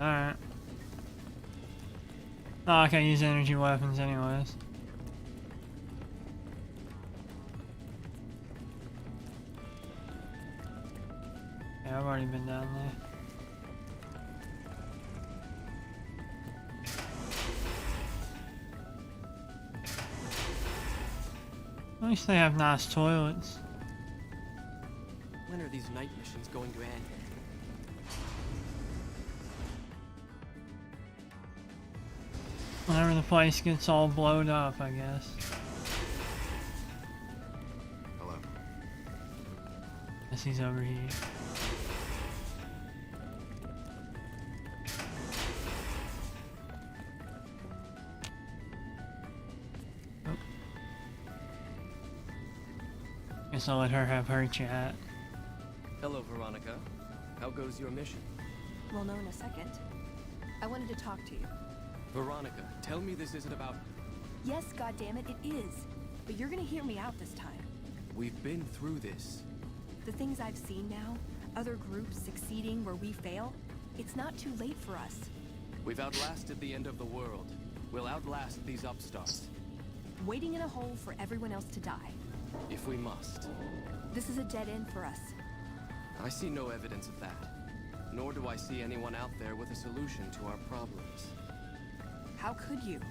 Alright. Oh, I can't use energy weapons anyways. Yeah, I've already been down there. At least they have nice toilets. When are these night missions going to end? Whenever the place gets all blowed up, I guess. Hello. Guess he's over here. Oh. Guess I'll let her have her chat. Hello, Veronica. How goes your mission? We'll know in a second. I wanted to talk to you. Veronica, tell me this isn't about... Yes, goddammit, it is. But you're gonna hear me out this time. We've been through this. The things I've seen now, other groups succeeding where we fail, it's not too late for us. We've outlasted the end of the world. We'll outlast these upstarts. Waiting in a hole for everyone else to die. If we must. This is a dead end for us. I see no evidence of that. Nor do I see anyone out there with a solution to our problems. How could you?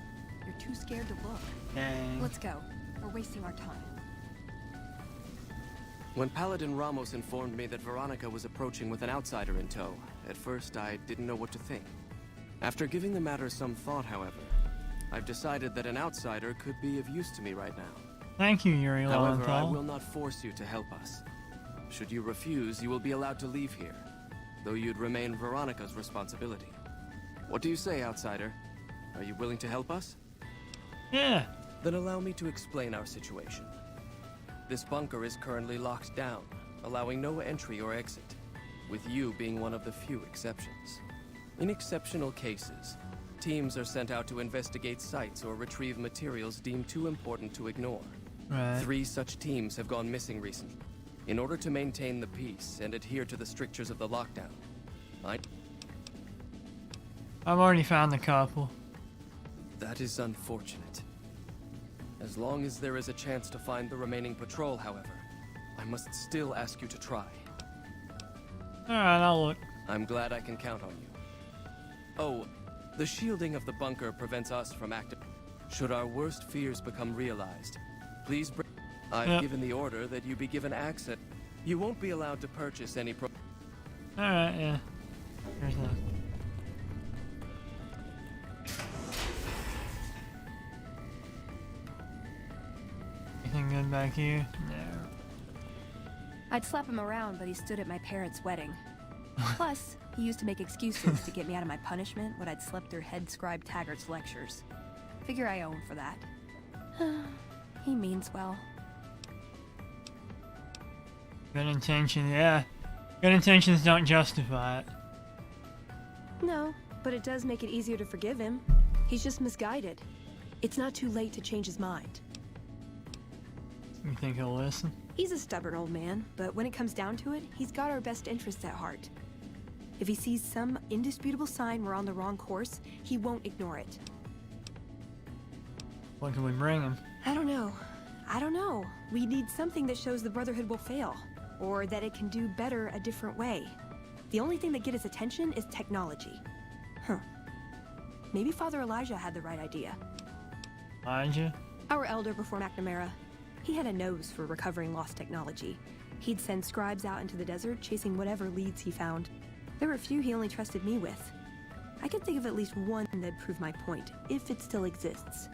You're too scared to look. Dang. Let's go. We're wasting our time. When Paladin Ramos informed me that Veronica was approaching with an outsider in tow, at first I didn't know what to think. After giving the matter some thought, however, I've decided that an outsider could be of use to me right now. Thank you, Yuri However, I Lowenthal. will not force you to help us. Should you refuse, you will be allowed to leave here, though you'd remain Veronica's responsibility. What do you say, outsider? Are you willing to help us? Yeah. Then allow me to explain our situation. this bunker is currently locked down, allowing no entry or exit, with you being one of the few exceptions. In exceptional cases, teams are sent out to investigate sites or retrieve materials deemed too important to ignore. Right. 3 such teams have gone missing recently. In order to maintain the peace and adhere to the strictures of the lockdown, I've already found a couple. That is unfortunate. As long as there is a chance to find the remaining patrol, however, I must still ask you to try. Alright, I'll look. I'm glad I can count on you. Oh, the shielding of the bunker prevents us from active. Should our worst fears become realized, please bring... I've given the order that you be given access. You won't be allowed to purchase any Alright, yeah. Here's that. Anything good back here? No. I'd slap him around, but he stood at my parents' wedding. Plus, he used to make excuses to get me out of my punishment when I'd slept through head scribe Taggart's lectures. Figure I owe him for that. He means well. Good intentions, yeah. Good intentions don't justify it. No, but it does make it easier to forgive him. He's just misguided. It's not too late to change his mind. You think he'll listen? He's a stubborn old man, but when it comes down to it, he's got our best interests at heart. If he sees some indisputable sign we're on the wrong course, he won't ignore it. What can we bring him? I don't know. We need something that shows the Brotherhood will fail, or that it can do better a different way. The only thing that gets his attention is technology. Maybe Father Elijah had the right idea. Elijah? Our elder before McNamara. He had a nose for recovering lost technology. He'd send scribes out into the desert chasing whatever leads he found. There were a few he only trusted me with. I can think of at least one that'd prove my point, if it still exists.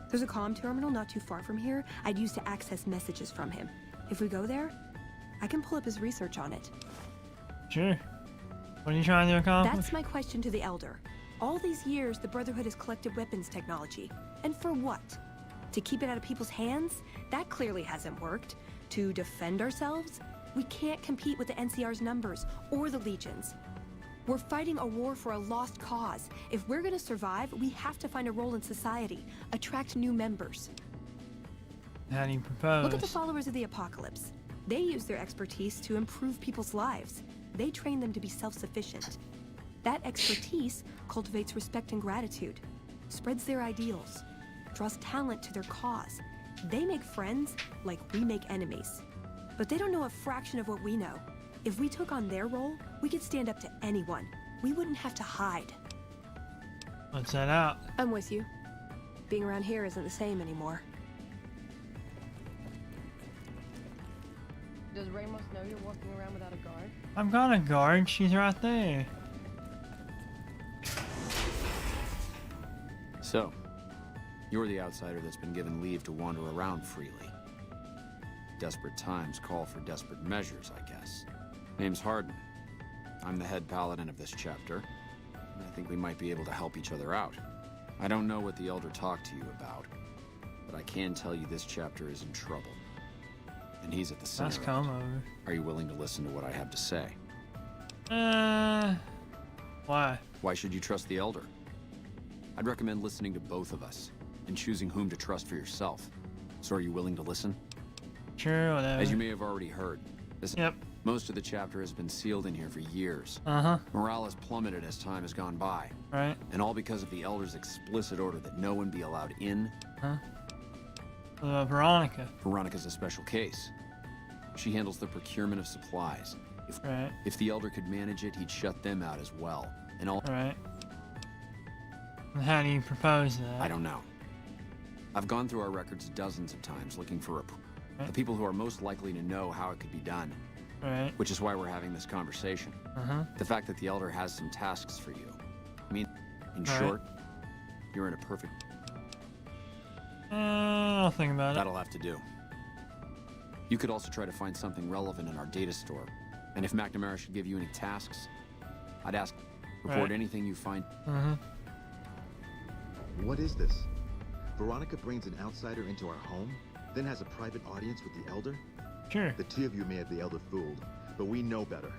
There's a comm terminal not too far from here I'd use to access messages from him. If we go there, I can pull up his research on it. Sure. What are you trying to accomplish? That's my question to the Elder. All these years, the Brotherhood has collected weapons technology. And for what? To keep it out of people's hands? That clearly hasn't worked. To defend ourselves? We can't compete with the NCR's numbers, or the Legion's. We're fighting a war for a lost cause. If we're gonna survive, we have to find a role in society, attract new members. How do you propose? Look at the followers of the Apocalypse. They use their expertise to improve people's lives. They train them to be self-sufficient. That expertise cultivates respect and gratitude, spreads their ideals, draws talent to their cause. They make friends like we make enemies. But they don't know a fraction of what we know. If we took on their role, we could stand up to anyone. We wouldn't have to hide. Let's head out. I'm with you. Being around here isn't the same anymore. Does Ramos know you're walking around without a guard? I've got a guard. She's right there. So, you're the outsider that's been given leave to wander around freely. Desperate times call for desperate measures, I guess. Name's Hardin. I'm the head paladin of this chapter, and I think we might be able to help each other out. I don't know what the Elder talked to you about, but I can tell you this chapter is in trouble. And he's at the center. Let's come over. Are you willing to listen to what I have to say? Why? Why should you trust the Elder? I'd recommend listening to both of us, and choosing whom to trust for yourself. So are you willing to listen? Sure, whatever. As you may have already heard, most of the chapter has been sealed in here for years. Morale has plummeted as time has gone by. Right. And all because of the Elder's explicit order that no one be allowed in. Veronica. Veronica's a special case. She handles the procurement of supplies. If the Elder could manage it, he'd shut them out as well. And all. Right. And how do you propose that? I don't know. I've gone through our records dozens of times looking for the people who are most likely to know how it could be done. Right. Which is why we're having this conversation. The fact that the Elder has some tasks for you. I mean, in short, you're in a perfect... I'll think about it. That'll have to do. You could also try to find something relevant in our data store. And if McNamara should give you any tasks, I'd ask, report anything you find. What is this? Veronica brings an outsider into our home? then has a private audience with the Elder? Sure. The two of you may have the Elder fooled, but we know better.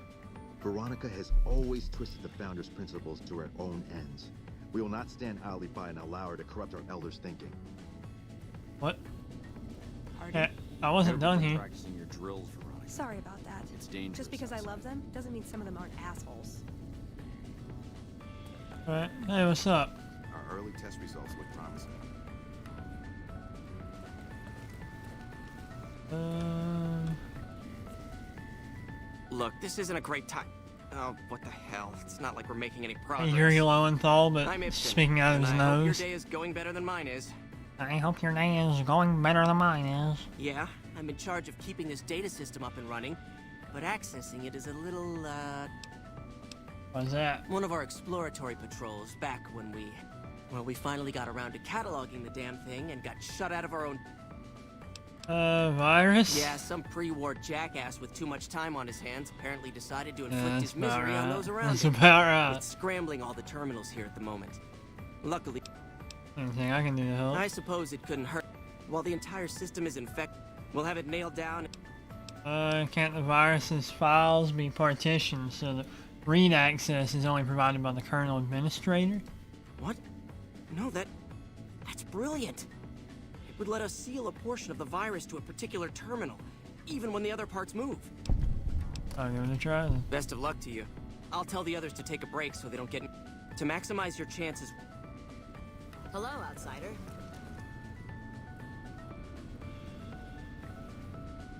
Veronica has always twisted the Founder's principles to her own ends. We will not stand idly by and allow her to corrupt our Elder's thinking. What? I wasn't done here. Practicing your drills, Veronica. Sorry about that. It's dangerous. Just because I love them doesn't mean some of them aren't assholes. Alright, hey, what's up? Our early test results look promising. Look, this isn't a great time. Oh, what the hell? It's not like we're making any progress. Yuri Lowenthal, but I'm Ibsen, speaking out of his and I hope nose. your day is going better than mine is. I hope your day is going better than mine is. Yeah, I'm in charge of keeping this data system up and running, but accessing it is a little, What's that? One of our exploratory patrols back when we finally got around to cataloging the damn thing and got shut out of our own... Virus? Yeah, some pre-war jackass with too much time on his hands apparently decided to inflict his misery on those around That's him. about right. It's scrambling all the terminals here at the moment. Luckily... Anything I can do to help? I suppose it couldn't hurt. While the entire system is infected, we'll have it nailed down. Can't the virus's files be partitioned so that read access is only provided by the kernel administrator? What? No, that's brilliant. It would let us seal a portion of the virus to a particular terminal, even when the other parts move. I'll give it a try then. Best of luck to you. I'll tell the others to take a break so they don't get... To maximize your chances... Hello, outsider.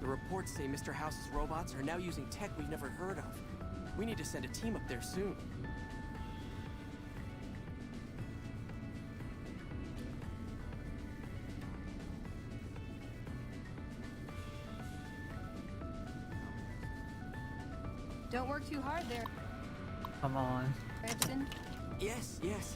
The reports say Mr. House's robots are now using tech we've never heard of. We need to send a team up there soon. Don't work too hard there, Come on. Ibsen. Yes, yes.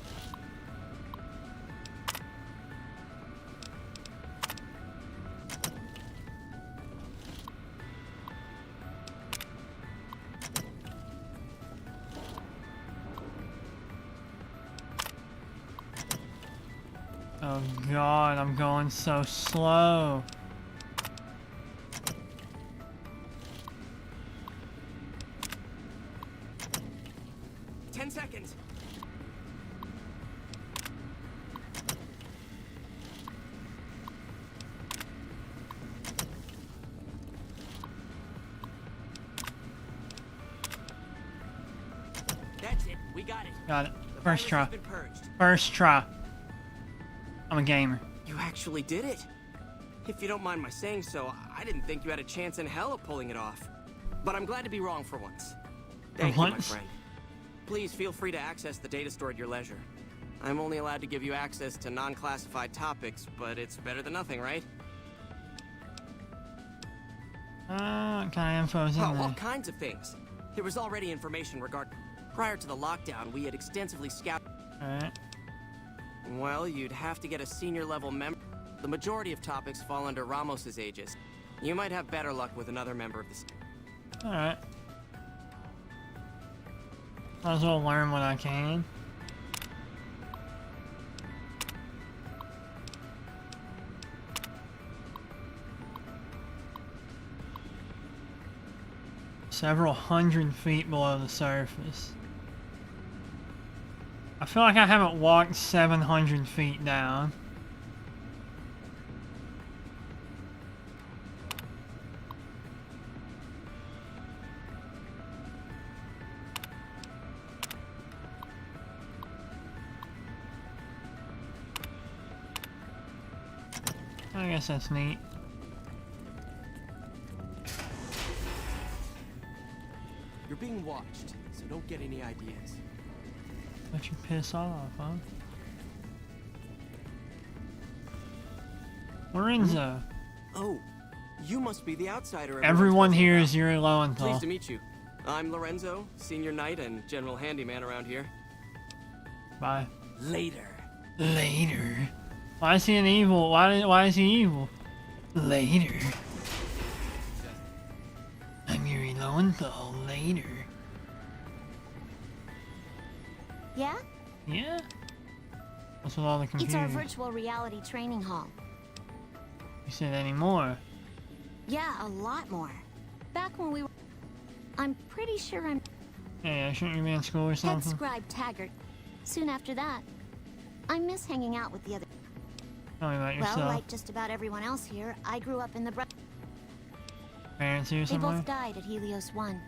Oh god, I'm going so slow. Seconds. That's it. We got it. Got it. The First virus try. has been purged. First try. I'm a gamer. You actually did it. If you don't mind my saying so, I didn't think you had a chance in hell of pulling it off. But I'm glad to be wrong for once. Thank you, my friend. Please feel free to access the data store at your leisure. I'm only allowed to give you access to non-classified topics, but it's better than nothing, right? What kind of info is in Oh, there? all kinds of things. There was already information regarding... Prior to the lockdown, we had extensively scouted... Alright. Well, you'd have to get a senior level member. The majority of topics fall under Ramos's aegis. You might have better luck with another member of the... Alright. Might as well learn what I can. Several hundred feet below the surface. I feel like I haven't walked 700 feet down. I guess that's neat. You're being watched, so don't get any ideas. Let you piss off, huh? Lorenzo. Oh, you must be the outsider. Everyone here is Yuri Lowenthal. Pleased to meet you. I'm Lorenzo, senior knight and general handyman around here. Bye. Later. Later. Why is he an evil? Why is he evil? Later. I'm Yuri Lowenthal. Later. Yeah? Yeah? What's with all the computers? It's our virtual reality training hall. You You said any more? Yeah, a lot more. Back when we were... I'm pretty sure I'm... Hey, shouldn't you be in school or Head something? scribe Taggart. Soon after that, I miss hanging out with the other... Tell me about yourself. Well, like just about everyone else here, I grew up in the... Parents here They somewhere? both died at Helios 1.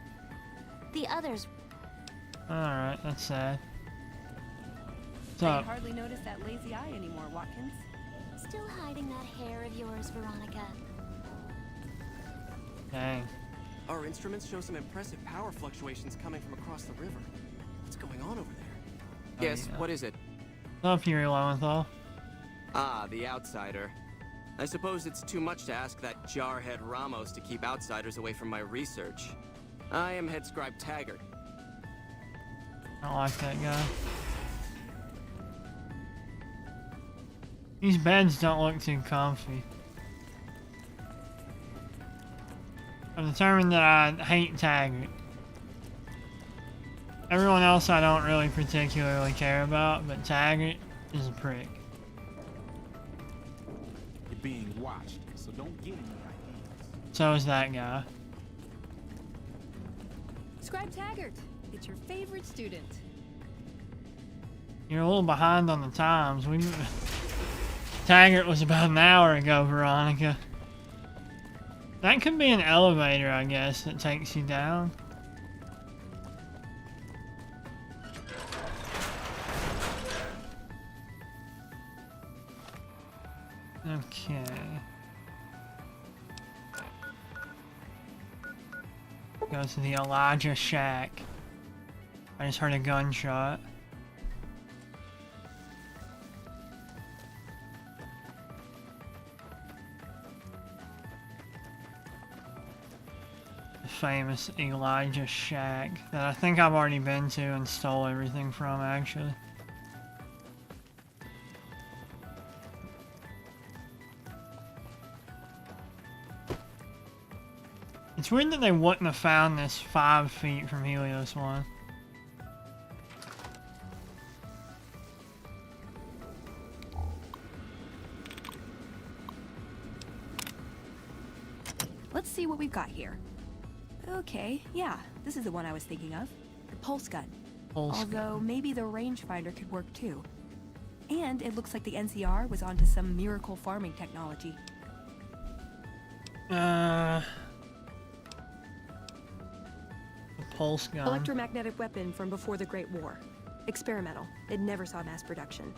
The others... Alright, that's sad. What's I up? hardly notice that lazy eye anymore, Watkins. Still hiding that hair of yours, Veronica. Dang. Our instruments show some impressive power fluctuations coming from across the river. What's going on over there? Yes, yeah. what is it? What's up here, Lowenthal? Ah, the outsider. I suppose it's too much to ask that jarhead Ramos to keep outsiders away from my research. I am head scribe Taggart. I don't like that guy. These beds don't look too comfy. I'm determined that I hate Taggart. Everyone else I don't really particularly care about, but Taggart is a prick. You're being watched, so don't get in your ideas. So is that guy. Scribe Taggart, it's your favorite student. You're a little behind on the times. Taggart was about an hour ago, Veronica. That could be an elevator, I guess, that takes you down. Okay. Go to the Elijah Shack. I just heard a gunshot. The famous Elijah Shack that I think I've already been to and stole everything from, actually. It's weird that they wouldn't have found this 5 feet from Helios 1. Let's see what we've got here. Okay, yeah, this is the one I was thinking of. The pulse gun. Although maybe the rangefinder could work too. And it looks like the NCR was onto some miracle farming technology. The pulse gun. Electromagnetic weapon from before the Great War. Experimental. It never saw mass production.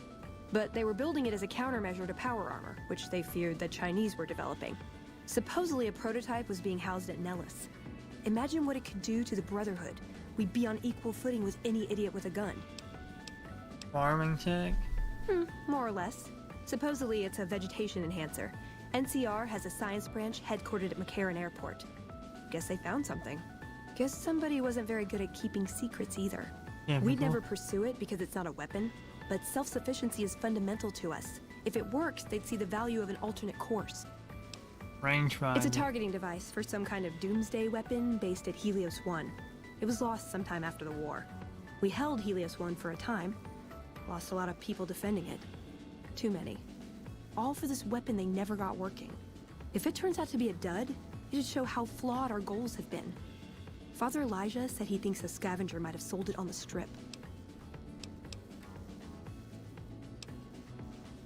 But they were building it as a countermeasure to power armor, which they feared the Chinese were developing. Supposedly a prototype was being housed at Nellis. Imagine what it could do to the Brotherhood. We'd be on equal footing with any idiot with a gun. Farming tech? More or less. Supposedly it's a vegetation enhancer. NCR has a science branch headquartered at McCarran Airport. Guess they found something. Guess somebody wasn't very good at keeping secrets either. Yeah, We'd never pursue it because it's not a weapon, but self-sufficiency is fundamental to us. If it works, they'd see the value of an alternate course. Rangefinder. It's a targeting device for some kind of doomsday weapon based at Helios 1. It was lost sometime after the war. We held Helios 1 for a time. Lost a lot of people defending it. Too many. All for this weapon they never got working. If it turns out to be a dud, it'd show how flawed our goals have been. Father Elijah said he thinks a scavenger might have sold it on the strip.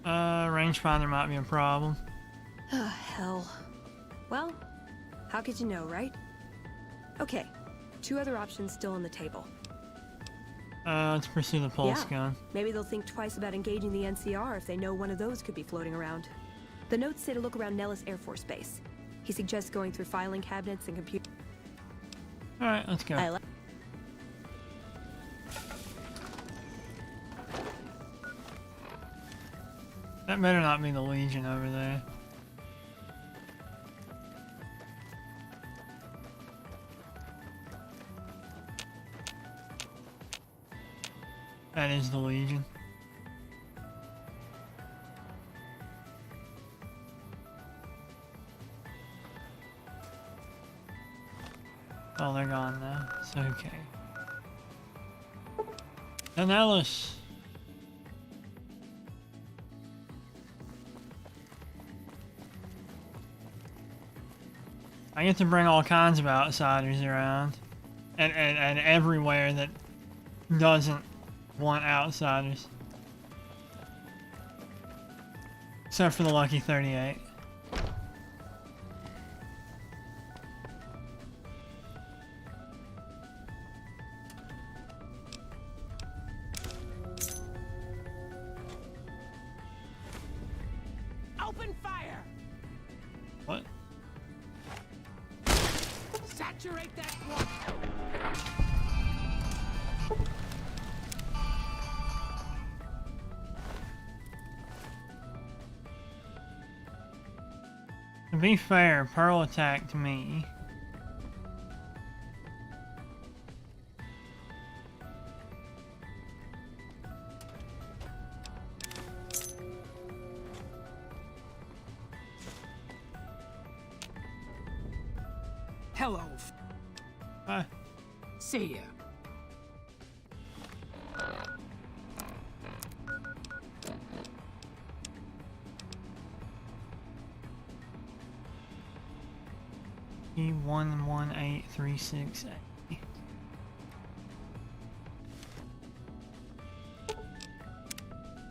Rangefinder might be a problem. Ah, hell. Well, how could you know, right? Okay, 2 other options still on the table. Let's pursue the pulse gun. Maybe they'll think twice about engaging the NCR if they know one of those could be floating around. The notes say to look around Nellis Air Force Base. He suggests going through filing cabinets and computers. Alright, let's go. That better not be the Legion over there. That is the Legion. Oh, they're gone now. It's okay. And Ellis. I get to bring all kinds of outsiders around. And everywhere that doesn't want outsiders. Except for the Lucky 38. Open fire! What? Saturate that water! To be fair, Pearl attacked me. Hello. Hi. See ya. E118368.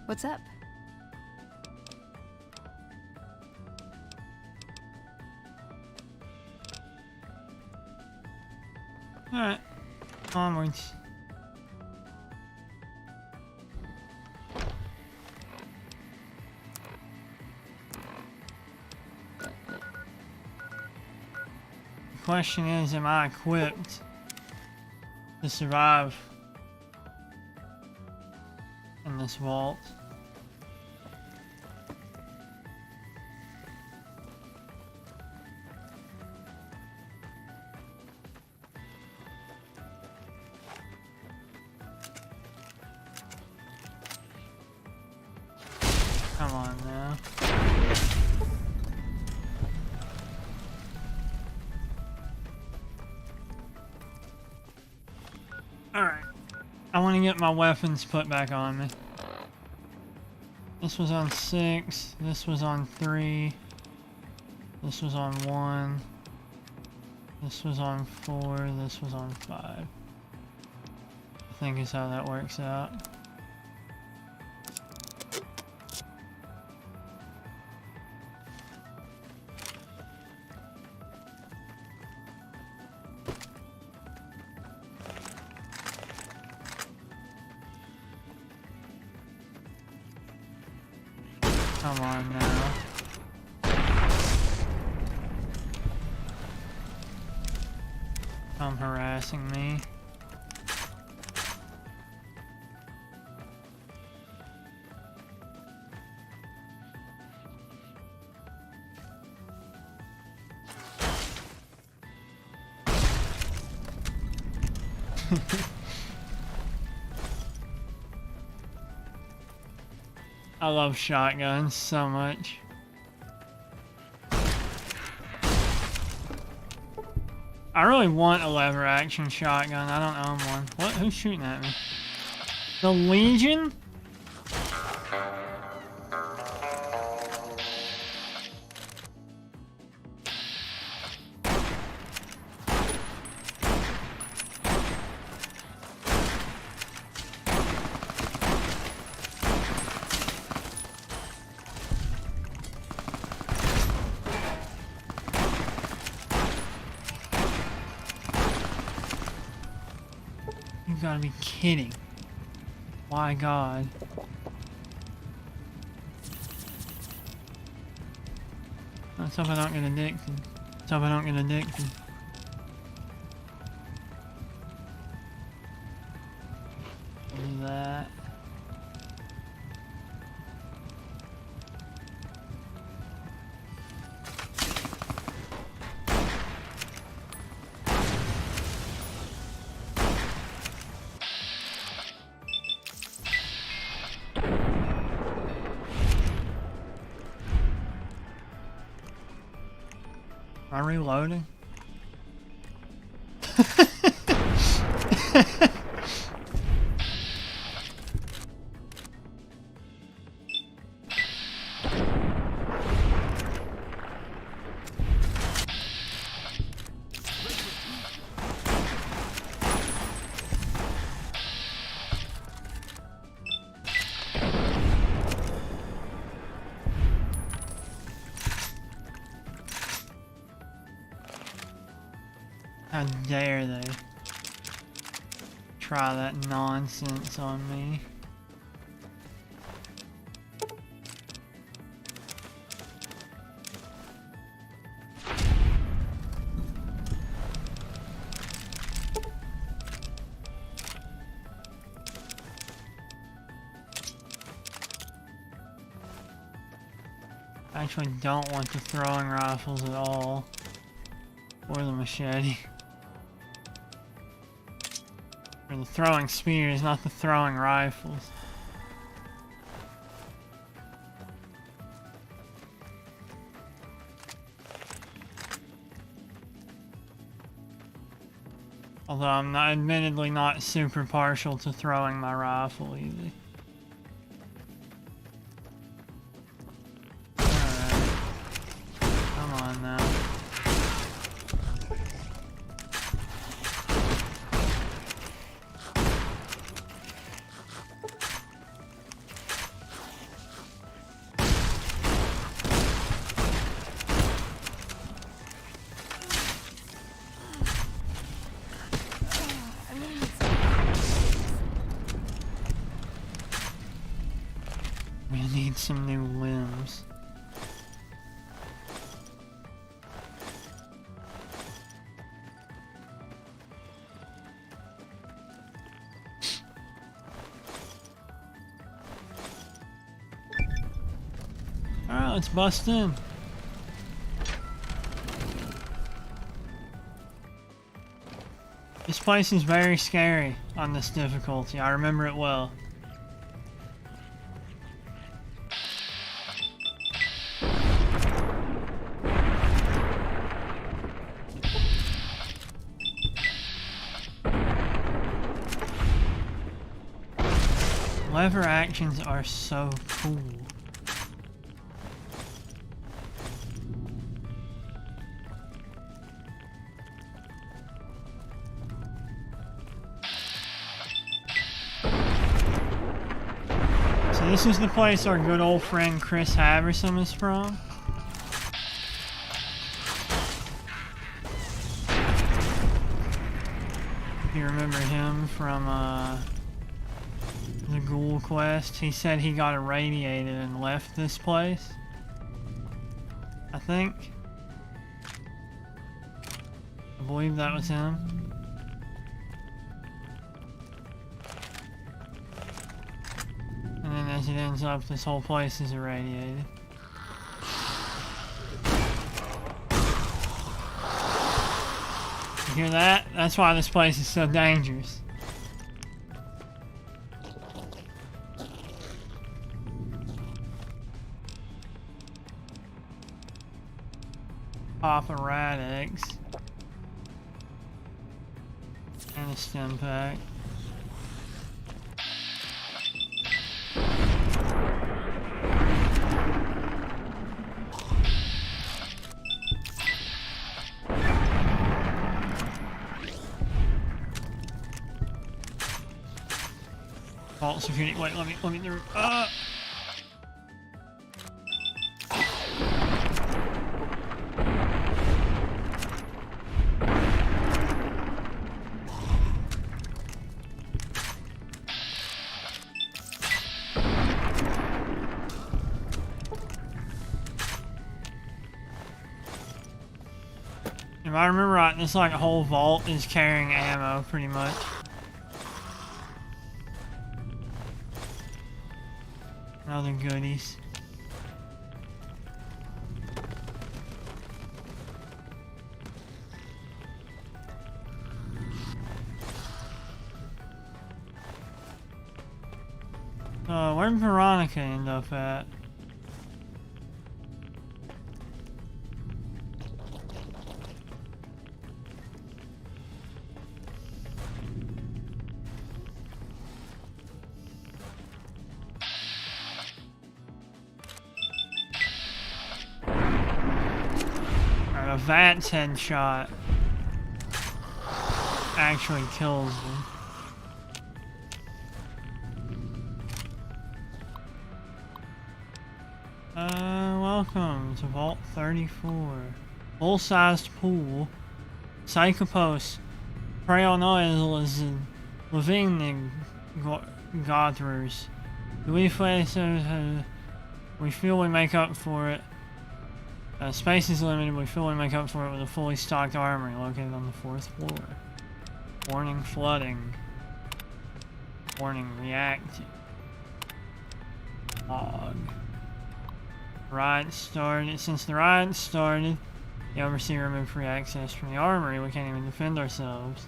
What's up? Alright. Onwards. The question is, am I equipped to survive in this vault? Come on now. Alright. I want to get my weapons put back on me. This was on 6. This was on 3. This was on 1. This was on 4. This was on 5. I think is how that works out. Come on now. Come harassing me. I love shotguns so much. I really want a lever action shotgun. I don't own one. What? Who's shooting at me? The Legion? You gotta be kidding. My God. Let's hope I don't get addicted. Let's hope I don't get addicted. Do that. Am I reloading? How dare they try that nonsense on me. I actually don't want the throwing rifles at all. Or the machete. Or the throwing spears, not the throwing rifles. Although I'm not, admittedly not super partial to throwing my rifle either. Alright. Come on now. We need some new limbs. Alright, let's bust in. This place is very scary on this difficulty. I remember it well. Lever actions are so cool. So this is the place our good old friend Chris Haverson is from. If you remember him from the Ghoul Quest, he said he got irradiated and left this place. I think. I believe that was him. And then as it ends up, this whole place is irradiated. You hear that? That's why this place is so dangerous. Pop a rat eggs. And a stim pack. Vault security. Wait, let me do. If I remember right, this like whole vault is carrying ammo pretty much. Other goodies. Where did Veronica end up at? A Vance headshot actually kills them. Welcome to Vault 34. Full-sized pool, Psychopos, Preonoils, Levining Gothers. We feel we make up for it. Space is limited, we feel we make up for it with a fully stocked armory located on the 4th floor. Warning flooding. Warning reacting. Log. Riot started. Since the riot started, the Overseer removed free access from the armory. We can't even defend ourselves.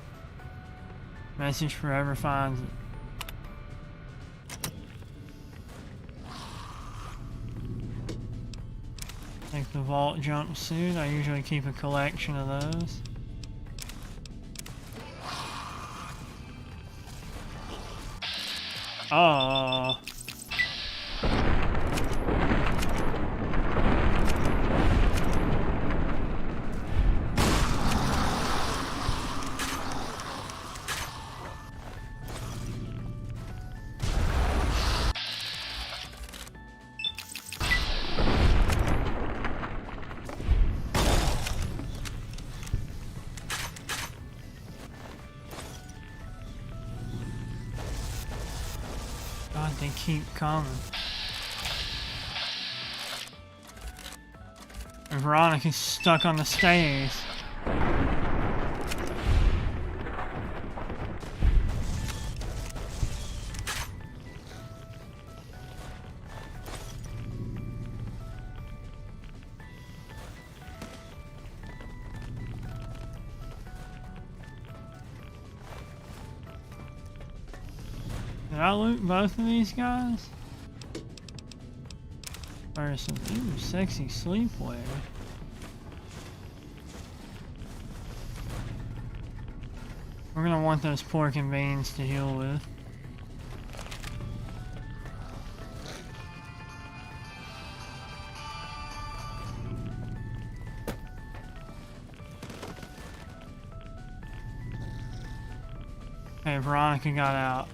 Message forever finds it. Take the vault jumpsuit. I usually keep a collection of those. Oh. God, they keep coming. And Veronica's stuck on the stairs. Did I loot both of these guys? Or some sexy sleepwear. We're gonna want those pork and beans to heal with. Okay, Veronica got out.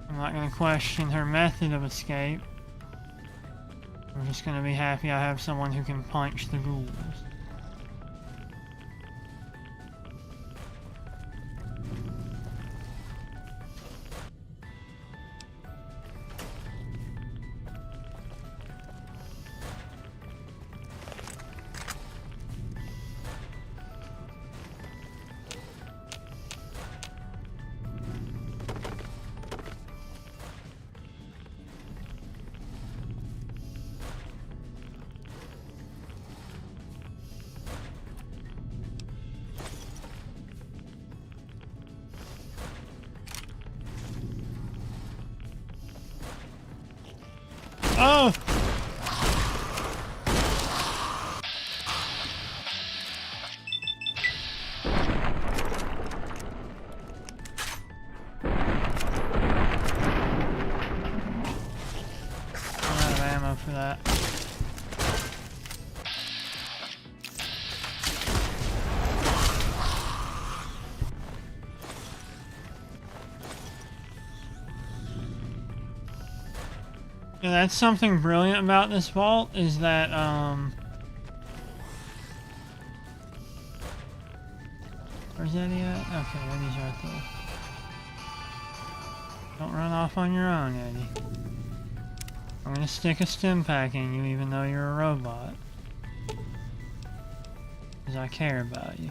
I'm not going to question her method of escape. I'm just going to be happy I have someone who can punch the ghouls. Oh! I'm out of ammo for that. Yeah, that's something brilliant about this vault, is that, where's Eddie at? Okay, Eddie's right there. Don't run off on your own, Eddie. I'm gonna stick a stim pack in you even though you're a robot. Because I care about you.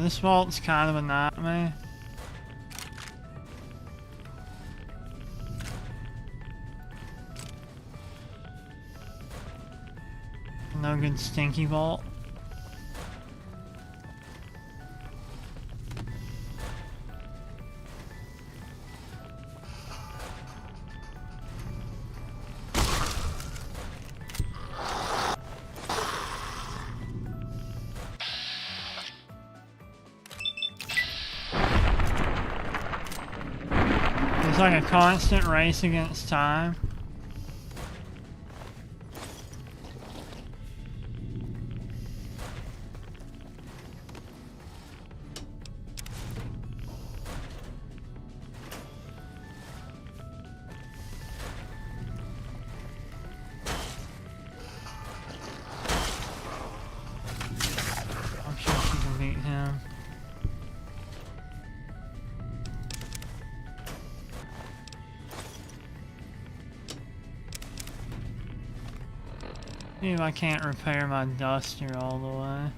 This vault's kind of a nightmare. No good stinky vault. It's like a constant race against time. I'm sure she can beat him. See if I can't repair my duster all the way.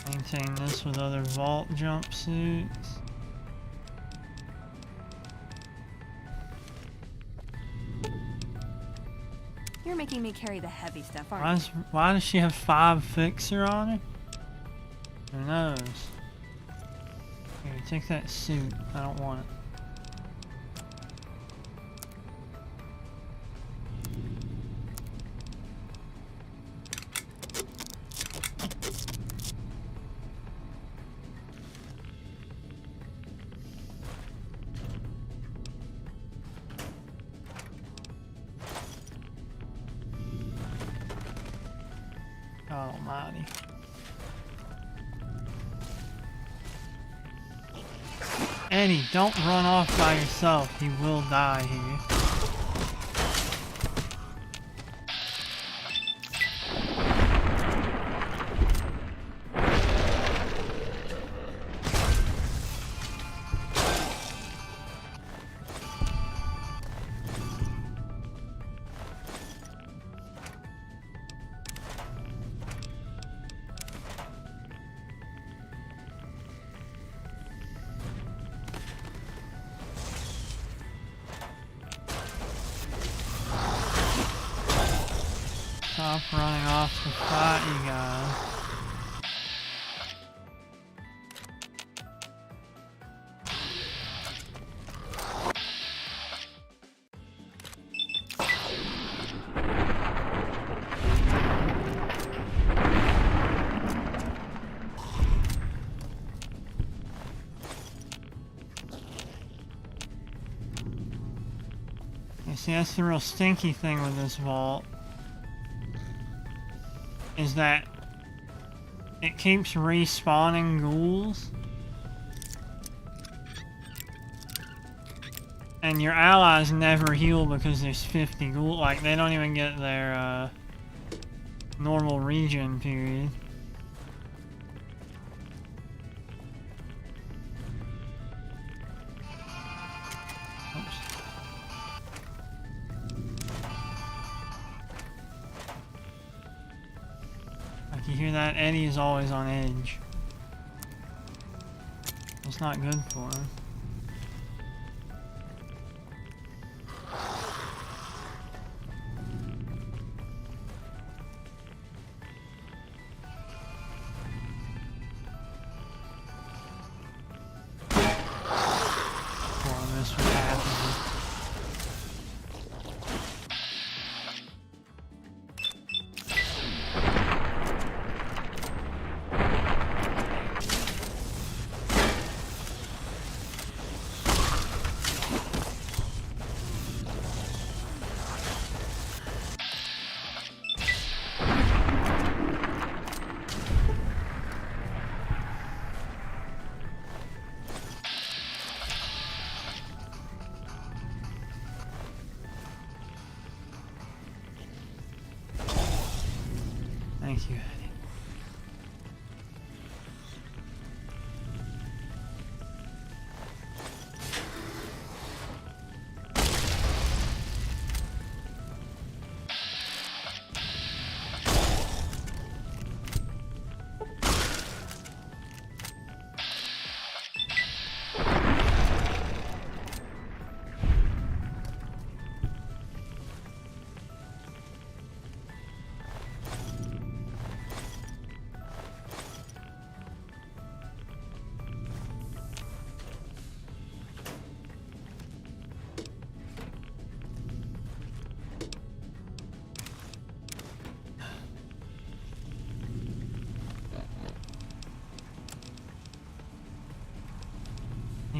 Maintain this with other vault jumpsuits. You're making me carry the heavy stuff, aren't you? Why does she have 5 fixer on her? Who knows? Here, take that suit. I don't want it. God almighty. Eddie, don't run off by yourself. You will die here. Stop running off to fight you guys. You see, that's the real stinky thing with this vault. Is that it keeps respawning ghouls, and your allies never heal because there's 50 ghouls. Like, they don't even get their normal regen period. You hear that? Eddie is always on edge. It's not good for him. Well, this would happen. Thank you, Eddie.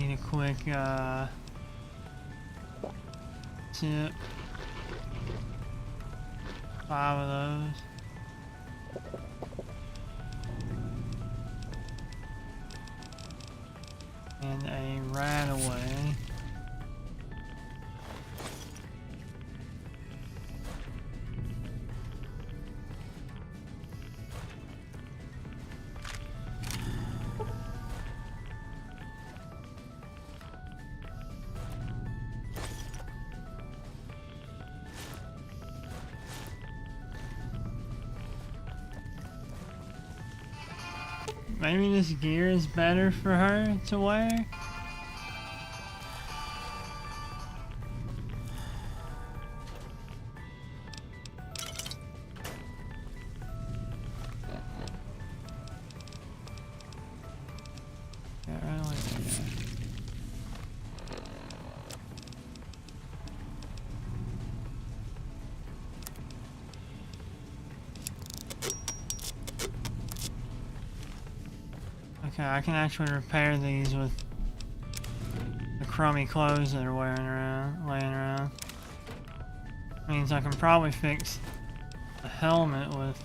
Eat a quick sip. 5 of those. And a rat away. Maybe this gear is better for her to wear? Yeah, I like that. Okay, I can actually repair these with the crummy clothes that are laying around. Means I can probably fix the helmet with.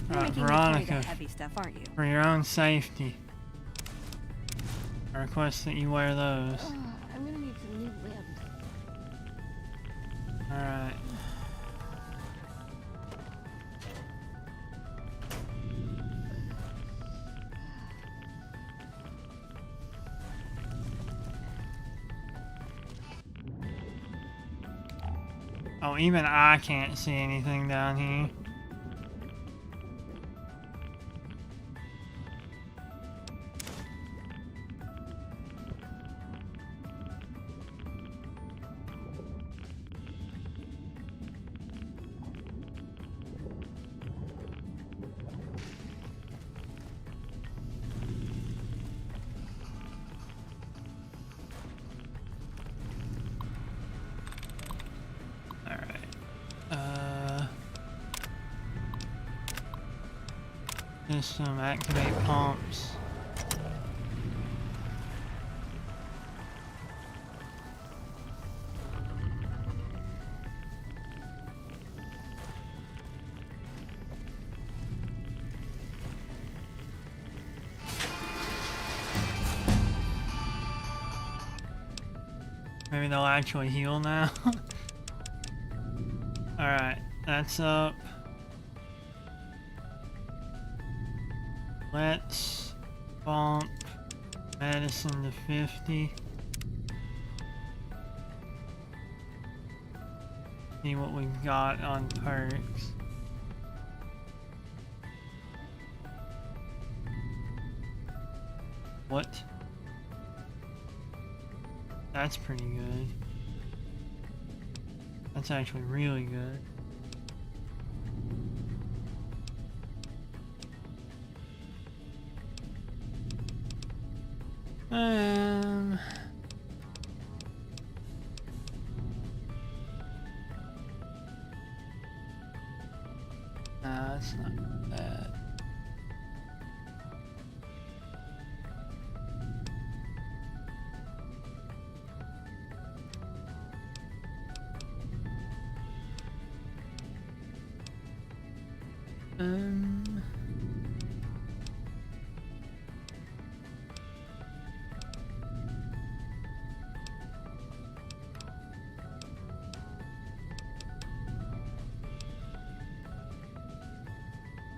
You're making me carry the Veronica, heavy stuff, aren't you? for your own safety, I request that you wear those. I'm gonna need some new limbs. Alright. Oh, even I can't see anything down here. System activate pumps. Maybe they'll actually heal now. Alright, that's up. Let's bump medicine to 50. See what we've got on perks. What? That's pretty good. That's actually really good. Nah, that's not bad.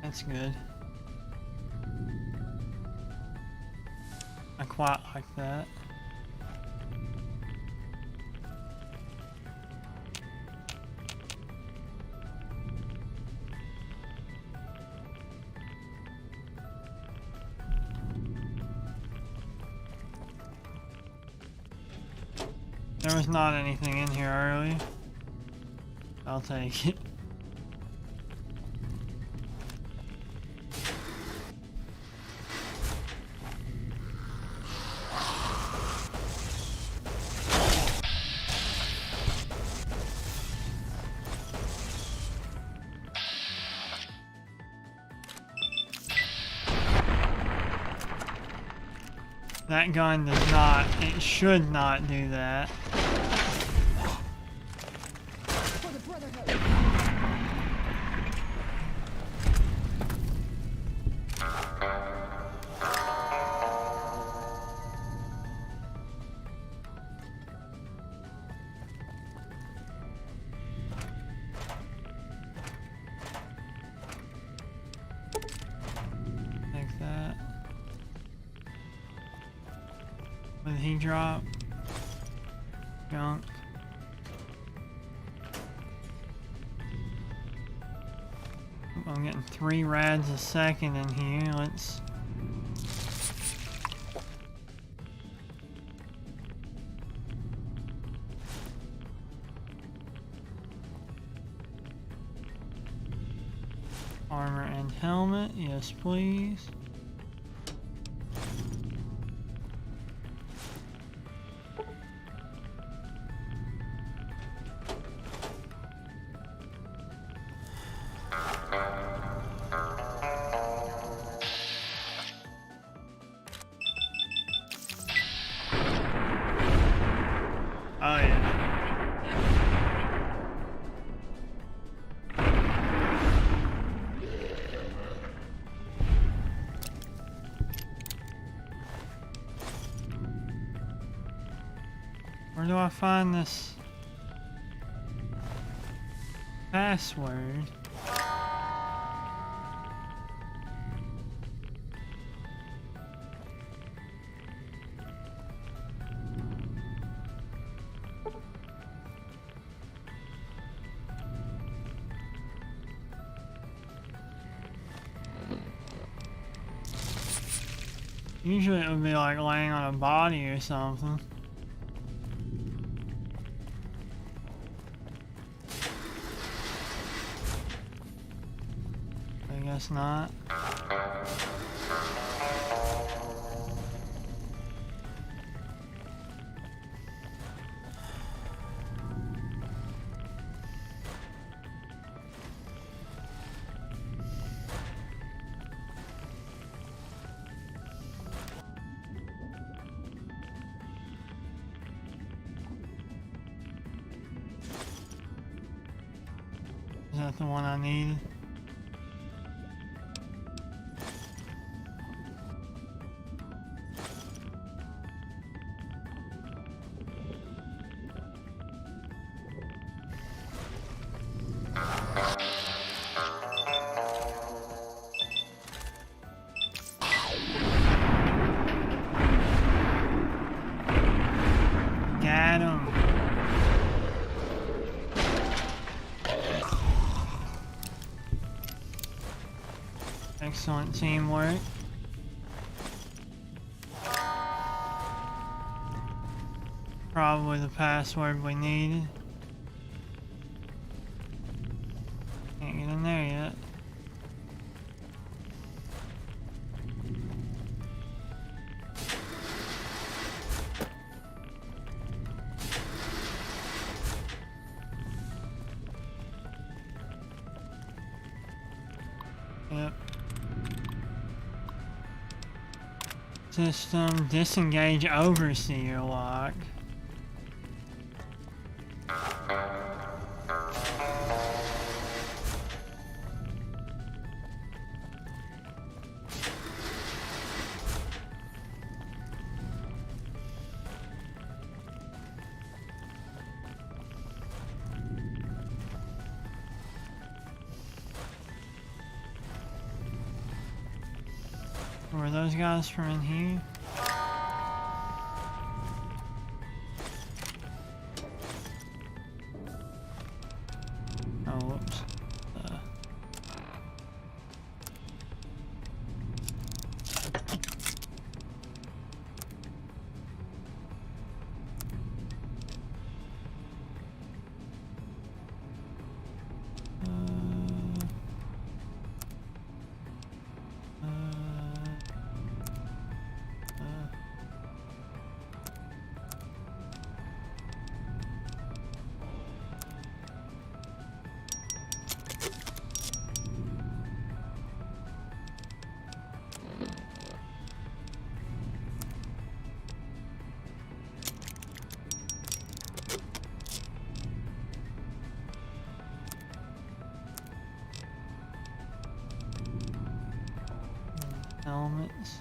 That's good. I quite like that. There was not anything in here early. I'll take it. That gun does not, it should not do that. Like that. What did he drop? Junk. I'm getting 3 rads a second in here. Let's... Armor and helmet, yes please. Oh yeah. Where do I find this password? Usually it would be like laying on a body or something. I guess not. Is that the one I needed? Got him. Excellent teamwork. Probably the password we needed. Can't get in there yet. Yep. System disengage overseer lock. Were those guys from in here? Oh, whoops. Elements.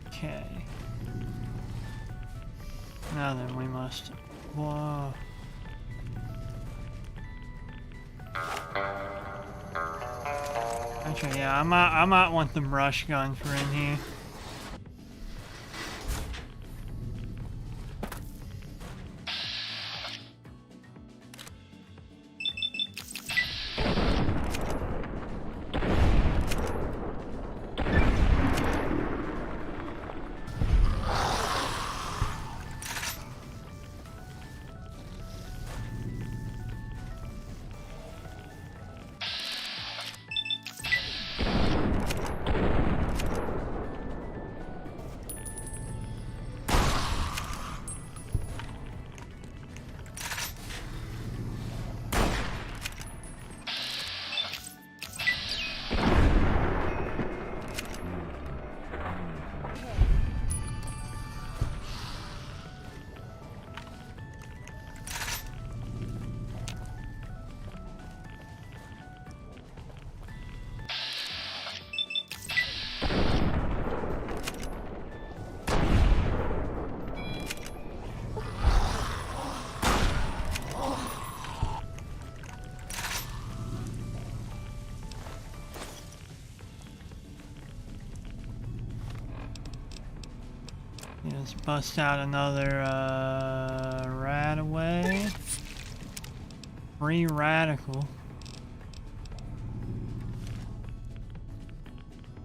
Okay. Now then, we must. Whoa. Actually, yeah, I might want the brush gun for in here. Let's bust out another Radaway. Free radical.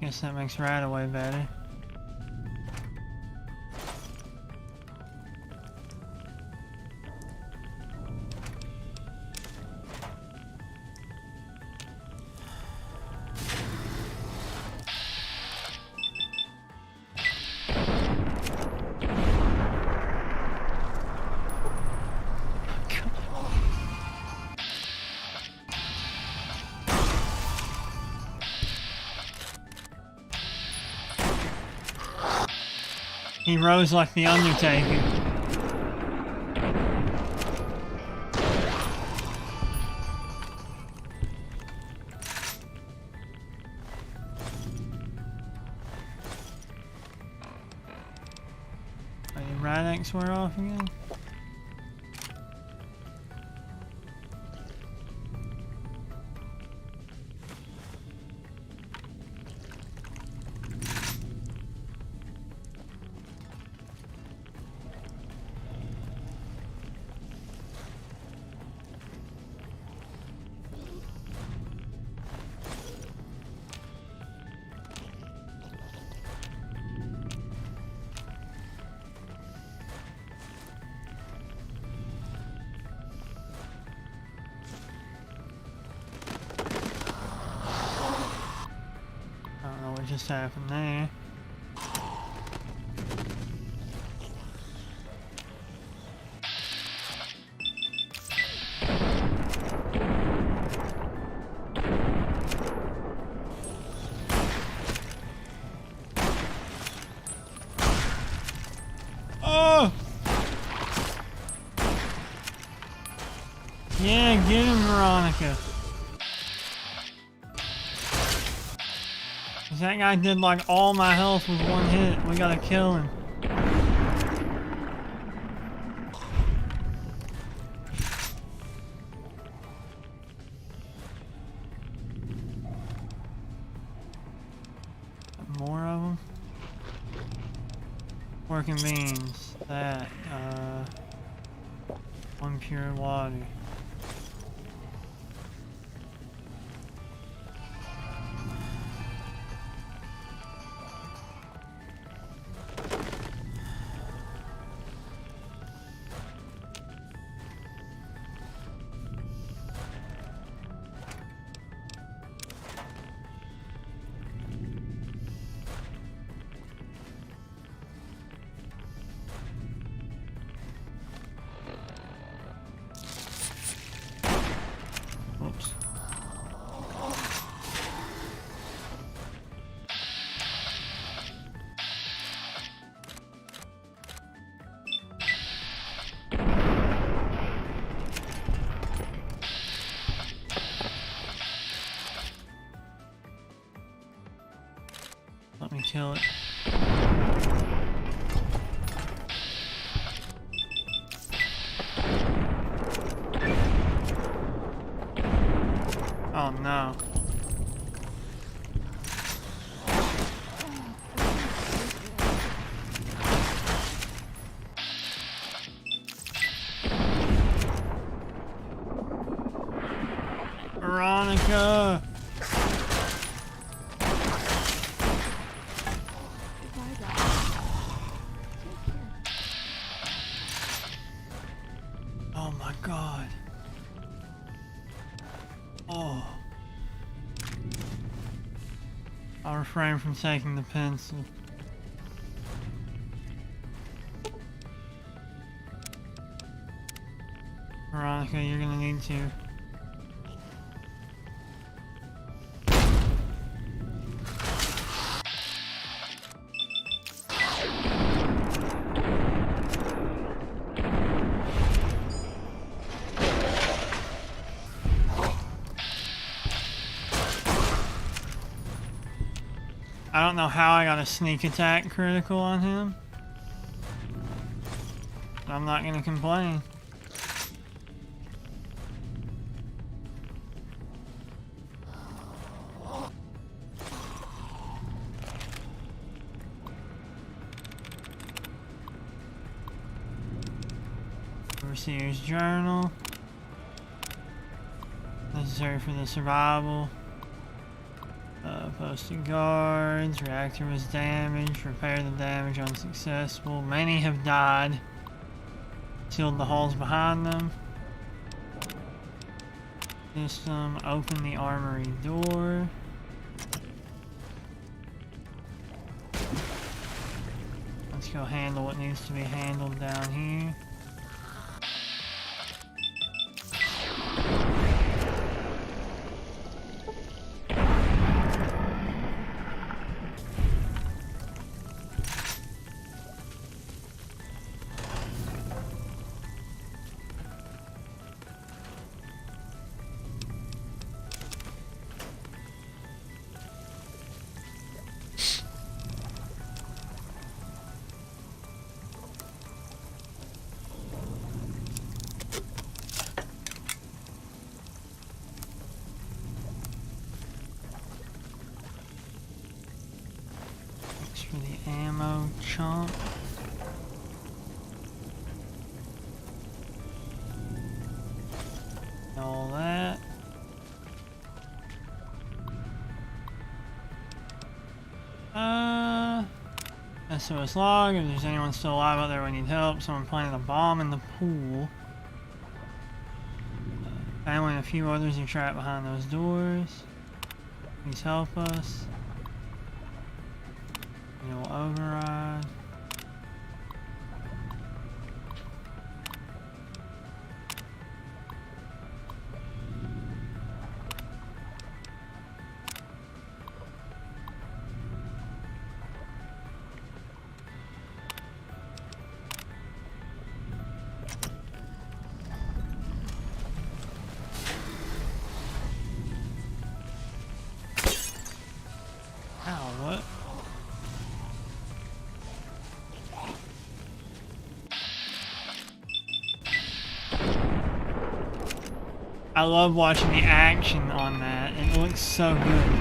Guess that makes Radaway better. He rose like the Undertaker. Are the Radax wear off again? What just happened there? Oh! Yeah, get him, Veronica. That guy did like all my health with one hit. We gotta kill him. More of them. Working beans. That. One pure water. Let me kill it. Oh no. Veronica! Oh my god. Oh. I'll refrain from taking the pencil. Veronica, you're gonna need to. I don't know how I got a sneak attack critical on him. But I'm not gonna complain. Overseer's journal. Necessary for the survival. Posted guards. Reactor was damaged. Repair the damage unsuccessful. Many have died. Sealed the holes behind them. System. Open the armory door. Let's go handle what needs to be handled down here. For the ammo chunk. All that. SOS log. If there's anyone still alive out there, we need help. Someone planted a bomb in the pool. Family and a few others are trapped behind those doors. Please help us. You'll override. Ow, what? I love watching the action on that. It looks so good.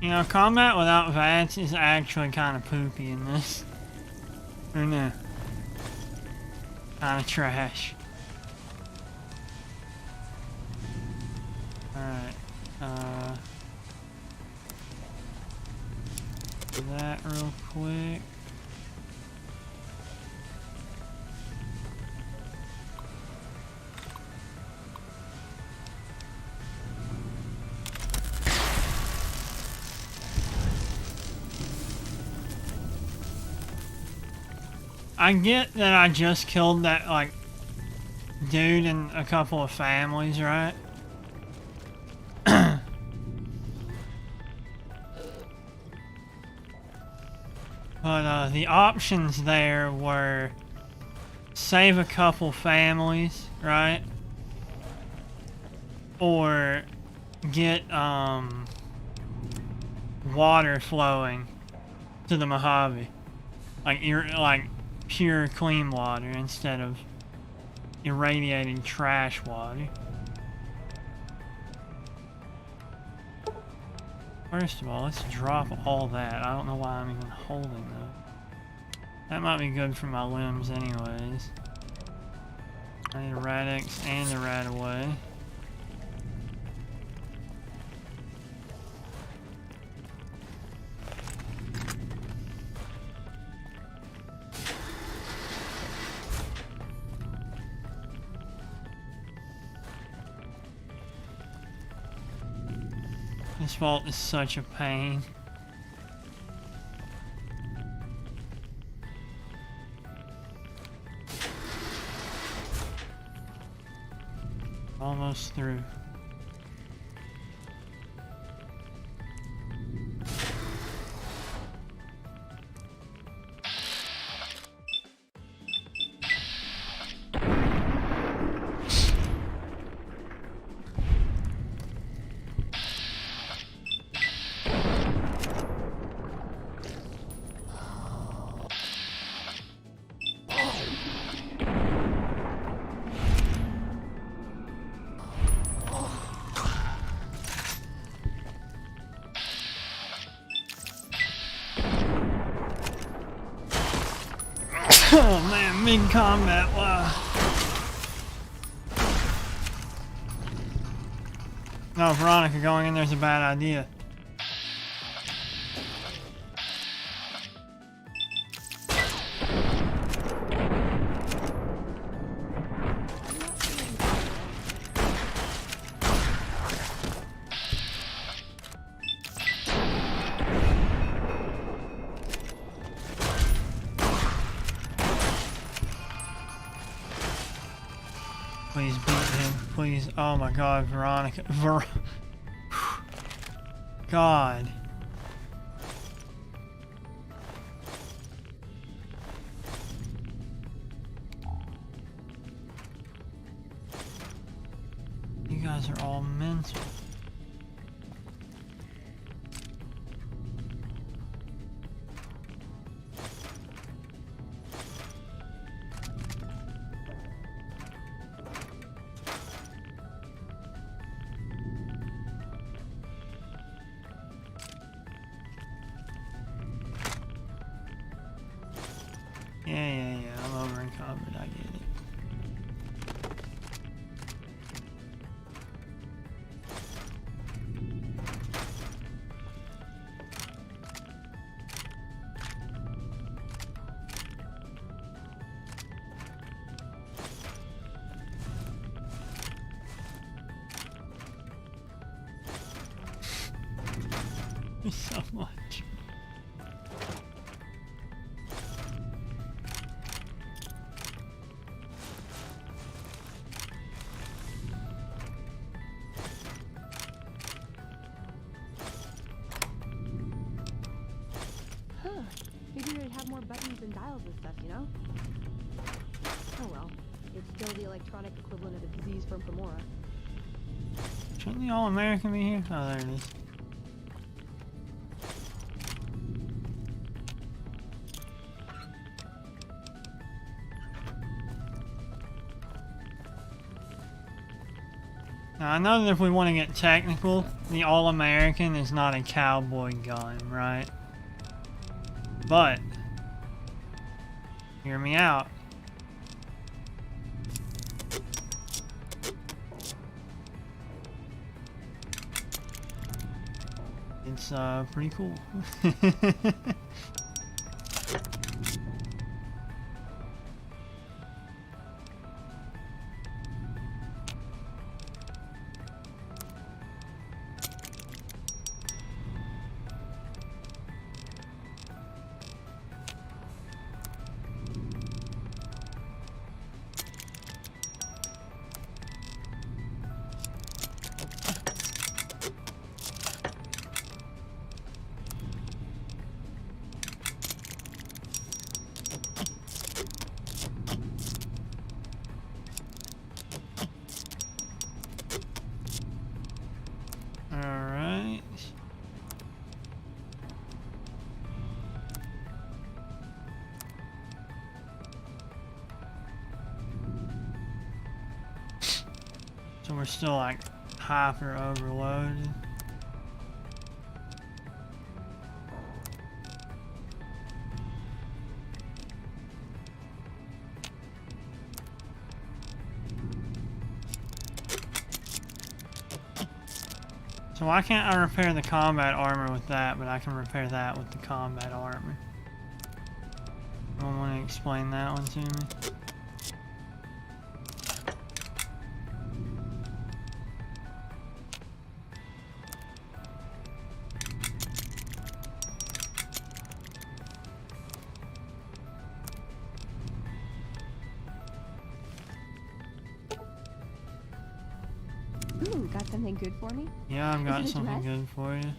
You know, combat without VATS is actually kind of poopy in this. Or no? Kind of trash. Alright. Do that real quick. I get that I just killed that, like, dude and a couple of families, right? But the options there were save a couple families, right? Or get water flowing to the Mojave, like pure clean water instead of irradiated trash water. First of all, let's drop all that. I don't know why I'm even holding that. That might be good for my limbs anyways. I need a Radix and a Radaway. This vault is such a pain. Almost through. Oh man, mid-combat, wow. No, Veronica, going in there's a bad idea. Please beat him, please. Oh my god, Veronica. God. You guys are all mental. Yeah, I'm over encumbered, I get it. So much. Figured it'd have more buttons and dials and stuff, you know? Oh well. It's still the electronic equivalent of the disease from Gomorrah. Shouldn't the All-American be here? Oh, there it is. Now, I know that if we want to get technical, the All-American is not a cowboy gun, right? But, hear me out. It's pretty cool. we're still like hyper overloaded. So why can't I repair the combat armor with that, but I can repair that with the combat armor? Anyone want to explain that one to me? Ooh, got something good for me? Yeah, I've got Is it a something dress? good for you.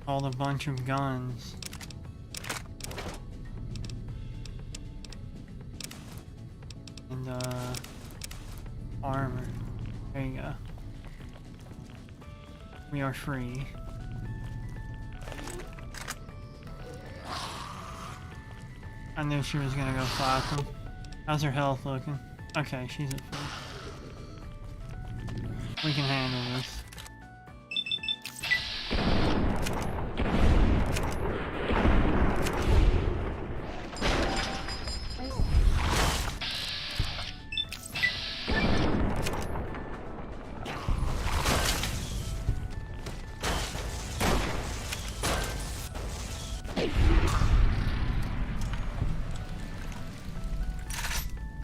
Called a bunch of guns. And armor. There you go. We are free. I knew she was gonna go fight them. How's her health looking? Okay, she's at full. We can handle this.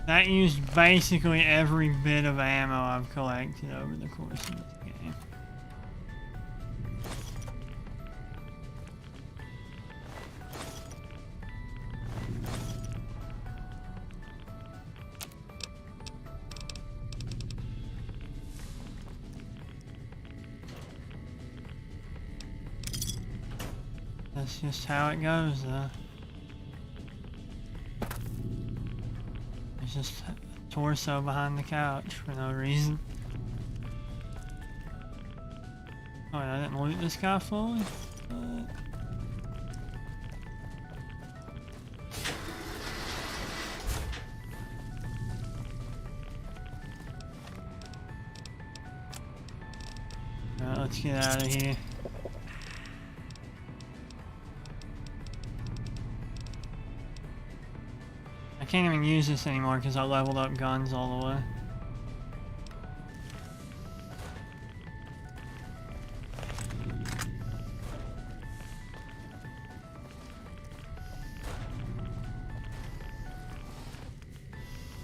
That used basically every bit of ammo I've collected over the course of this game. That's just how it goes, though. There's just a torso behind the couch for no reason. Oh, wait, I didn't loot this guy fully? Alright, let's get out of here. I can't even use this anymore because I leveled up guns all the way.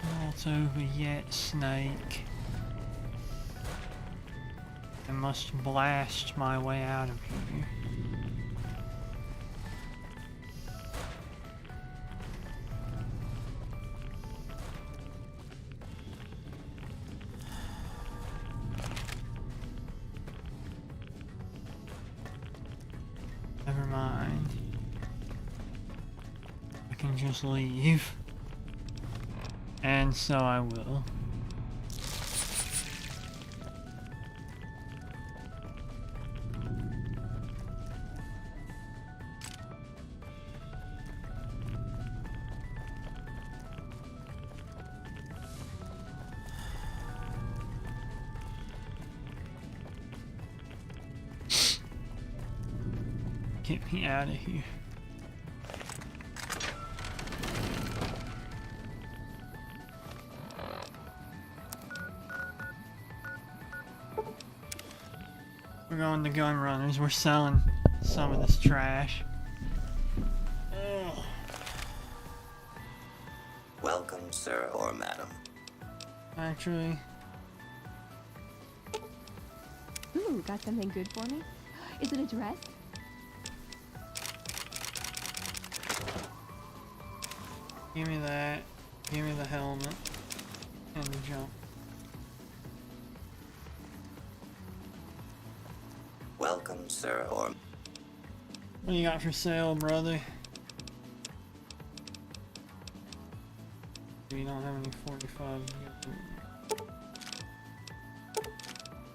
Not over yet, Snake. I must blast my way out of here. Never mind. I can just leave. And so I will. Get me out of here. We're going to gun runners. We're selling some of this trash. Ugh. Welcome, sir or madam. Actually, Ooh, got something good for me? Is it a dress? give me that. Give me the helmet. And the jump. Welcome, sir or... What do you got for sale, brother? You don't have any 45.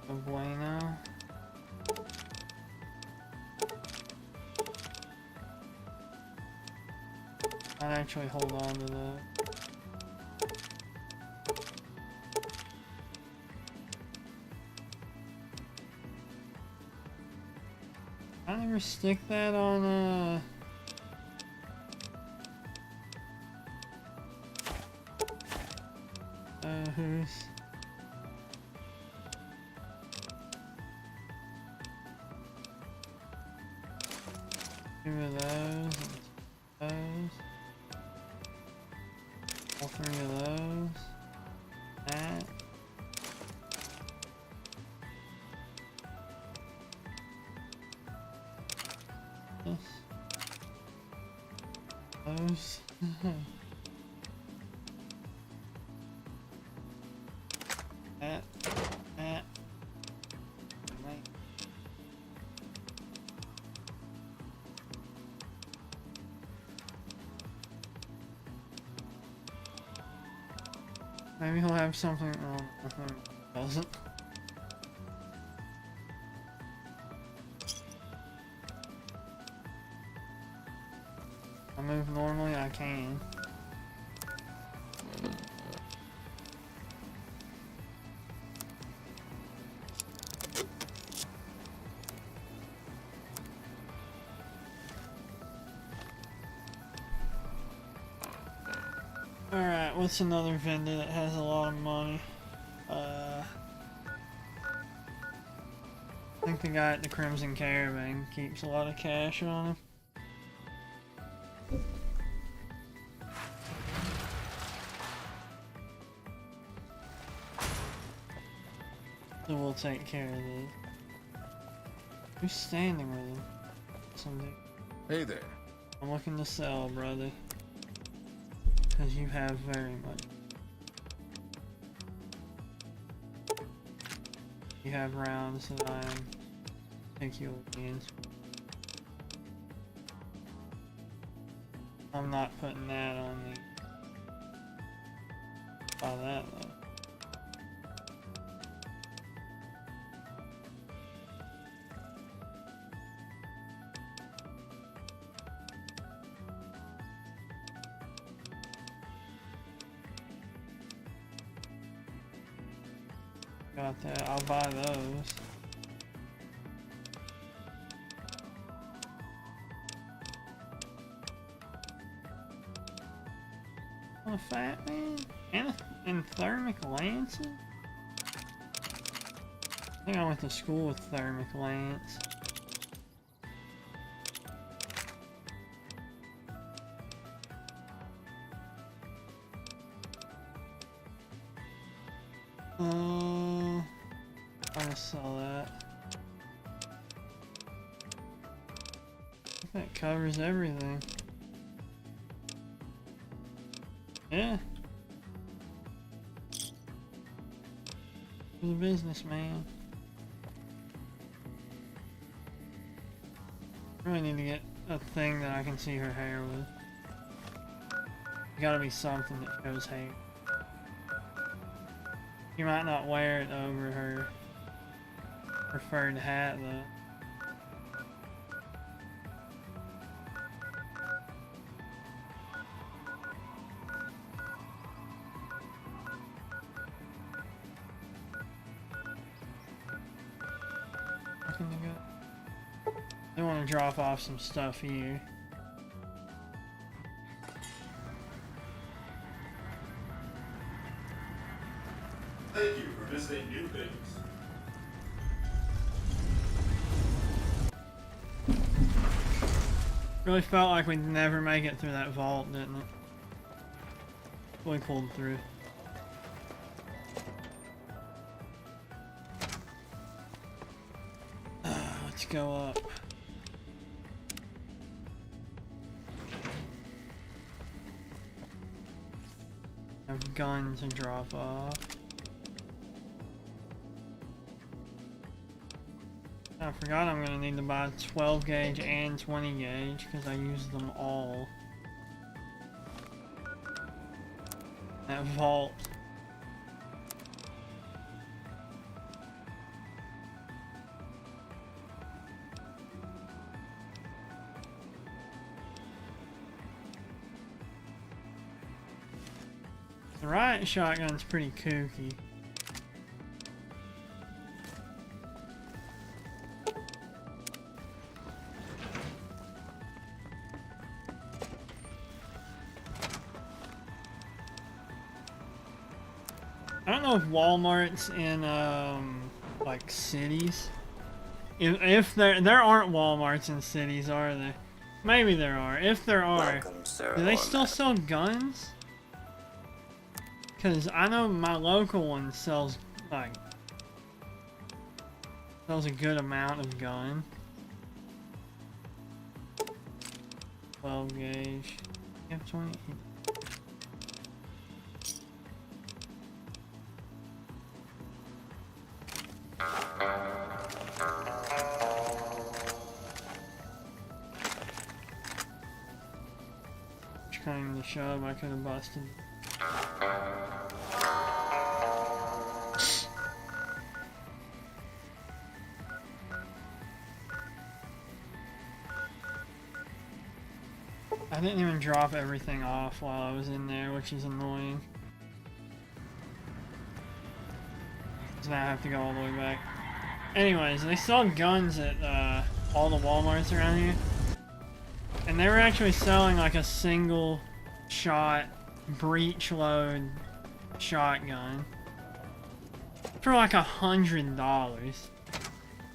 No bueno. I'd actually hold on to that. I never stick that on who's two of those and those. All three of those. That. This. Those. That. That. Right. Maybe he'll have something. Oh, doesn't. I move normally, I can. Alright, what's another vendor that has a lot of money? I think the guy at the Crimson Caravan keeps a lot of cash on him. So we'll take care of this. Who's standing with him? Something. Hey there. I'm looking to sell, brother. Because you have very much. You have rounds that I am particularly into. I'm not putting that on me. Buy that though. Got that. I'll buy those. A fat man and thermic lances. I think I went to school with thermic lance. I'm gonna sell that. That covers everything. Yeah. He's a businessman. Really need to get a thing that I can see her hair with. Gotta be something that shows hair. You might not wear it over her preferred hat though. They want to drop off some stuff here. Thank you for visiting New Vegas. Really felt like we'd never make it through that vault, didn't it? We pulled through. Let's go up. I have guns to drop off. I forgot I'm gonna need to buy 12 gauge and 20 gauge because I use them all. That vault. The riot shotgun's pretty kooky. I don't know if Walmart's in like cities. If there aren't Walmarts in cities, are there? Maybe there are. If there are, Welcome, sir, do they or still madam. sell guns? Cause I know my local one sells a good amount of gun. 12 gauge. F20. Trying to shove, I could have busted. I didn't even drop everything off while I was in there, which is annoying. So now I have to go all the way back. Anyways, they sell guns at all the Walmarts around here. And they were actually selling like a single shot breech load shotgun for like $100.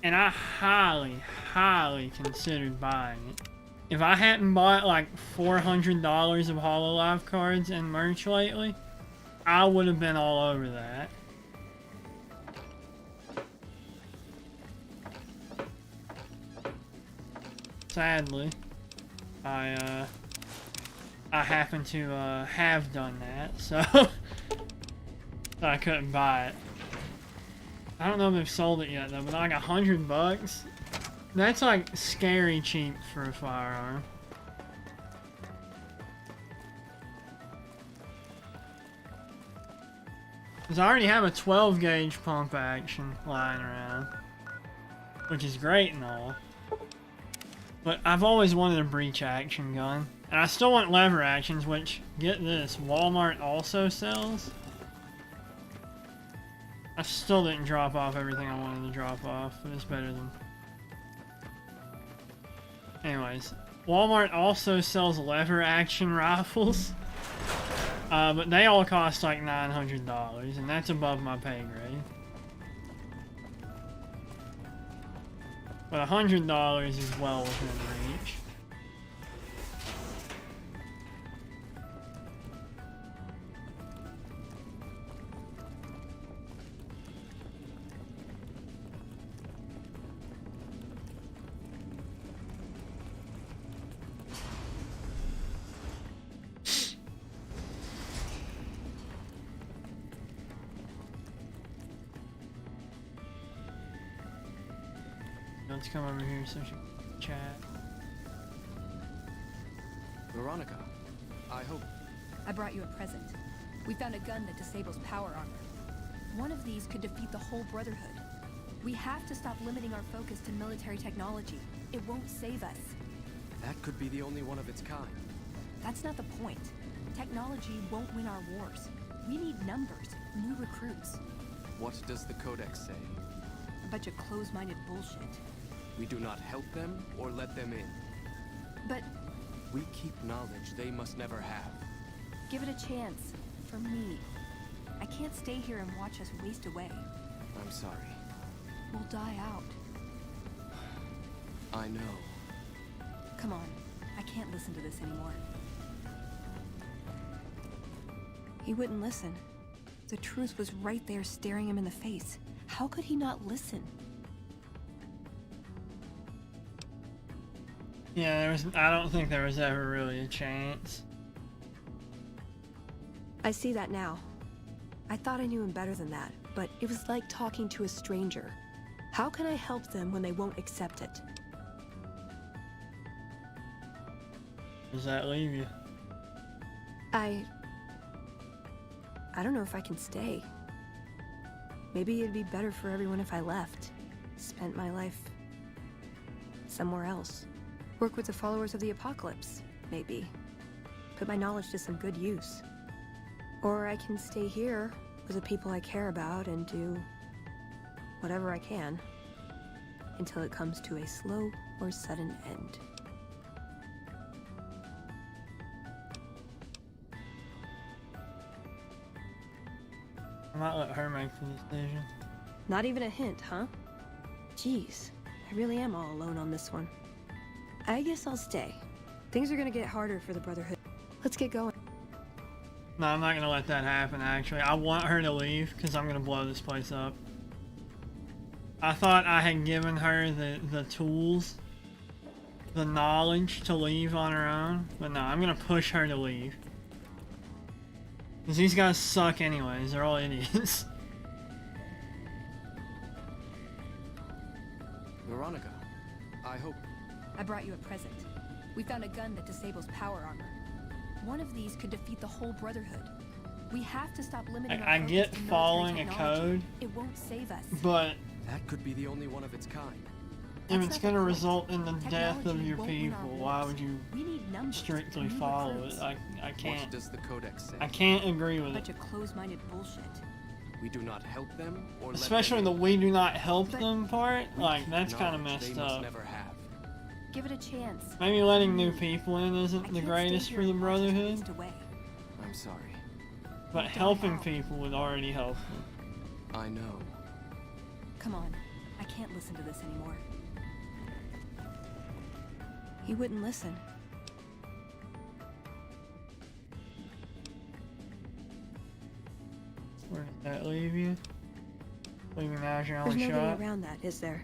And I highly considered buying it. If I hadn't bought like $400 of HoloLive cards and merch lately, I would have been all over that. Sadly, I happen to have done that, so I couldn't buy it. I don't know if they've sold it yet though, but like $100, that's like scary cheap for a firearm. Because I already have a 12 gauge pump action lying around, which is great and all. But I've always wanted a breech action gun. And I still want lever actions, which, get this, Walmart also sells. I still didn't drop off everything I wanted to drop off, but it's better than... Anyways, Walmart also sells lever action rifles. But they all cost like $900, and that's above my pay grade. But $100 is well within reach. Let's come over here so she can chat. Veronica, I hope... I brought you a present. We found a gun that disables power armor. One of these could defeat the whole Brotherhood. We have to stop limiting our focus to military technology. It won't save us. That could be the only one of its kind. That's not the point. Technology won't win our wars. We need numbers, new recruits. What does the Codex say? A bunch of closed-minded bullshit. We do not help them or let them in. But... we keep knowledge they must never have. give it a chance. For me. I can't stay here and watch us waste away. I'm sorry. We'll die out. I know. Come on. I can't listen to this anymore. He wouldn't listen. The truth was right there staring him in the face. How could he not listen? Yeah, I don't think there was ever really a chance. I see that now. I thought I knew him better than that, but it was like talking to a stranger. How can I help them when they won't accept it? Does that leave you? I don't know if I can stay. Maybe it'd be better for everyone if I left. Spent my life somewhere else. Work with the followers of the apocalypse, maybe. Put my knowledge to some good use. Or I can stay here with the people I care about and do whatever I can until it comes to a slow or sudden end. I might let her make the decision. Not even a hint, huh? Jeez, I really am all alone on this one. I guess I'll stay. Things are gonna get harder for the Brotherhood. Let's get going. No, I'm not gonna let that happen, actually. I want her to leave, because I'm gonna blow this place up. I thought I had given her the tools, the knowledge to leave on her own, but no, I'm gonna push her to leave. Because these guys suck anyways, they're all idiots. Veronica, I hope... I brought you a present. We found a gun that disables power armor. One of these could defeat the whole Brotherhood. We have to stop limiting our I focus get to military following a technology. code, It won't save us. but That could be the only one of its kind. if it's gonna result in the death of Technology your won't win our people, why wars. would you We need numbers, strictly new follow recruits. it? I What can't. does the Codex say? I can't agree A with bunch it. of closed-minded bullshit. We do not help them or let Especially them the in. "we do not help But- them" part. We Like keep that's kind of knowledge messed they must up. never have. Give it a chance. Maybe letting new people in I isn't the can't stay greatest here for the and watch us Brotherhood, waste away. I'm sorry. but Die helping out. people would already help them. I know. Come on. I can't listen to this anymore. He wouldn't listen. Where does that leave you? Leaving as your There's only no shot? way around that, is there?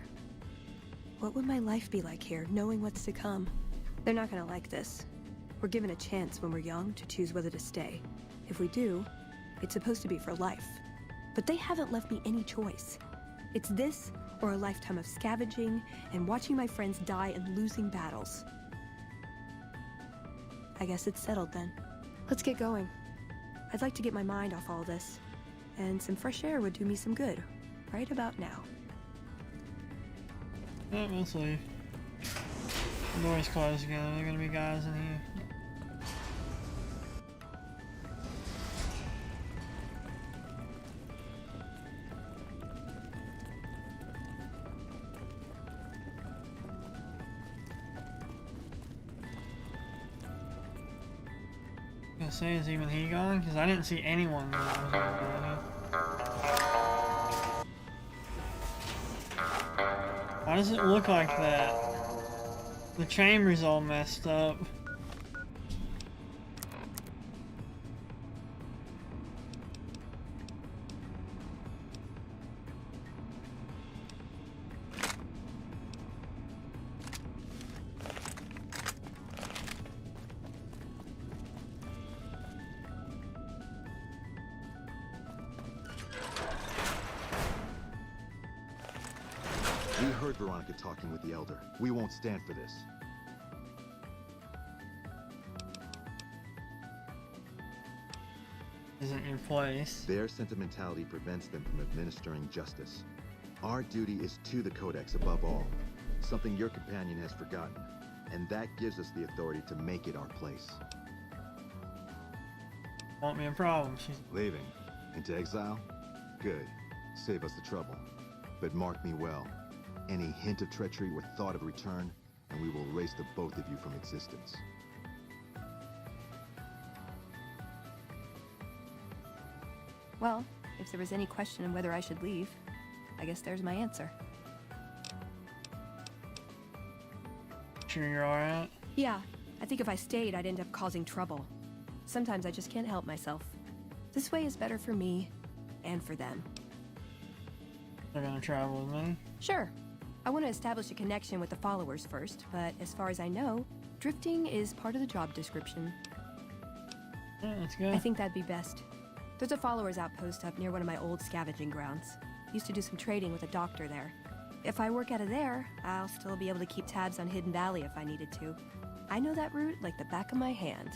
What would my life be like here, knowing what's to come? They're not gonna like this. We're given a chance when we're young to choose whether to stay. If we do, it's supposed to be for life. But they haven't left me any choice. It's this or a lifetime of scavenging and watching my friends die and losing battles. I guess it's settled then. Let's get going. I'd like to get my mind off all this. And some fresh air would do me some good, right about now. Yeah, let's leave. The door's closed again. Are there gonna be guys in here? I was gonna say, is even he gone? Because I didn't see anyone when I was over there. Why does it look like that? The chamber's all messed up. We heard Veronica talking with the Elder. We won't stand for this. Isn't your place. Their sentimentality prevents them from administering justice. Our duty is to the Codex above all, something your companion has forgotten, and that gives us the authority to make it our place. Won't be a problem. She's Leaving? Into exile? Good. Save us the trouble. But mark me well. Any hint of treachery or thought of return, and we will erase the both of you from existence. Well, if there was any question on whether I should leave, I guess there's my answer. sure you're alright? Yeah, I think if I stayed, I'd end up causing trouble. Sometimes I just can't help myself. This way is better for me, and for them. They're gonna travel with me? Sure. I want to establish a connection with the followers first, but as far as I know, drifting is part of the job description. Yeah, let's go. I think that'd be best. There's a followers outpost up near one of my old scavenging grounds. Used to do some trading with a doctor there. If I work out of there, I'll still be able to keep tabs on Hidden Valley if I needed to. I know that route like the back of my hand.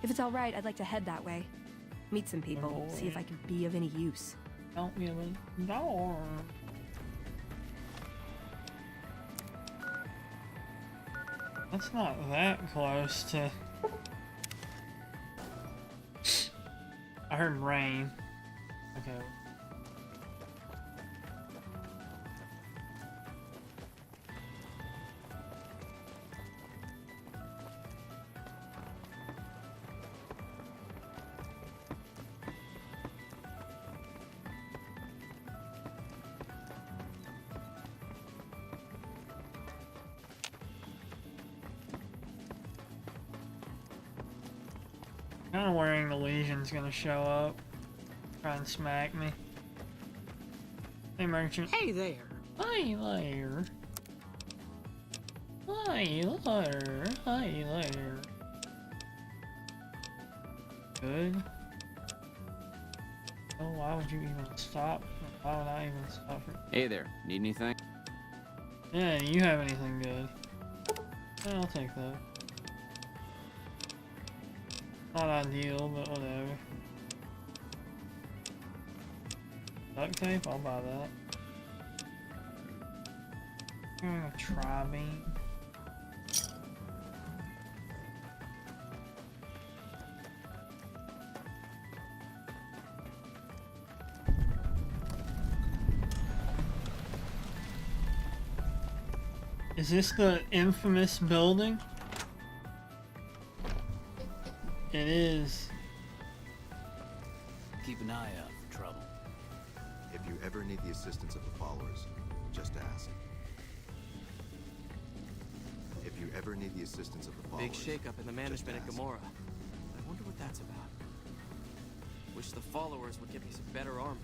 If it's alright, I'd like to head that way. Meet some people, see if I can be of any use. Help me with the door. That's not that close to... I heard rain. Okay. Kinda worrying the Legion's gonna show up. Try and smack me. Hey, merchant. Hey there. Hi there. Hi there. Hi there. Good. Oh, why would you even stop? Why would I even stop for? Hey there. Need anything? Yeah, you have anything good? Yeah, I'll take that. Not ideal, but whatever. Duct tape? I'll buy that. A tri-beam. Is this the infamous building? It is. Keep an eye out for trouble. If you ever need the assistance of the followers, just ask. If you ever need the assistance of the followers, Big shakeup in the management at Gomorrah. I wonder what that's about. Wish the followers would give me some better armor.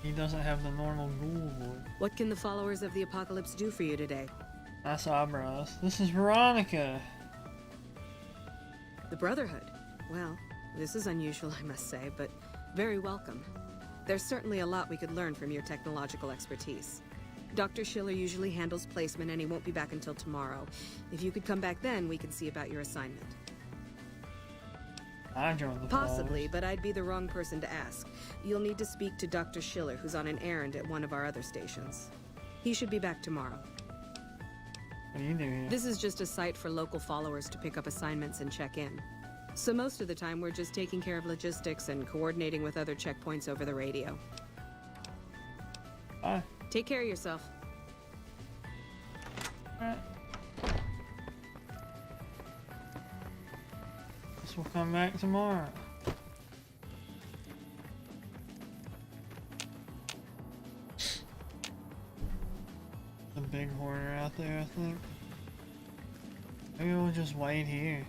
He doesn't have the normal ghoul voice. What can the followers of the apocalypse do for you today? Nice eyebrows. This is Veronica. The Brotherhood? Well, this is unusual, I must say, but very welcome. There's certainly a lot we could learn from your technological expertise. Dr. Schiller usually handles placement and he won't be back until tomorrow. If you could come back then, we can see about your assignment. I joined the Possibly, but I'd be the wrong person to ask. You'll need to speak to Dr. Schiller, who's on an errand at one of our other stations. He should be back tomorrow. What do you do here? This is just a site for local followers to pick up assignments and check in. So most of the time, we're just taking care of logistics and coordinating with other checkpoints over the radio. Bye. Take care of yourself. Alright. Guess we'll come back tomorrow. The big hoarder out there, I think. Maybe we'll just wait here.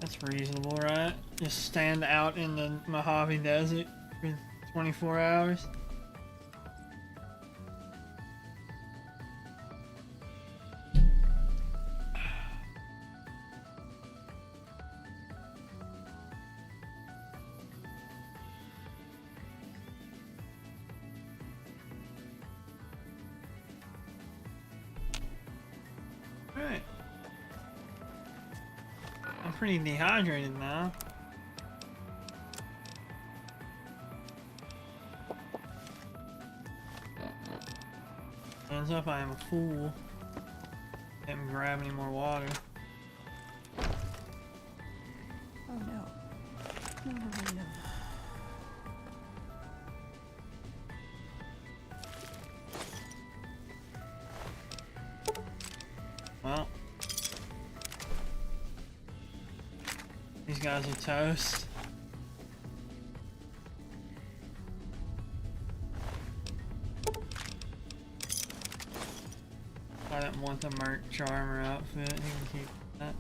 That's reasonable, right? Just stand out in the Mojave Desert for 24 hours. Alright. I'm pretty dehydrated now. Ends up I am a fool. Didn't grab any more water. Oh no. No, no, no, no. Well. These guys are toast. I didn't want the merc charmer outfit. You can keep that.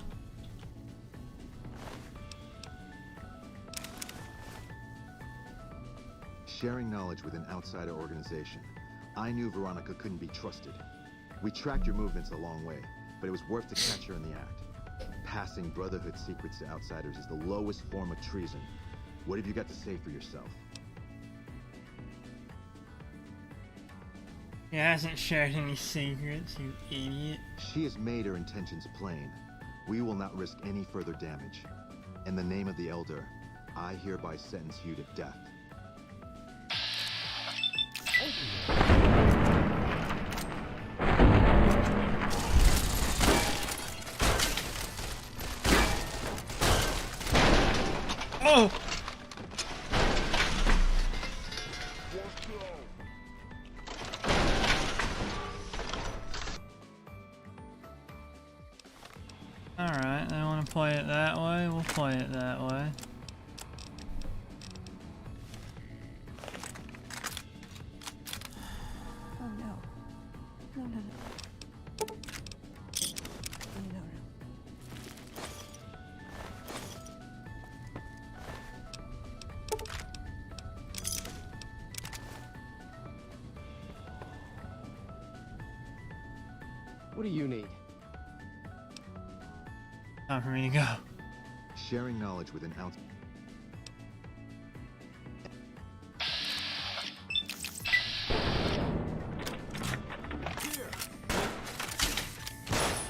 Sharing knowledge with an outsider organization. I knew Veronica couldn't be trusted. We tracked your movements a long way, but it was worth to catch her in the act. Passing Brotherhood secrets to outsiders is the lowest form of treason. What have you got to say for yourself? He hasn't shared any secrets, you idiot. She has made her intentions plain. We will not risk any further damage. In the name of the Elder, I hereby sentence you to death. Oh! Alright, they want to play it that way, we'll play it that way. Oh no. No, no, What do you need? Time for me to go. Sharing knowledge with an outsider.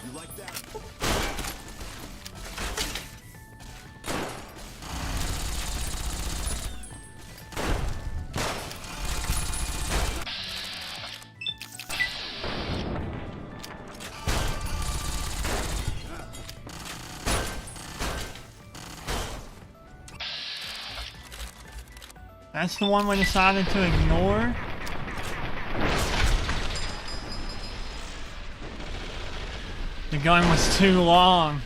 You like that? That's the one we decided to ignore. The gun was too long.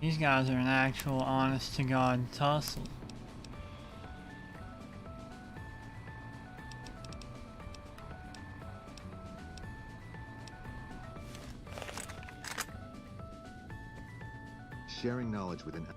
These guys are an actual honest-to-God tussle. Sharing knowledge with an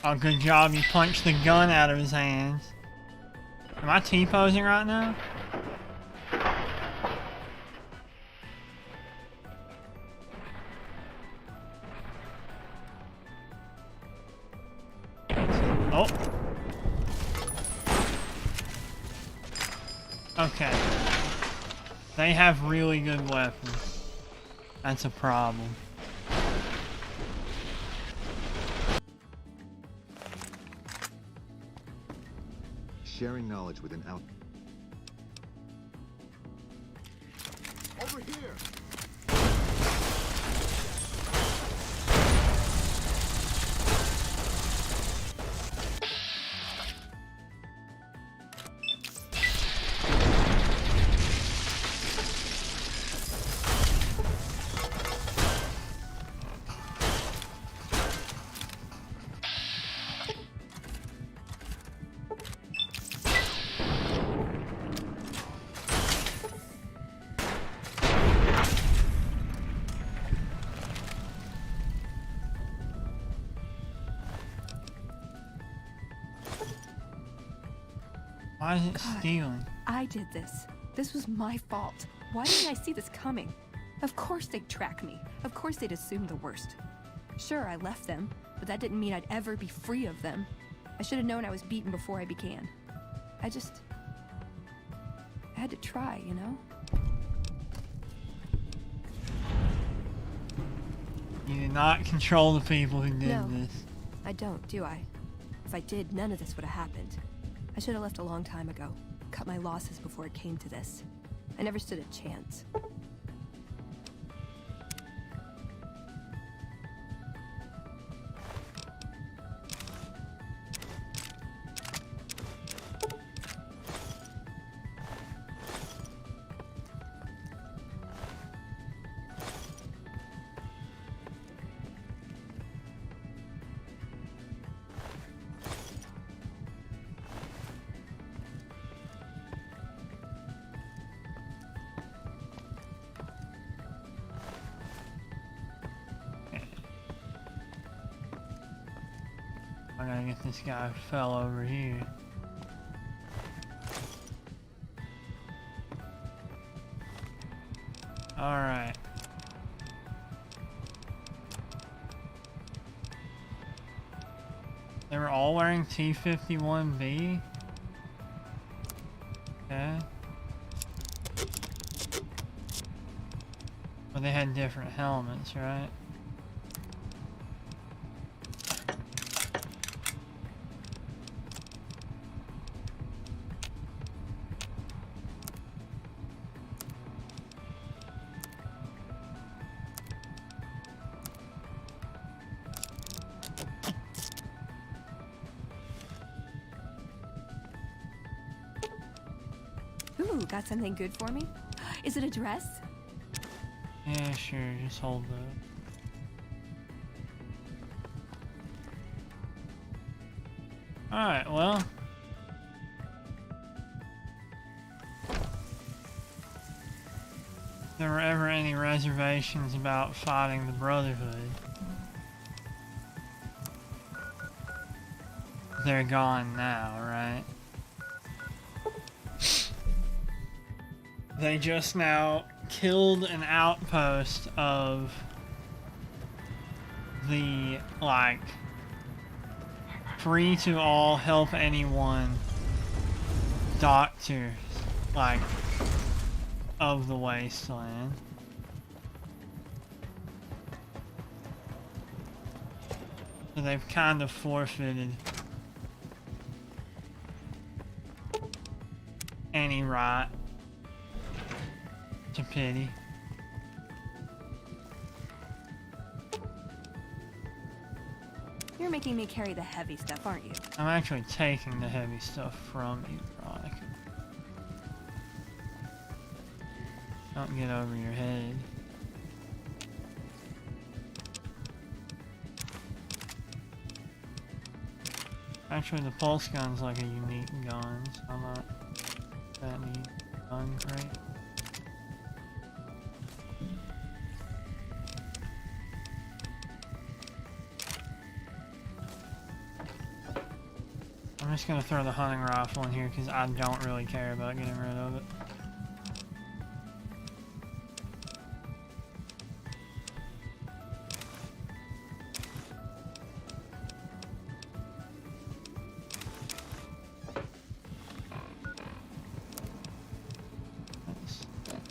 Oh, good job, you punched the gun out of his hands. Am I T-posing right now? Oh. Okay. They have really good weapons. That's a problem. sharing knowledge with an out. Over here. Why is it stealing? I did this. This was my fault. Why didn't I see this coming? Of course they'd track me. Of course they'd assume the worst. Sure, I left them, but that didn't mean I'd ever be free of them. I should have known I was beaten before I began. I had to try, you know? You did not control the people who did No, this. I don't, do I? If I did, none of this would have happened. I should have left a long time ago. Cut my losses before it came to this. I never stood a chance. I gotta get this guy who fell over here. Alright. They were all wearing T-51B? Okay. But they had different helmets, right? Got something good for me? Is it a dress? Yeah, sure. Just hold up. Alright, well. If there were ever any reservations about fighting the Brotherhood, they're gone now, right? They just now killed an outpost of the, like, free to all, help anyone doctors, like, of the wasteland. So they've kind of forfeited any right to pity. You're making me carry the heavy stuff, aren't you? I'm actually taking the heavy stuff from you, Veronica. Don't get over your head. Actually, the pulse gun's like a unique gun, so I'm not that neat gun crate. I'm just gonna throw the hunting rifle in here because I don't really care about getting rid of it.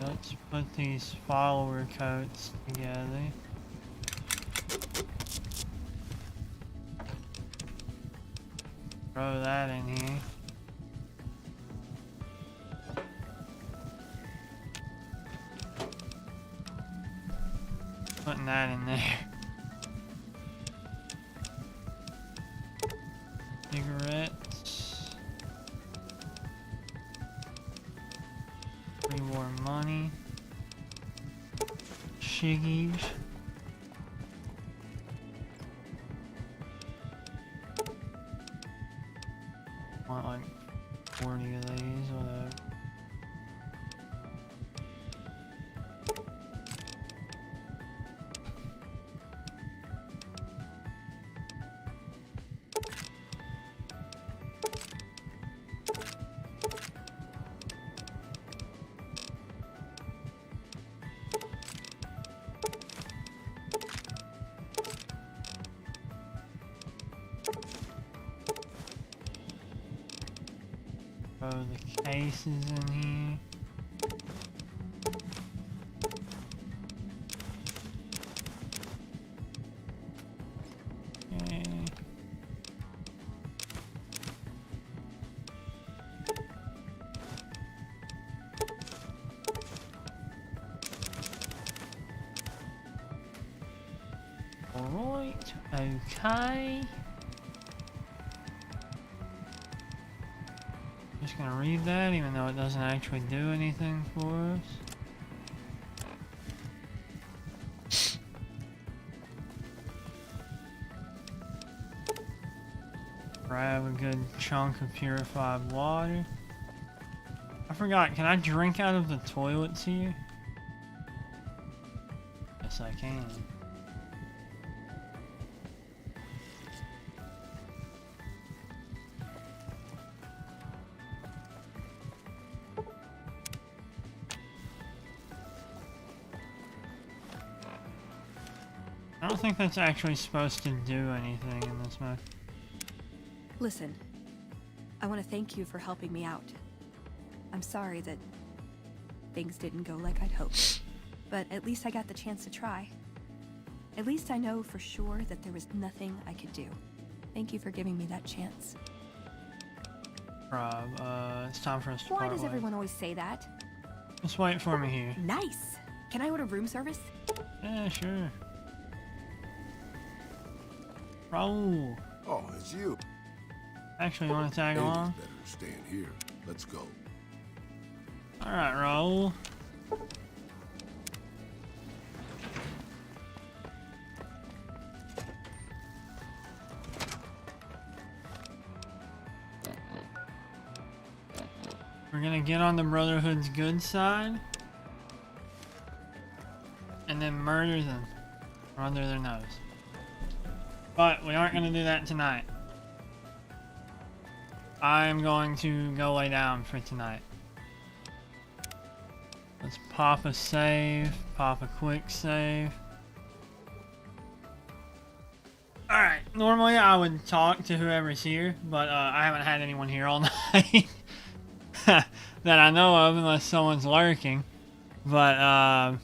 Let's put these follower coats together. Throw that in here. Putting that in there. Cigarettes. Pre-war money. Shiggies. Want like 40 of these, whatever. Throw the cases in here. Okay. Alright, okay. Just gonna read that even though it doesn't actually do anything for us. Grab a good chunk of purified water. I forgot, can I drink out of the toilets here? Yes, I can. I don't think that's actually supposed to do anything in this mode. Listen, I want to thank you for helping me out. I'm sorry that things didn't go like I'd hoped, but at least I got the chance to try. At least I know for sure that there was nothing I could do. Thank you for giving me that chance. Rob, it's time for us to Why part does ways. everyone always say that? Just wait for me here. Nice! Can I order room service? Yeah, sure. Raul. Oh, it's you. Actually, you want to tag Andy's along? better staying here. Let's go. Alright, Raul. We're gonna get on the Brotherhood's good side. And then murder them. Or under their nose. But we aren't gonna do that tonight. I'm going to go lay down for tonight. Let's pop a save, pop a quick save. Alright, normally I would talk to whoever's here, but I haven't had anyone here all night that I know of unless someone's lurking. But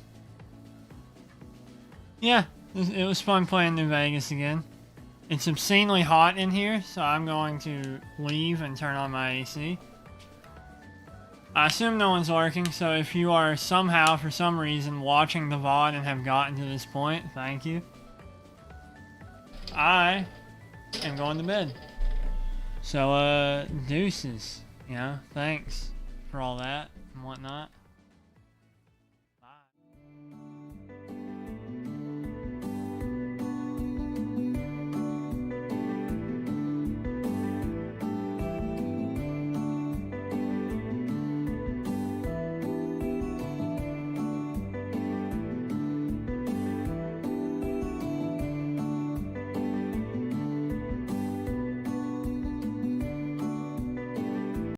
yeah, it was fun playing New Vegas again. It's obscenely hot in here, so I'm going to leave and turn on my AC. I assume no one's lurking, so if you are somehow, for some reason, watching the VOD and have gotten to this point, thank you. I am going to bed. So, deuces. You know, thanks for all that and whatnot.